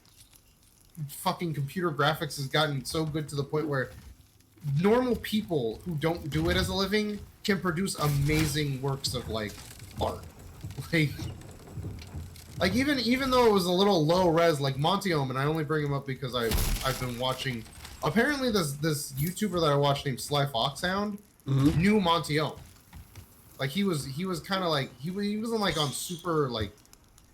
fucking computer graphics has gotten so good to the point where normal people who don't do it as a living can produce amazing works of, like, art. Like even though it was a little low res, like Monty Ohm, and I only bring him up because I've been watching. Apparently, this YouTuber that I watched named Sly Foxhound knew Monty Ohm. Like he was kind of like he wasn't like on super like,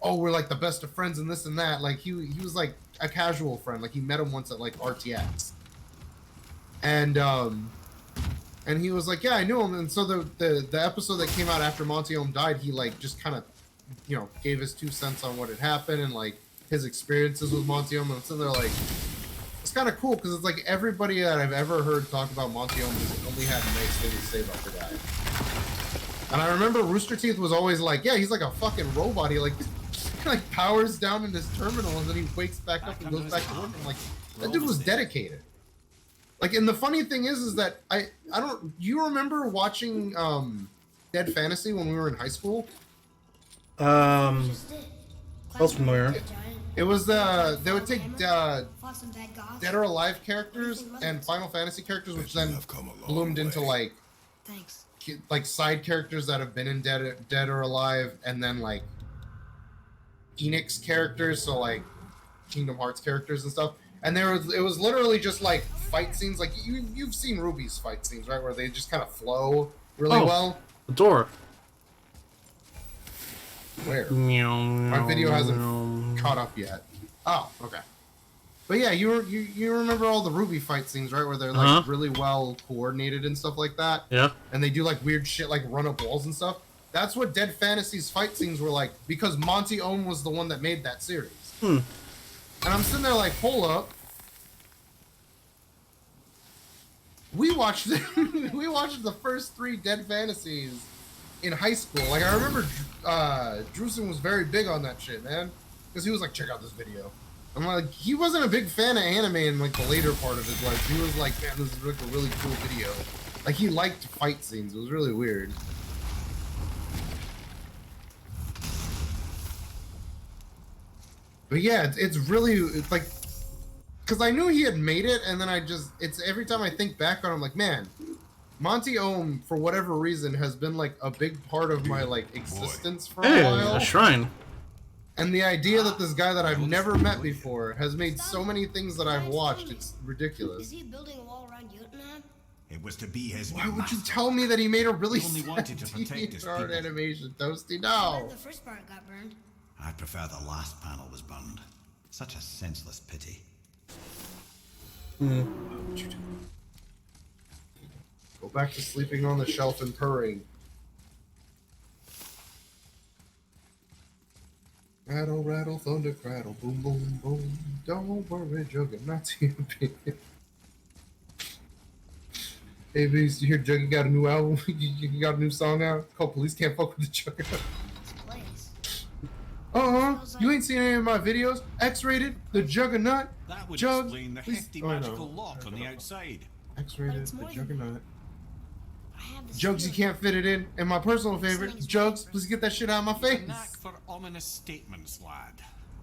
oh, we're like the best of friends and this and that. Like he was like a casual friend. Like he met him once at like RTX, and he was like, yeah, I knew him. And so the episode that came out after Monty Ohm died, he like just kind of, you know, gave his 2 cents on what had happened and like his experiences with Monty Ohm. And so they're like, it's kind of cool because it's like everybody that I've ever heard talk about Monty Ohm has only had nice things to say about the guy. And I remember Rooster Teeth was always like, yeah, he's like a fucking robot. He like powers down in his terminal and then he wakes back up and goes back to work. I'm like, that dude was dedicated. Like, and the funny thing is that I don't. You remember watching Dead Fantasy when we were in high school? I was familiar. It was they would take Dead Fought some bad gods. or Alive characters and Final Fantasy characters, which then bloomed into like Thanks. side characters that have been in Dead or Alive, and then like Enix characters, so like Kingdom Hearts characters and stuff. And it was literally just like fight scenes, like you've seen Ruby's fight scenes, right, where they just kind of flow really well. The door. Where? My video hasn't caught up yet. Oh, okay. But yeah, you remember all the Ruby fight scenes, right, where they're like really well coordinated and stuff like that. Yeah. And they do like weird shit, like run up walls and stuff. That's what Dead Fantasy's fight scenes were like, because Monty Ohm was the one that made that series. And I'm sitting there like, hold up. We watched the first 3 Dead Fantasies in high school. Like, I remember Drewson was very big on that shit, man. Because he was like, check out this video. I'm like, he wasn't a big fan of anime in like the later part of his life. He was like, man, this is like a really cool video. Like, he liked fight scenes. It was really weird. But yeah, it's like, because I knew he had made it, and then it's every time I think back on it, I'm like, man, Monty Ohm, for whatever reason, has been like a big part of my like existence for a while. A shrine. And the idea that this guy that I've never met before has made so many things that I've watched, it's ridiculous. Is he building a wall around Jotunheim? It was to be his. Why would you tell me that he made a really He only wanted to protect his art people. animation, Toasty? I No. heard the first part got burned. I prefer the last panel was burned. Such a senseless pity. Go back to sleeping on the shelf and purring. Rattle, rattle, thunder, cradle, boom, boom, boom. Don't worry, Juggernaut's here, baby. Hey, Beast, you hear Juggy got a new album? you got a new song out called Police Can't Fuck with the Juggernaut. You ain't seen any of my videos? X-rated, the Juggernaut, That would Jugs, explain the please- hefty oh, no. magical lock on the outside. X-rated, it's the more than Juggernaut. I have this Jugs, you feeling. can't fit it in. And my personal favorite, Jugs, please get that shit out of my A face. knack for ominous statements, lad.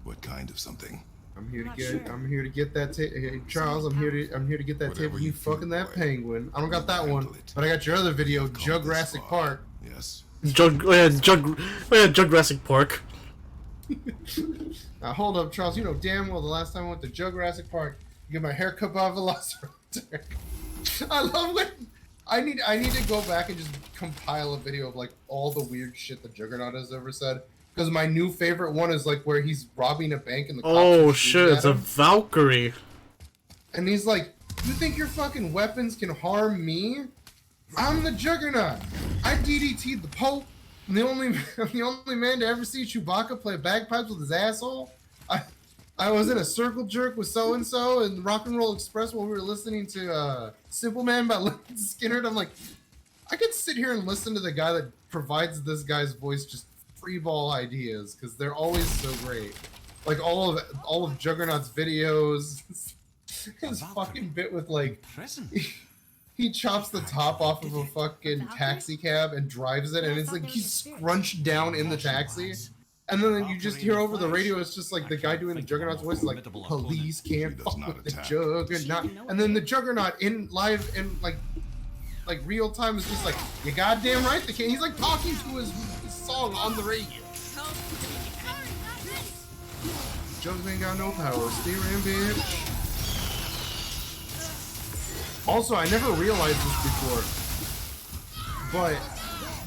What kind of something? I'm here to Not get. sure. I'm here to get that tape. Hey, Charles, I'm here to get that tape Whatever of you you feel, fucking that boy. penguin. I don't got that one, Handle it. but I got your other video, Come Jug this Jurassic far. Park. Yes. Jug Jurassic Park. Now hold up, Charles. You know damn well the last time I went to Jug Jurassic Park, to get my hair cut by a Velociraptor. I love when I need to go back and just compile a video of like all the weird shit that Juggernaut has ever said. Because my new favorite one is like where he's robbing a bank and the cops Oh are shit, shooting it's at a him. Valkyrie. And he's like, you think your fucking weapons can harm me? I'm the Juggernaut. I DDT'd the Pope. I'm the only man to ever see Chewbacca play bagpipes with his asshole. I was in a circle jerk with so-and-so in Rock and Roll Express while we were listening to Simple Man by Lynyrd Skynyrd. I'm like, I could sit here and listen to the guy that provides this guy's voice just freeball ideas because they're always so great. Like all of Juggernaut's videos. His fucking bit with like Prison. he chops the top off of a fucking taxi cab and drives it, and it's like he's scrunched down in the taxi. And then you just hear over the radio, it's just like the guy doing the Juggernaut's voice, like, police can't fuck with the Juggernaut. And then the Juggernaut in live in like real time is just like, you goddamn right, the king. He's like talking to his song on the radio. Jugs ain't got no power, steering bitch. Also, I never realized this before, but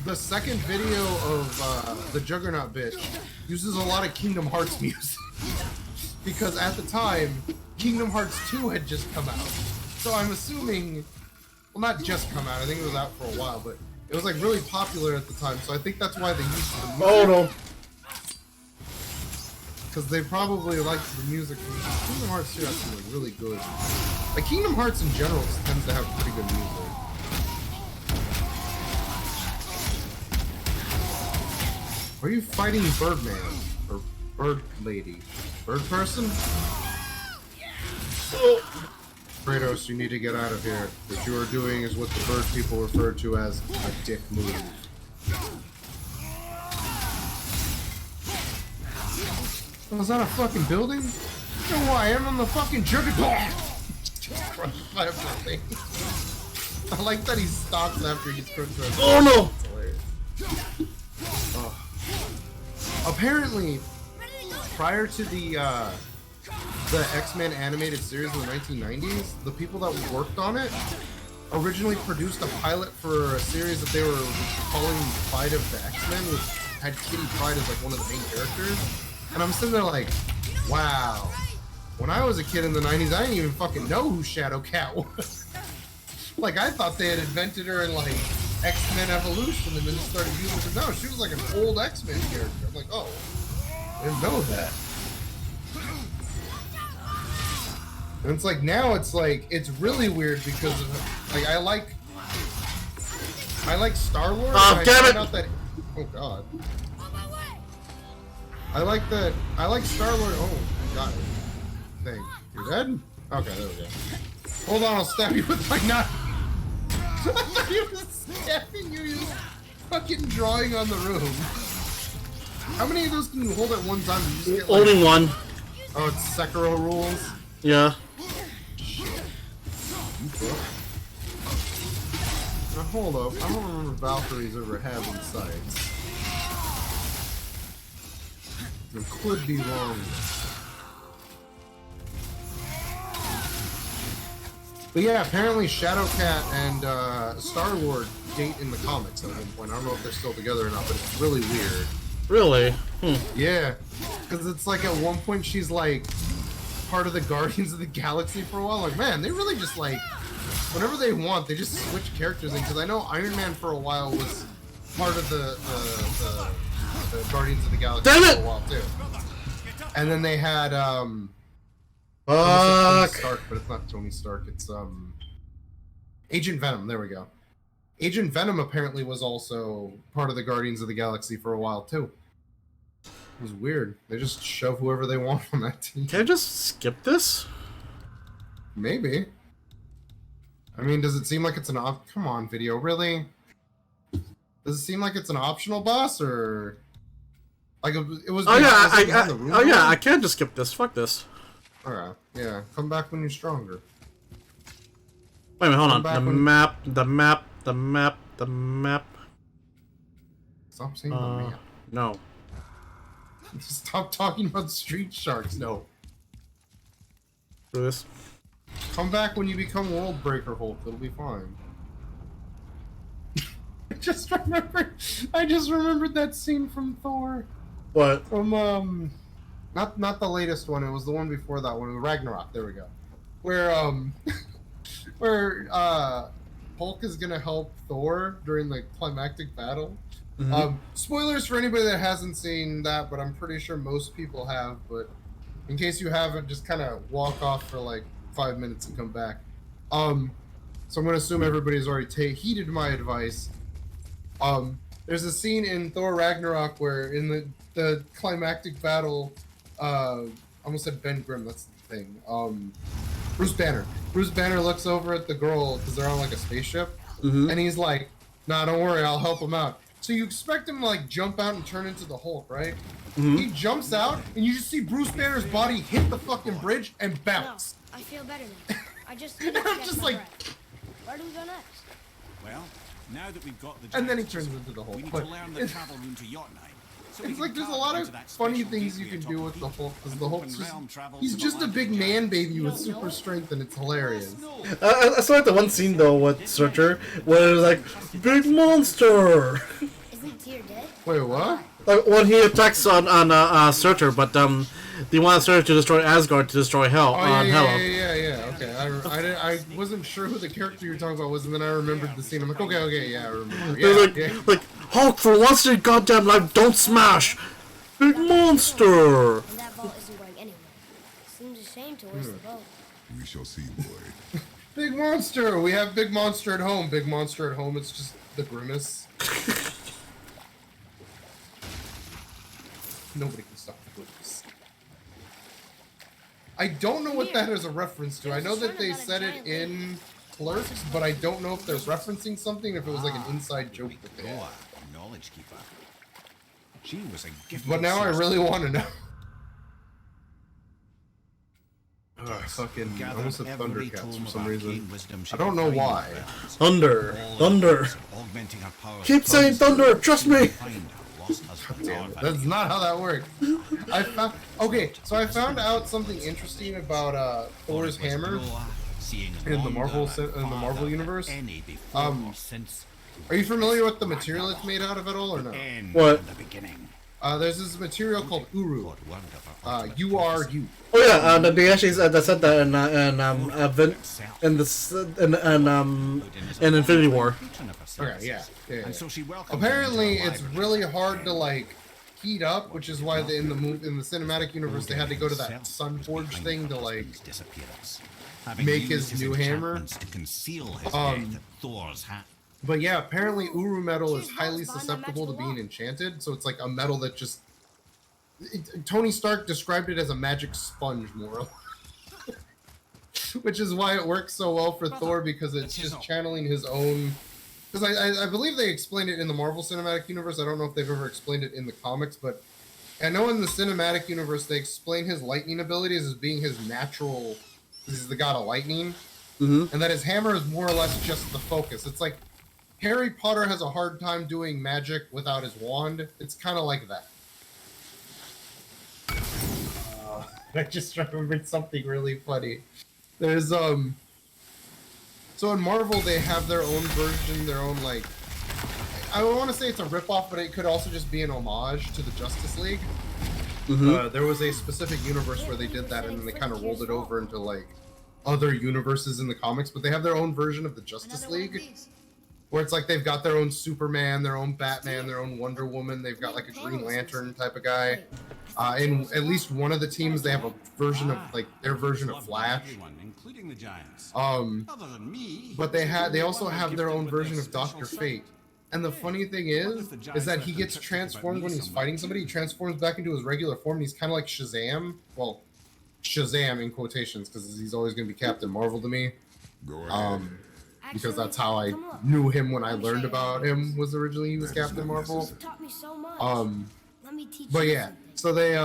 the second video of the Juggernaut bit uses a lot of Kingdom Hearts music. Because at the time, Kingdom Hearts 2 had just come out. So I'm assuming, well, not just come out, I think it was out for a while, but it was like really popular at the time, so I think that's why they used the music. Oh no. Because they probably liked the music from Kingdom Hearts 2 has some like really good. Like Kingdom Hearts in general tends to have pretty good music. Are you fighting Birdman? Or Bird Lady? Bird Person? Kratos, you need to get out of here. What you are doing is what the bird people refer to as a dick move. Oh, is that a fucking building? You know why I am on the fucking Juggernaut! I like that he stops after he gets crushed by a Oh no! Oh. Apparently, prior to the X-Men animated series in the 1990s, the people that worked on it originally produced a pilot for a series that they were calling Pride of the X-Men, which had Kitty Pryde as like one of the main characters. And I'm sitting there like, wow. When I was a kid in the 90s, I didn't even fucking know who Shadowcat was. Like, I thought they had invented her in like X-Men Evolution and then just started using her. No, she was like an old X-Men character. I'm like, oh, I didn't know that. And it's like now it's like it's really weird because of, like I like Star-Lord. Oh, damn it! Out that, oh god. I like Star-Lord. Oh, got it. Thing. You're dead? Okay, there we go. Hold on, I'll stab you with my knife. I thought he was stabbing you. He was fucking drawing on the room. How many of those can you hold at one time? And you just get, like, Only one. oh, it's Sekiro rules. Yeah. Now hold up, I don't remember Valkyries ever having sights. I could be wrong. But yeah, apparently Shadowcat and Star-Lord date in the comics at one point. I don't know if they're still together or not, but it's really weird. Really? Yeah, because it's like at one point she's like part of the Guardians of the Galaxy for a while. Like, man, they really just like, whenever they want, they just switch characters in. Because I know Iron Man for a while was part of the Guardians of the Galaxy Damn it! for a while too. And then they had Fuck. Tony Stark, but it's not Tony Stark. It's Agent Venom. There we go. Agent Venom apparently was also part of the Guardians of the Galaxy for a while too. It was weird. They just shove whoever they want on that team. Can I just skip this? Maybe. I mean, does it seem like it's an come on, video, really? Does it seem like it's an optional boss, or like it was? Oh yeah, I I can't just skip this. Fuck this. Alright, yeah. Come back when you're stronger. Wait a minute, hold Come on. back The when- map. Stop saying the map. No. Stop talking about Street Sharks. No. Do this. Come back when you become World Breaker Hulk. It'll be fine. I just remembered that scene from Thor. What? From not the latest one. It was the one before that one. Ragnarok. There we go. Where Hulk is gonna help Thor during the climactic battle. Mm-hmm. Spoilers for anybody that hasn't seen that, but I'm pretty sure most people have. But in case you haven't, just kind of walk off for like 5 minutes and come back. So I'm gonna assume everybody's already heeded my advice. There's a scene in Thor Ragnarok where in the climactic battle, I almost said Ben Grimm. That's the thing. Bruce Banner. Bruce Banner looks over at the girl because they're on like a spaceship, Mm-hmm. and he's like, "Nah, don't worry, I'll help him out." So you expect him to like jump out and turn into the Hulk, right? Mm-hmm. He jumps out, and you just see Bruce Banner's body hit the fucking bridge and No, bounce. I feel better now. I just need to I'm catch just my like- breath. Where do we go next? Well, now that we've got the And then he giants, turns into the Hulk. we need But to learn the it's- travel route to Jotunheim. So we It's can like there's a carve lot into of that funny special things you gateway can atop do the with the peak. Hulk because An the Hulk's open just, realm travel he's to the just a land big of the man giants. baby with don't super know? strength, and it's hilarious. I saw like the one scene though with Searcher where it was like, big monster. Isn't Tyr dead? Wait, what? Like when he attacks on Searcher, but they want Searcher to destroy Asgard to destroy Hell Oh on Hela. yeah. Okay, I wasn't sure who the character you were talking about was, and then I remembered the scene. I'm like, okay, yeah, I remember. They're Yeah, like, yeah. like Hulk, for once in your goddamn life, don't smash. Big monster. And that vault isn't going anywhere. Seems a shame to waste the boat. We shall see, boy. Big monster. We have big monster at home. Big monster at home. It's just the grimace. Nobody can stop the grimace. I don't know what that is a reference to. I know that they said it in Clerks, but I don't know if they're referencing something. If it was like an inside joke that they had. Goa, knowledge keeper. She was a gifted But now I sorceress. really want to know. Fucking, I Gathered almost said every Thundercats tome for of some reason. arcane wisdom she I don't could know find why. in the realms. Thunder, All thunder. efforts augmenting her powers Keep saying closed thunder, trust me. to find her lost husband's Damn it, orphanage. that's not how that works. I found so I found out something interesting about Thor's For it was hammer. Groa, seeing in the longer Marvel and in the Marvel farther than universe. any before or since. Are you familiar with the material it's made out of at all, or no? End What? from the beginning. There's this material called Uru. What word of her ultimate U-R-U. Oh yeah, they actually said that in Infinity War. patron of her Okay, yeah. And so she welcomed Apparently, him into it's her library. really hard to like heat up, which is why in the cinematic universe they had to go to that Sunforge thing to like His disappearance, having make used his new hammer. enchantments to conceal his Um, death at Thor's hand. But yeah, apparently Uru metal is Here's highly Val's behind that susceptible to magical being wall. enchanted, so it's like a metal that just. Tony Stark described it as a magic sponge, more or less. Which is why it works so well for Thor, because it's just channeling his own. Because I believe they explained it in the Marvel Cinematic Universe. I don't know if they've ever explained it in the comics, but I know in the Cinematic Universe they explain his lightning abilities as being his natural. Because he's the god of lightning. Mm-hmm. And that his hammer is more or less just the focus. It's like Harry Potter has a hard time doing magic without his wand. It's kind of like that. I just remembered something really funny. There's so in Marvel they have their own version, their own like. I don't want to say it's a ripoff, but it could also just be an homage to the Justice League. Mm-hmm. There was a specific universe where they did that, and then they kind of rolled it over into like other universes in the comics. But they have their own version of the Justice Another one of League, these. where it's like they've got their own Superman, their own Batman, their own Wonder Woman. They've got like a Green Lantern type of guy. In at least one of the teams, they have a version of like their version of Flash. Everyone, including the giants. Um, Other than me. but they also have their own version of Doctor Fate. And the funny thing is that he gets transformed when he's fighting somebody. He transforms back into his regular form, and he's kind of like Shazam. Well, Shazam in quotations, because he's always going to be Captain Marvel to me. Go ahead. Because that's how I knew him when I learned about him. Was originally he was Captain Marvel. You taught me so much. Let me teach But you yeah, something. so they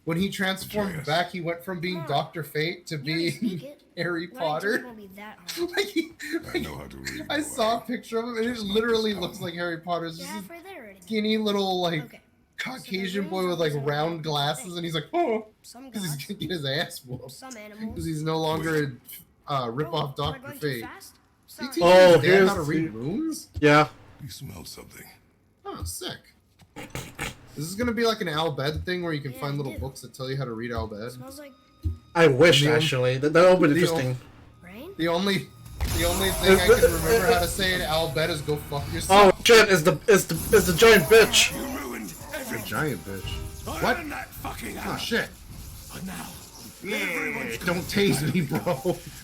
when he transformed back, he went from being Doctor Fate to You already speak being it. Harry Learning Potter. German won't be that hard. like, I know how to read. I boy. saw a picture of him, and it literally looks like Harry Potter. It's You're just this halfway there already. skinny little like Okay. Caucasian boy with like round glasses, and he's like, oh, Some because he's gods, gonna get his ass whooped some because animals. he's no longer a rip-off Oh, am I Doctor going too Fate. fast? He Sorry. teaches Oh, his dad here's how to read runes. Yeah. You smell something. Oh, sick. This is gonna be like an Al Bhed thing where you can Yeah, find I little do. books that tell you how to read Al Bhed. Smells like I wish The actually that would be the interesting. rain. The only thing I can remember how to say in Al Bhed is "go fuck Oh yourself." shit! Is the giant bitch? You ruined everything. Giant bitch. I What? earned that fucking Oh house. shit! But now, Don't tase me, bro.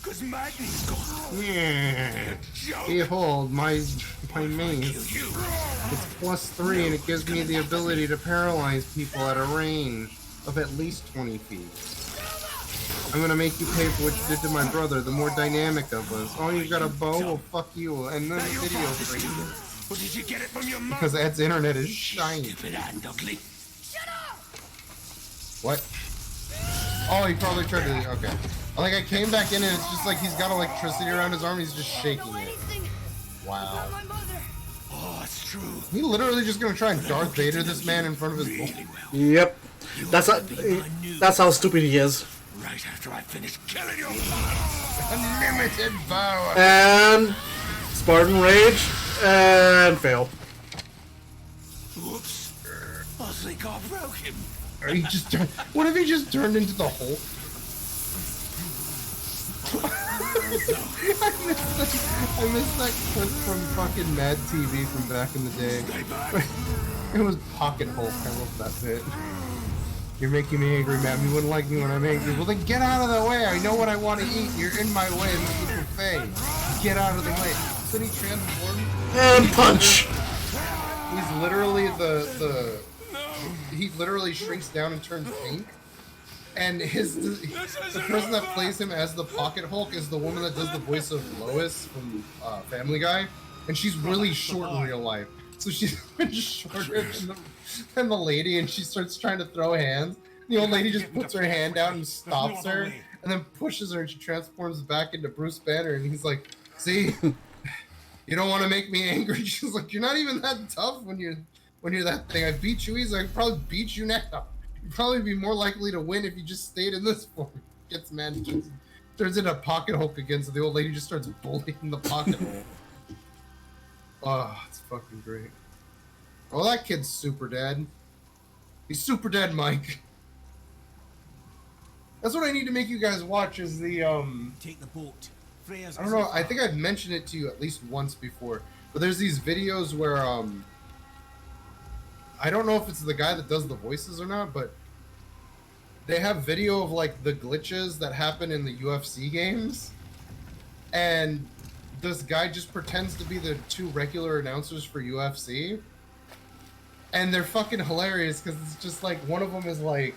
because Magni's gone. Yeah. Joke. Behold, my Kill mace. you. It's +3, and it gives me the ability to paralyze people at a range of at least 20 feet. I'm gonna make you pay for what you did to my brother. The more dynamic of us. Oh, you got a bow? Well, fuck you. And then the video freezes. Or did you get it from your mother? Because Ed's internet is shiny. Stupid and ugly. What? Oh, he probably tried to. Okay. Like, I came back in and it's just like he's got electricity around his arm. He's just shaking it. Wow. Oh, it's true. He literally just gonna try and Darth Vader this man in front of his bull. Yep. That's how stupid he is. Right after I finish killing your father. Unlimited power. And Spartan Rage and fail. Whoops. I think I broke him. Or he just turned. What if he just turned into the Hulk? I missed that clip from fucking Mad TV from back in the day. It was Pocket Hulk. I love that bit. You're making me angry, Matt. You wouldn't like me when I'm angry. Well, then get out of the way. I know what I want to eat. You're in my way. This is a buffet. Get out of the way. Then he transforms. And punch. He's literally he literally shrinks down and turns pink. And the person that plays him as the Pocket Hulk is the woman that does the voice of Lois from Family Guy, and she's really short in real life. So she's shorter than the lady, and she starts trying to throw hands. The old lady just puts her hand out and stops her, and then pushes her, and she transforms back into Bruce Banner. And he's like, "See, you don't want to make me angry." She's like, "You're not even that tough when you're that thing. I beat you easily. I could probably beat you now. You'd probably be more likely to win if you just stayed in this form." Gets mad and turns into a Pocket Hulk again, so the old lady just starts bullying the Pocket Hulk. Oh, it's fucking great. Oh, that kid's super dead. He's super dead, Mike. That's what I need to make you guys watch is the, Take the boat. I don't know, I think I've mentioned it to you at least once before, but there's these videos where, I don't know if it's the guy that does the voices or not, but they have video of, like, the glitches that happen in the UFC games, and this guy just pretends to be the two regular announcers for UFC, and they're fucking hilarious, because it's just, like, one of them is, like,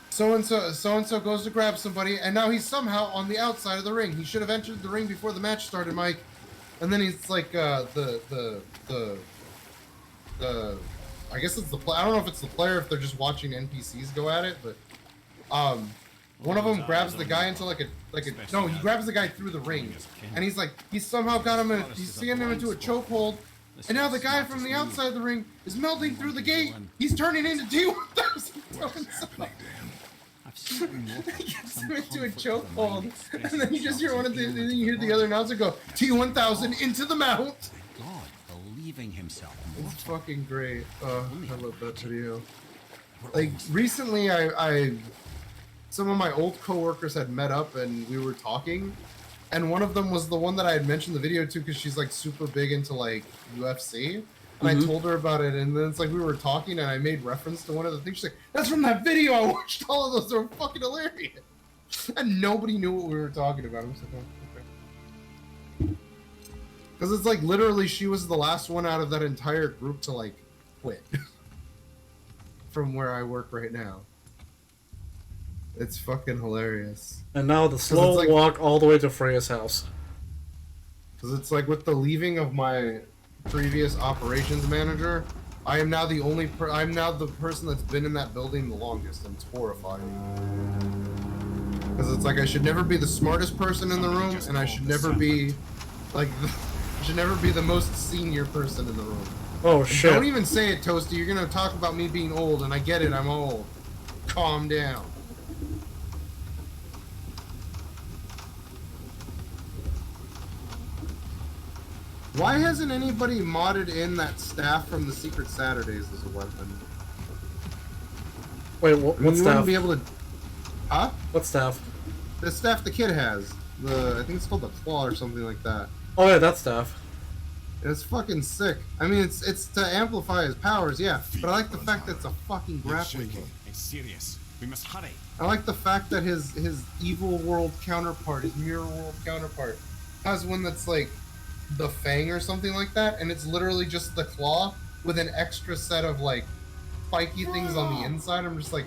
so-and-so goes to grab somebody, and now he's somehow on the outside of the ring. He should have entered the ring before the match started, Mike. And then he's, like, I guess it's the player. I don't know if it's the player, if they're just watching NPCs go at it, but one of them grabs the guy into he grabs the guy through the ring, and he's somehow got him he's seeing him into a chokehold, and now the guy from the outside of the ring is melting through the gate. He's turning into T-1000. He gets him into a chokehold, and then you just hear you hear the other announcer go, T-1000 into the mount. Believing himself. It's fucking great. I love that video. Like, recently some of my old coworkers had met up and we were talking, and one of them was the one that I had mentioned the video to because she's like super big into like UFC, and I told her about it, and then it's like we were talking and I made reference to one of the things. She's like, "That's from that video. I watched all of those. They were fucking hilarious." And nobody knew what we were talking about. I was like, "Oh, okay." Because it's like literally she was the last one out of that entire group to like quit from where I work right now. It's fucking hilarious. And now the slow walk all the way to Freya's house. Because it's like with the leaving of my previous operations manager, I am now the only I'm now the person that's been in that building the longest, and it's horrifying. Because it's like I should never be the smartest person in the room, and I should never be like should never be the most senior person in the room. Oh shit. Don't even say it, Toasty. You're gonna talk about me being old, and I get it, I'm old. Calm down. Why hasn't anybody modded in that staff from the Secret Saturdays as a weapon? Wait, what staff? You wouldn't be able to... Huh? What staff? The staff the kid has. I think it's called the Claw or something like that. Oh yeah, that staff. It's fucking sick. I mean, it's to amplify his powers, yeah. But I like the fact that it's a fucking grappling hook. It's serious. We must hurry. I like the fact that his evil world counterpart, his mirror world counterpart, has one that's like the Fang or something like that, and it's literally just the Claw with an extra set of like spiky things on the inside. I'm just like,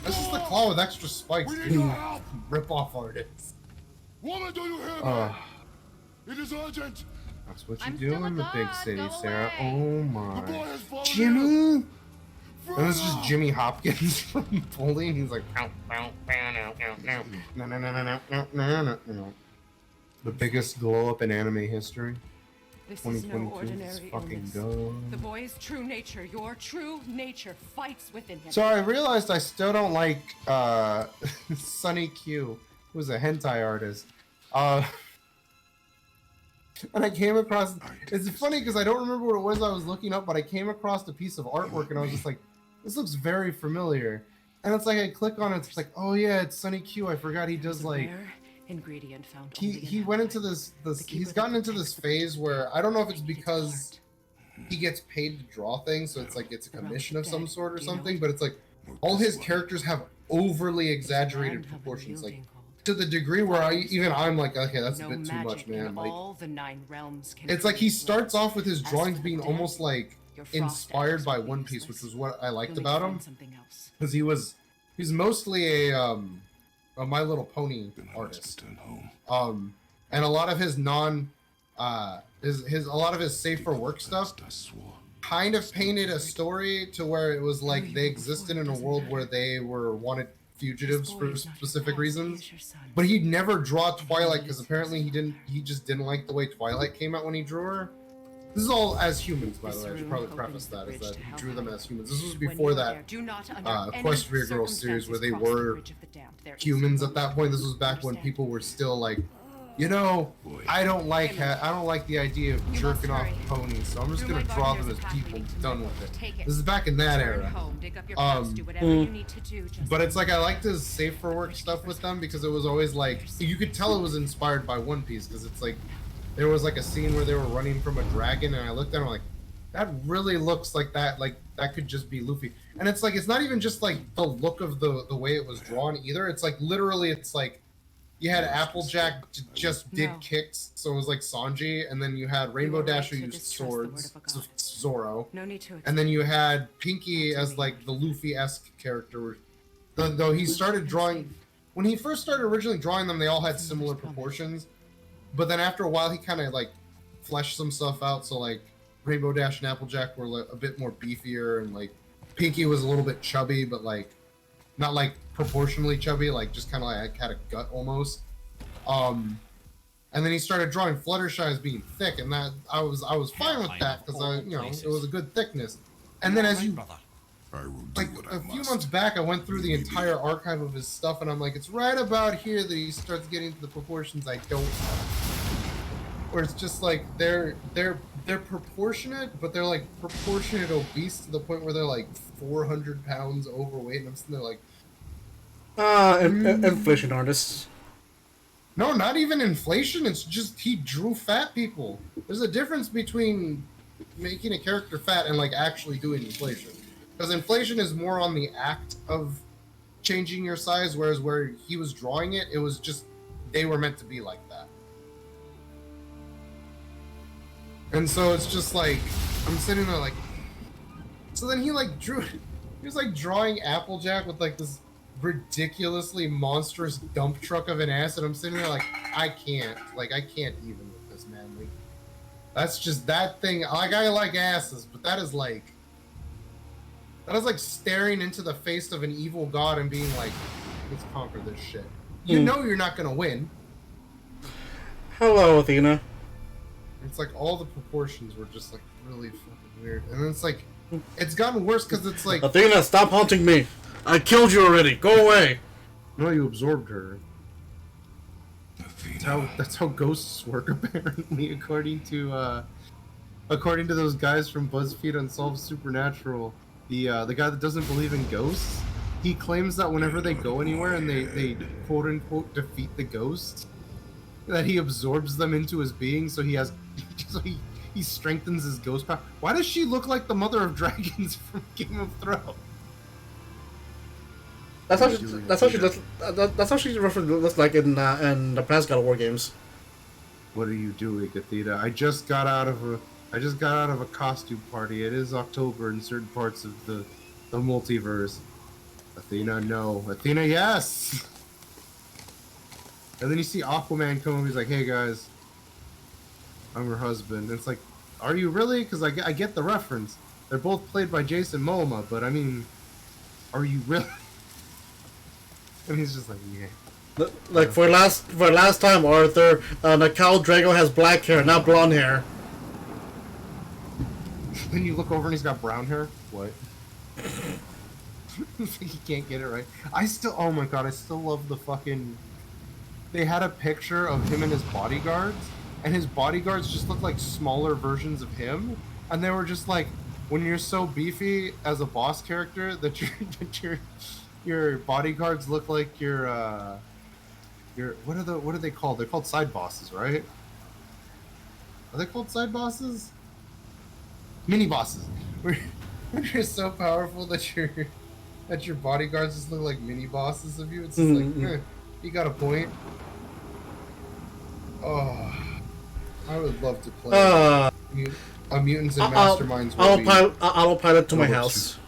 this is the claw with extra spikes. We need your help. Rip off artists. Woman, do you hear me? It is urgent. That's what you I'm do still in the a big god, city, go Sarah. away. Oh The my. boy has fallen Jimmy! ill. And this is just Jimmy Hopkins from Bully, and he's like, "Ow, ow, ow, ow, ow, ow. No, no, no, no, no, no, no, no, no." The biggest glow up in anime history. This is no 2022. Let's ordinary fucking illness. go. The boy's true nature, your true nature, fights within him. So I realized I still don't like Sunny Q, who's a hentai artist. And I came across. It's funny because I don't remember what it was I was looking up, but I came across a piece of artwork and I was just like, "This looks very familiar." And it's like I click on it, it's like, "Oh yeah, it's Sunny Q." I forgot he does There's a like. rare ingredient found He only in he went into Avalanche. this The keeper he's that gotten into protects this the phase power. where I don't know if it's Finding its because heart. he gets paid to draw things, so it's like it's a The realms commission of of some dead. sort or Do you know something, it? but it's like all his characters have overly There's a exaggerated land of proportions, like unyielding cold. to the degree where I'm like, okay, that's a No bit too much, magic in man. Like all the 9 realms can it's like he create starts light. off with his As drawings for being the almost dead, like your frost inspired arrows by will be One Piece, useless. which was what I liked You'll need to about find him, something else. because he's mostly a My Little Pony Then I must artist. return home. And a lot of his a lot of his safe for work stuff I swore. kind of painted a story to where it was like they existed in a world where they were wanted fugitives for specific reasons. But he'd never draw Twilight because apparently he just didn't like the way Twilight came out when he drew her. This is all as humans, by the way. I should probably preface that, is that he drew them as humans. This was before that Equestria Girls series where they were humans at that point. This was back when people were still like, you know, I don't like the idea of jerking off ponies, so I'm just gonna draw them as people. Done with it. This is back in that era. But it's like I liked his safe for work stuff with them because it was always like you could tell it was inspired by One Piece because it's like there was like a scene where they were running from a dragon and I looked at him like that really looks like that could just be Luffy. And it's like it's not even just like the look of the way it was drawn either. It's like literally it's like you had Applejack just did kicks, so it was like Sanji, and then you had Rainbow Dash who used swords, Zoro, No need to. and then you had Pinky as like the Luffy-esque character. Though he started drawing, when he first started originally drawing them, they all had similar proportions, but then after a while he kind of like fleshed some stuff out. So like Rainbow Dash and Applejack were like, a bit more beefier, and like Pinky was a little bit chubby, but like not like proportionally chubby, like just kind of like had a gut almost. And then he started drawing Fluttershy as being thick, and that I was fine with that because it was a good thickness. And then as you I will do like what I a few must. months back, I went through the entire archive of his stuff, and I'm like, it's right about here that he starts getting to the proportions I don't like. Where it's just like they're proportionate, but they're like proportionate obese to the point where they're like 400 pounds overweight, and I'm sitting there like, inflation artists. no, not even inflation. It's just he drew fat people. There's a difference between making a character fat and like actually doing inflation. Because inflation is more on the act of changing your size, whereas where he was drawing it, it was just they were meant to be like that. And so it's just like I'm sitting there like. So then he like drew. He was like drawing Applejack with like this ridiculously monstrous dump truck of an ass, and I'm sitting there like I can't even with this, man. Like that's just that thing. Like I like asses, but that is like staring into the face of an evil god and being like, let's conquer this shit. You know you're not gonna win. Hello, Athena. It's like all the proportions were just like really fucking weird, and then it's like it's gotten worse because it's like Athena, stop haunting me. I killed you already. Go away. no, you absorbed her. Athena. That's how ghosts work apparently, according to those guys from BuzzFeed Unsolved Supernatural. The guy that doesn't believe in ghosts, he claims that whenever they go anywhere and they quote unquote defeat the ghost, that he absorbs them into his being, so he strengthens his ghost power. Why does she look like the mother of dragons from Game of Thrones? That's how she looks like in the past God of War games. What are you doing, Athena? I just got out of a costume party. It is October in certain parts of the The multiverse. Athena, no. Athena, yes! And then you see Aquaman come up, he's like, hey guys, I'm her husband. And it's like, are you really? Because I get the reference. They're both played by Jason Momoa, but I mean, are you really? And he's just like, yeah. Like for last time, Arthur, Khal Drogo has black hair, not blonde hair. Then you look over and he's got brown hair. What? He can't get it right. Oh my god, I still love the fucking. They had a picture of him and his bodyguards, and his bodyguards just look like smaller versions of him, and they were just like, when you're so beefy as a boss character that your bodyguards look like your what are they called? They're called side bosses, right? Are they called side bosses? Mini bosses. When you're so powerful that your bodyguards just look like mini bosses of you. It's just like, you got a point. Oh, I would love to play a Mutants and Masterminds. Autopilot to my house.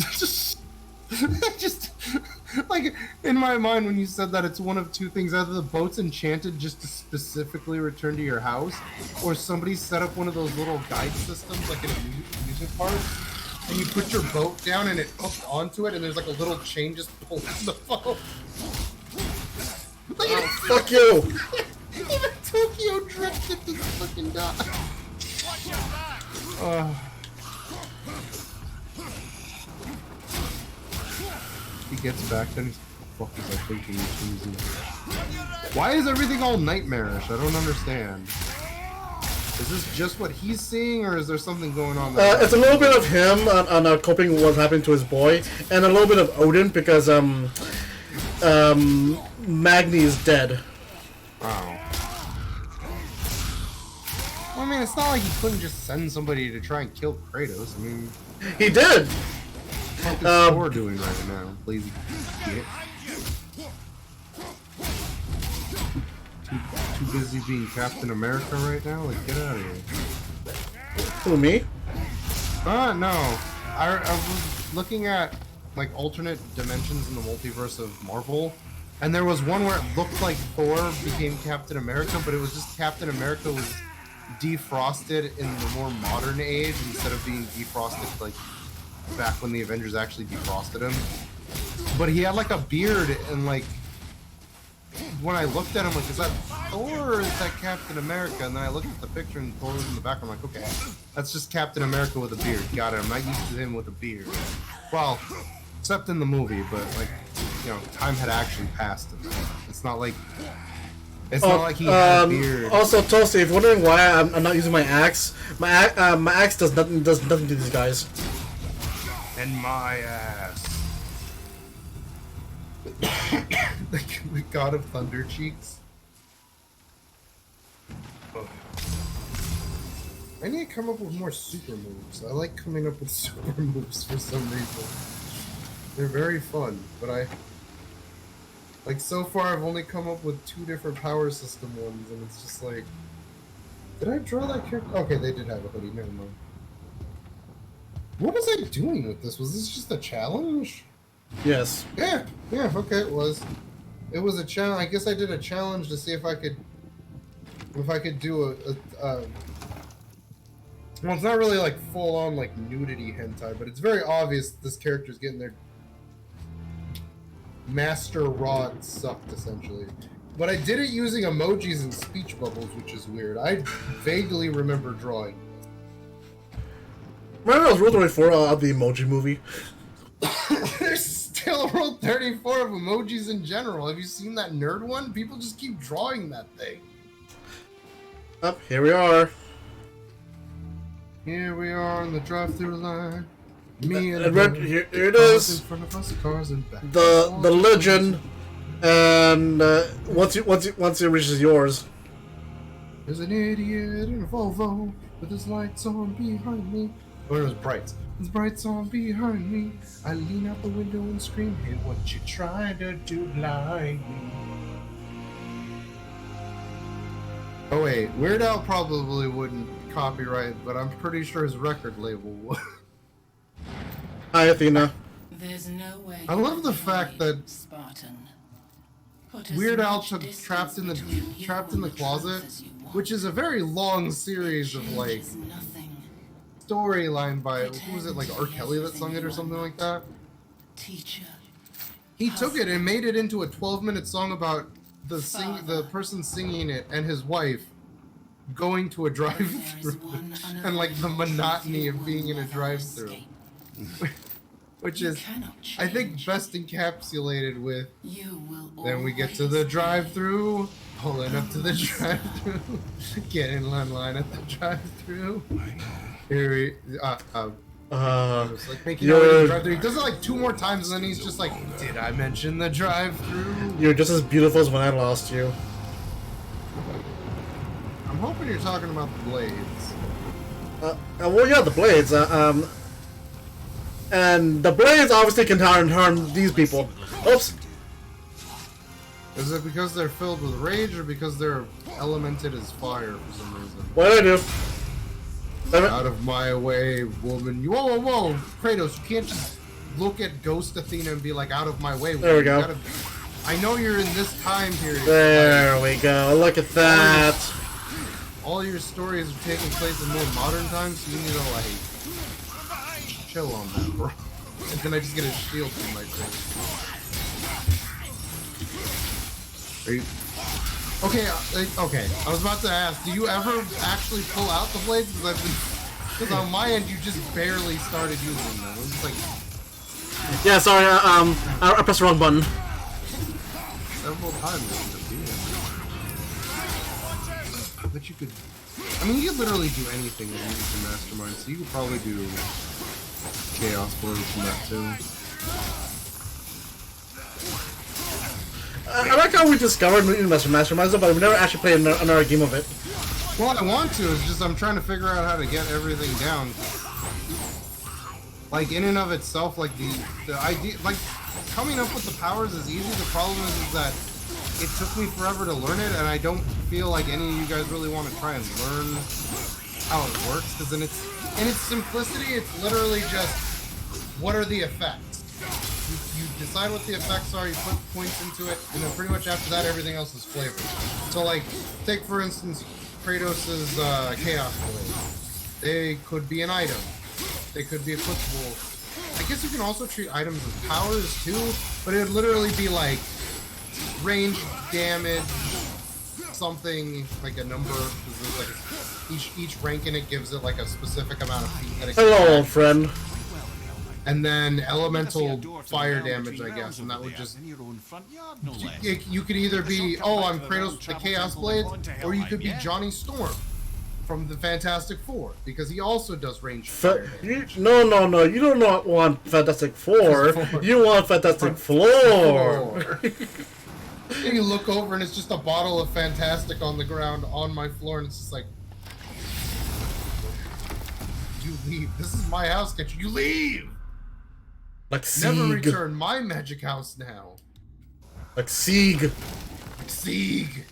just like in my mind when you said that, it's one of two things: either the boat's enchanted just to specifically return to your house, or somebody set up one of those little guide systems like in an amusement park, and you put your boat down and it hooked onto it, and there's like a little chain just pulling the boat. Fuck you! Even Tokyo drifted this fucking guy. He gets back, then he's what the fuck is I thinking he's using? Why is everything all nightmarish? I don't understand. Is this just what he's seeing, or is there something going on there? It's a little bit of him on coping with what happened to his boy, and a little bit of Odin because Magni is dead. Wow. Well, I mean, it's not like he couldn't just send somebody to try and kill Kratos. I mean, he did. What is Thor doing right now? Lazy shit. Too busy being Captain America right now? Like, get out of here. Who, me? No. I was looking at, like, alternate dimensions in the multiverse of Marvel, and there was one where it looked like Thor became Captain America, but it was just Captain America was defrosted in the more modern age instead of being defrosted, like, back when the Avengers actually defrosted him. But he had, like, a beard, and, like, when I looked at him, like, is that Thor or is that Captain America? And then I looked at the picture and Thor was in the background. I'm like, okay, that's just Captain America with a beard. Got it. I'm not used to him with a beard. Well, except in the movie, but, like, you know, time had actually passed. It's not like he had a beard. Also, Toasty, if you're wondering why I'm not using my axe, my axe does nothing to these guys. And my ass. The god of Thunder Cheeks. Oh. I need to come up with more super moves. I like coming up with super moves for some reason. They're very fun, but like, so far I've only come up with 2 different power system ones, and it's just like, did I draw that character? Okay, they did have a hoodie, never mind. What was I doing with this? Was this just a challenge? Yes. Yeah, okay, it was. It was a challenge. I guess I did a challenge to see if I could do well, it's not really like full on like nudity hentai, but it's very obvious that this character's getting their master rod sucked, essentially. But I did it using emojis and speech bubbles, which is weird. I vaguely remember drawing. Remember I was Rule 34 of the Emoji Movie? There's still Rule 34 of emojis in general. Have you seen that nerd one? People just keep drawing that thing. Up, here we are. Here we are on the drive-through line. Me and here it is. In front of us, cars in back. The legend, and once it reaches yours. There's an idiot in a Volvo with his lights on behind me. Oh, it was brights. His brights on behind me. I lean out the window and scream, "Hey, what you trying to do, blind me?" Oh wait, Weird Al probably wouldn't copyright, but I'm pretty sure his record label would. Hi, Athena. There's no way. I love the fact that Spartan. Put as Weird Al much took distance trapped in the between you trapped in and the truth closet, as you want. which is a very long series of like Changes nothing. storyline by who was it, like R. Kelly that sung it or something like that. Teacher. He took it and made it into a 12-minute song about the person singing it and his wife going to a drive-through and like the monotony of being in a drive-through, which is I think best encapsulated with. Then we get to the drive-through, pulling up to the drive-through, get in line at the drive-through. Here we just like making out with the drive-through. He does it like 2 more times, and then he's just like, "Did I mention the drive-through?" You're just as beautiful as when I lost you. I'm hoping you're talking about the blades. Well, yeah, the blades. And the blades obviously can harm these people. Oops. Is it because they're filled with rage, or because they're elemented as fire for some reason? What did I do? Out of my way, woman. Whoa, Kratos, you can't just look at Ghost Athena and be like, out of my way, woman. There we go. I know you're in this time period. There we go. Look at that. All your stories are taking place in more modern times, so you need to, like, chill on that, bro. And then I just get a shield through my face. Are you... Okay, okay. I was about to ask, do you ever actually pull out the blades? Because on my end, you just barely started using them. It was like... Yeah, sorry, I pressed the wrong button. Several times. But you could... I mean, you could literally do anything with Mutant Mastermind, so you could probably do Chaos Blades from that too. I like how we discovered Mutant Mastermind, but we've never actually played another game of it. Well, I want to, it's just I'm trying to figure out how to get everything down. Like, in and of itself, like, the idea, like, coming up with the powers is easy. The problem is that it took me forever to learn it, and I don't feel like any of you guys really want to try and learn how it works, because in its simplicity, it's literally just, what are the effects? You decide what the effects are, you put points into it, and then pretty much after that, everything else is flavor. So, like, take, for instance, Kratos' Chaos Blade. They could be an item. They could be applicable. I guess you can also treat items as powers, too, but it would literally be, like, range, damage, something, like a number. Like each rank in it gives it, like, a specific amount of feet that it can Hello, add. old friend. And then elemental fire damage, I guess, and that would just... You could either be, oh, I'm Kratos the Chaos Blade, or you could be Johnny Storm from the Fantastic Four, because he also does range fire damage. No, you do not want Fantastic Four. You want Fantastic Floor. And you look over and it's just a bottle of Fantastic on the ground on my floor, and it's just like... You leave. This is my house, can't you leave? Like Never Sieg. return my magic house now. Like Sieg. Like Sieg.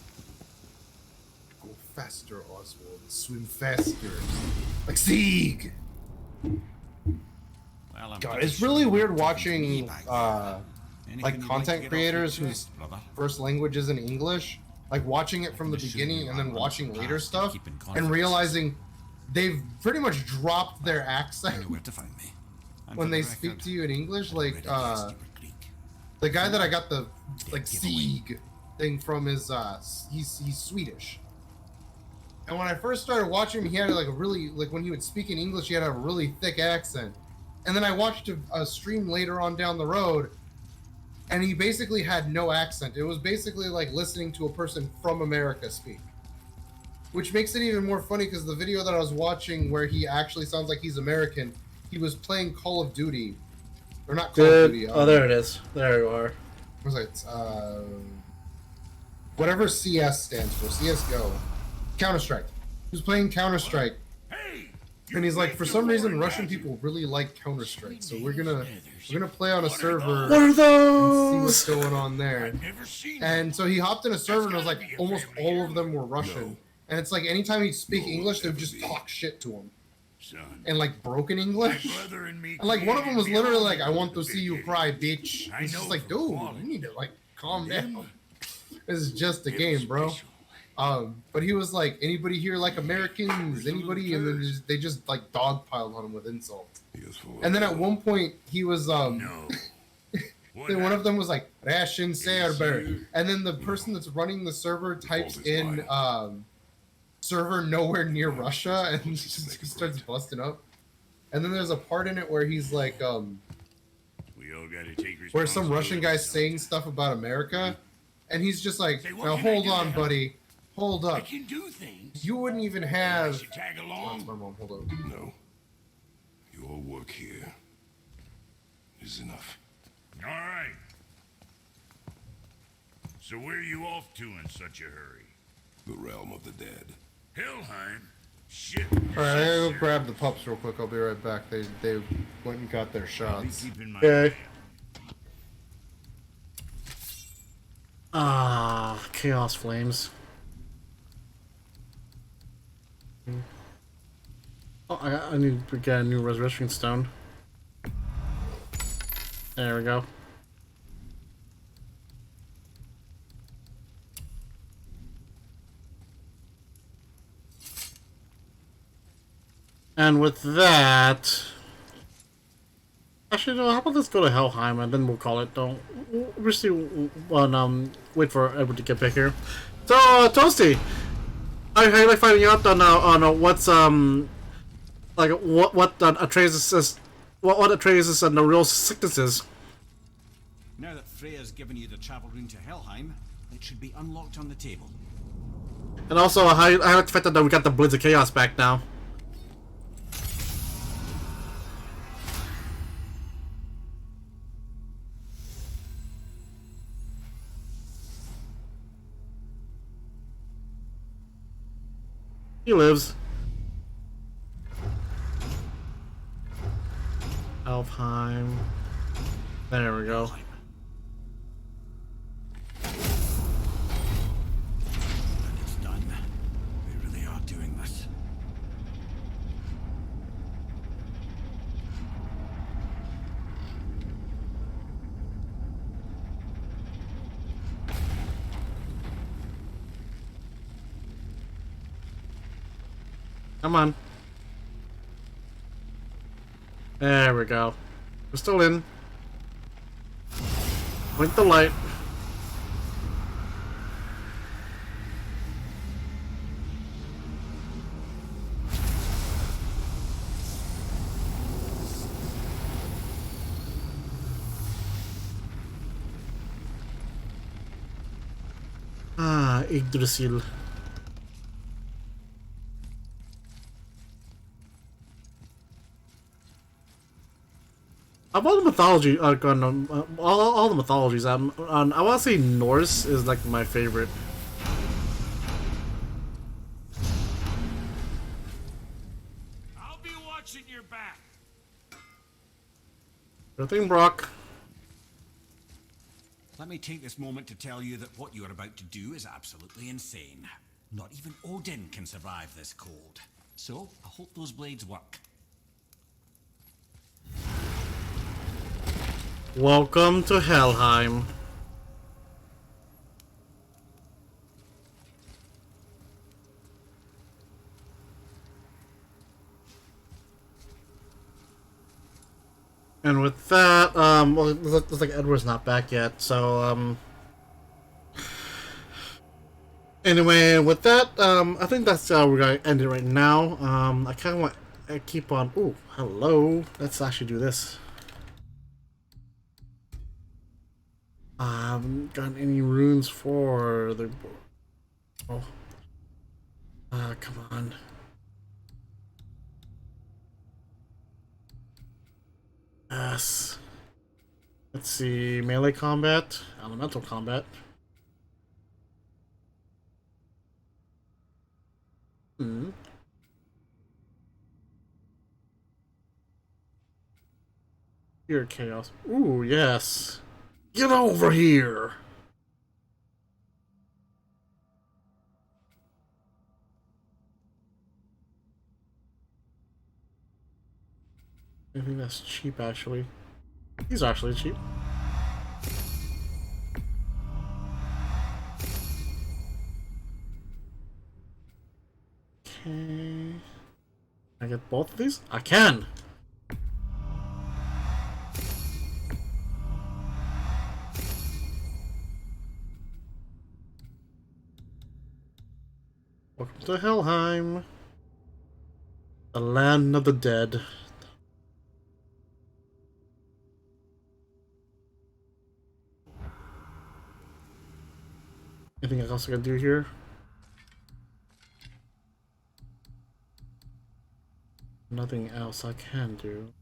Go faster, Oswald. Swim faster. Like Sieg. God, it's really weird watching like content creators whose first language isn't English, like watching it from the beginning and then watching later stuff and realizing they've pretty much dropped their accent when they speak to you in English. Like the guy that I got the like Sieg thing from is he's Swedish. And when I first started watching him, he had like a really, like when he would speak in English, he had a really thick accent. And then I watched a stream later on down the road, and he basically had no accent. It was basically like listening to a person from America speak. Which makes it even more funny because the video that I was watching where he actually sounds like he's American, he was playing Call of Duty. Or not Call of Duty. Oh, there it is. There you are. What was it? Whatever CS stands for. CSGO. Counter-Strike. He was playing Counter-Strike. And he's like, for some reason, Russian people really like Counter-Strike, so we're gonna play on a server. What are those? And see what's going on there. And so he hopped in a server, and it was like almost all of them were Russian. And it's like anytime he'd speak English, they would just talk shit to him. son. in like broken English. My brother and me And like one of them was created literally the like, "I want to ultimate see you big cry, game. bitch." I It's know just like, from dude, quality. you need to like calm Them, down. This is just a it game, was bro. special. But he was like, "Anybody here like Americans? There's a Anybody?" little And then third. they just like dogpiled on him with insults. Yes, for And then at one point he was No. What then one of happened? them was like Ration server, you? and then the person that's running the server types fault is in mine. server nowhere near Russia, and What's just his second starts point? busting up. And then there's a part in it where he's like, We all gotta take where some Russian responsibility guy's sometimes. saying stuff about America, and he's just like, Say, what "Now can I hold do to on, help? buddy, hold I up. can do things. You wouldn't even I have." should tag Oh, along. it's my mom. Hold on. No. Your work here is enough. All right. So where are you off to in such a hurry? The realm of the dead. Helheim? Shit. All right, I gotta go grab the pups real quick. I'll be right back. They went and got their I'll be shots. keeping my Okay. Chaos Flames. Oh, I need to get a new Resurrection Stone. There we go. And with that... Actually, no, how about let's go to Helheim and then we'll call it. We'll see wait for everyone to get back here. So, Toasty! I like finding out on what's, like, what Atreus is, what Atreus is and the real sickness is. Now that Freya's given you the travel rune to Helheim, it should be unlocked on the table. And also, I like the fact that we got the Blitz of Chaos back now. He lives. Alfheim. There we go. And it's done. We really are doing this. Come on. There we go. We're still in. Blink the light. Yggdrasil. Of all the mythology, all the mythologies, I want to say Norse is like my favorite. I'll be watching your back. Good thing, Brock. Let me take this moment to tell you that what you are about to do is absolutely insane. Not even Odin can survive this cold. So, I hope those blades work. Welcome to Helheim. And with that, well, it looks like Edward's not back yet, so, anyway, with that, I think that's, we're gonna end it right now. I kinda want to keep on, ooh, hello, let's actually do this. I haven't gotten any runes for the, oh, come on. Yes. Let's see, melee combat, elemental combat. Pure chaos. Ooh, yes. Get over here. I think that's cheap, actually. These are actually cheap. Okay. Can I get both of these? I can! Welcome to Helheim. The land of the dead. Anything else I can do here? Nothing else I can do.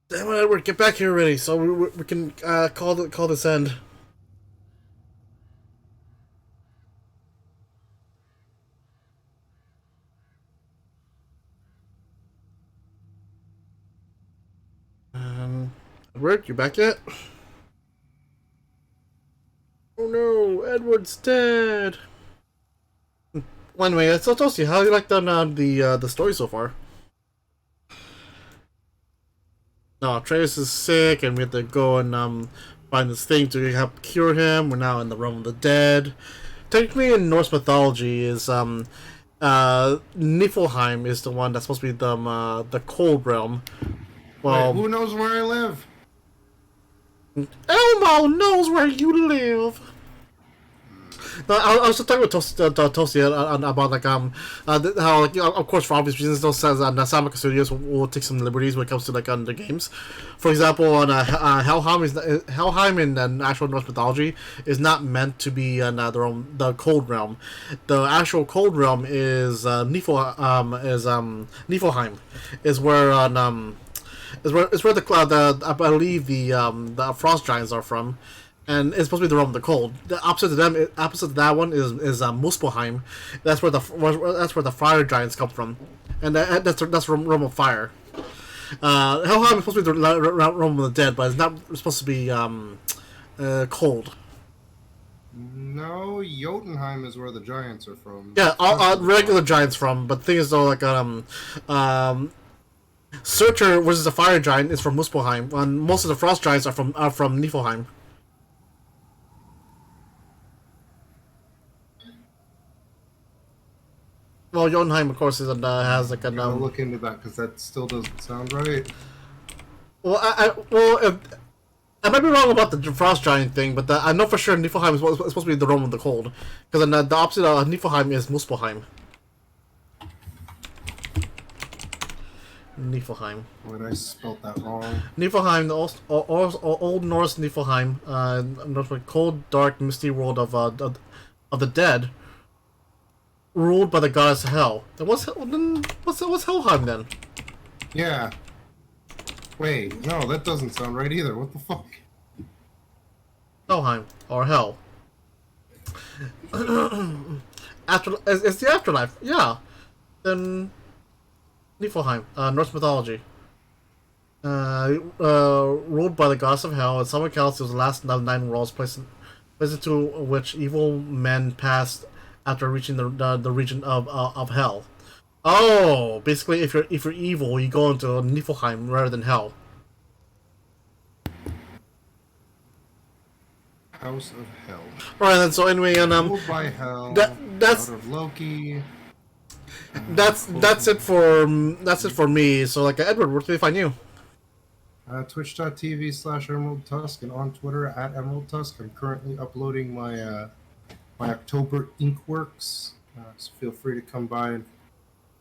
Damn it, Edward, get back here already, so we can call this end. Edward, you back yet? Oh no, Edward's dead. Well, anyway, so Toasty, how do you like the story so far? No, Atreus is sick, and we have to go and find this thing to help cure him. We're now in the realm of the dead. Technically, in Norse mythology, is Niflheim is the one that's supposed to be the cold realm. Well, wait, who knows where I live? Elmo knows where you live. No, I was just talking with Toasty about like how like, of course, for obvious reasons, those says Samaka Studios will take some liberties when it comes to like the games. For example, on Helheim in actual Norse mythology is not meant to be the cold realm. The actual cold realm is Niflheim, is where where the I believe the frost giants are from. And it's supposed to be the realm of the cold. The opposite to that one is Muspelheim. That's where the fire giants come from, and that's the realm of fire. Helheim is supposed to be the realm of the dead, but it's not supposed to be cold. No, Jotunheim is where the giants are from. Yeah, all regular giants from. But the thing is though, like Searcher, which is a fire giant, is from Muspelheim, and most of the frost giants are from Niflheim. Well, Jotunheim, of course, has like a. I'll look into that because that still doesn't sound right. Well, I might be wrong about the frost giant thing, but I know for sure Niflheim is supposed to be the realm of the cold, because the opposite of Niflheim is Muspelheim. Niflheim. Wait, I spelled that wrong. Niflheim, the old Norse Niflheim, North cold, dark, misty world of the dead. Ruled by the goddess Hel. Then what's Helheim then? Yeah. Wait, no, that doesn't sound right either. What the fuck? Helheim or Hell. It's the afterlife. Yeah. Then Niflheim, Norse mythology. Ruled by the goddess of Hel, and some accounts it was the last of 9 worlds, placed into which evil men passed after reaching the region of Hell. Oh, basically, if you're evil, you go into Niflheim rather than Hell. House of Hell. Alright, then. So anyway, and Ruled by Hell. That's out of Loki. That's it for me. So like, Edward, where can they find you? Twitch.tv/Emerald Tusk and on Twitter @Emerald Tusk. I'm currently uploading my my October Inkworks, so feel free to come by and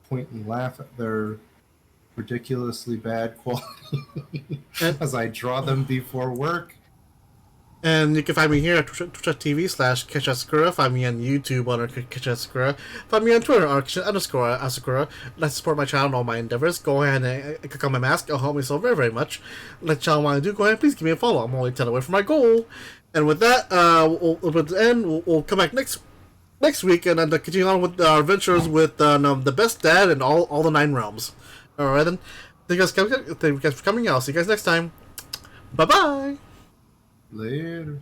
point and laugh at their ridiculously bad quality as I draw them before work. And you can find me here at twitch.tv/KetchUpSakura. Find me on YouTube under KetchUpSakura. Find me on Twitter on _Asakura. Let's support my channel and all my endeavors. Go ahead and click on my mask. It'll help me so very, very much. Let the channel want to do, go ahead and please give me a follow. I'm only 10 away from my goal. And with that, we'll come back next week and then continue on with our adventures with the best dad in all the 9 realms. Alright then. Thank you guys for coming. I'll see you guys next time. Bye-bye. Later.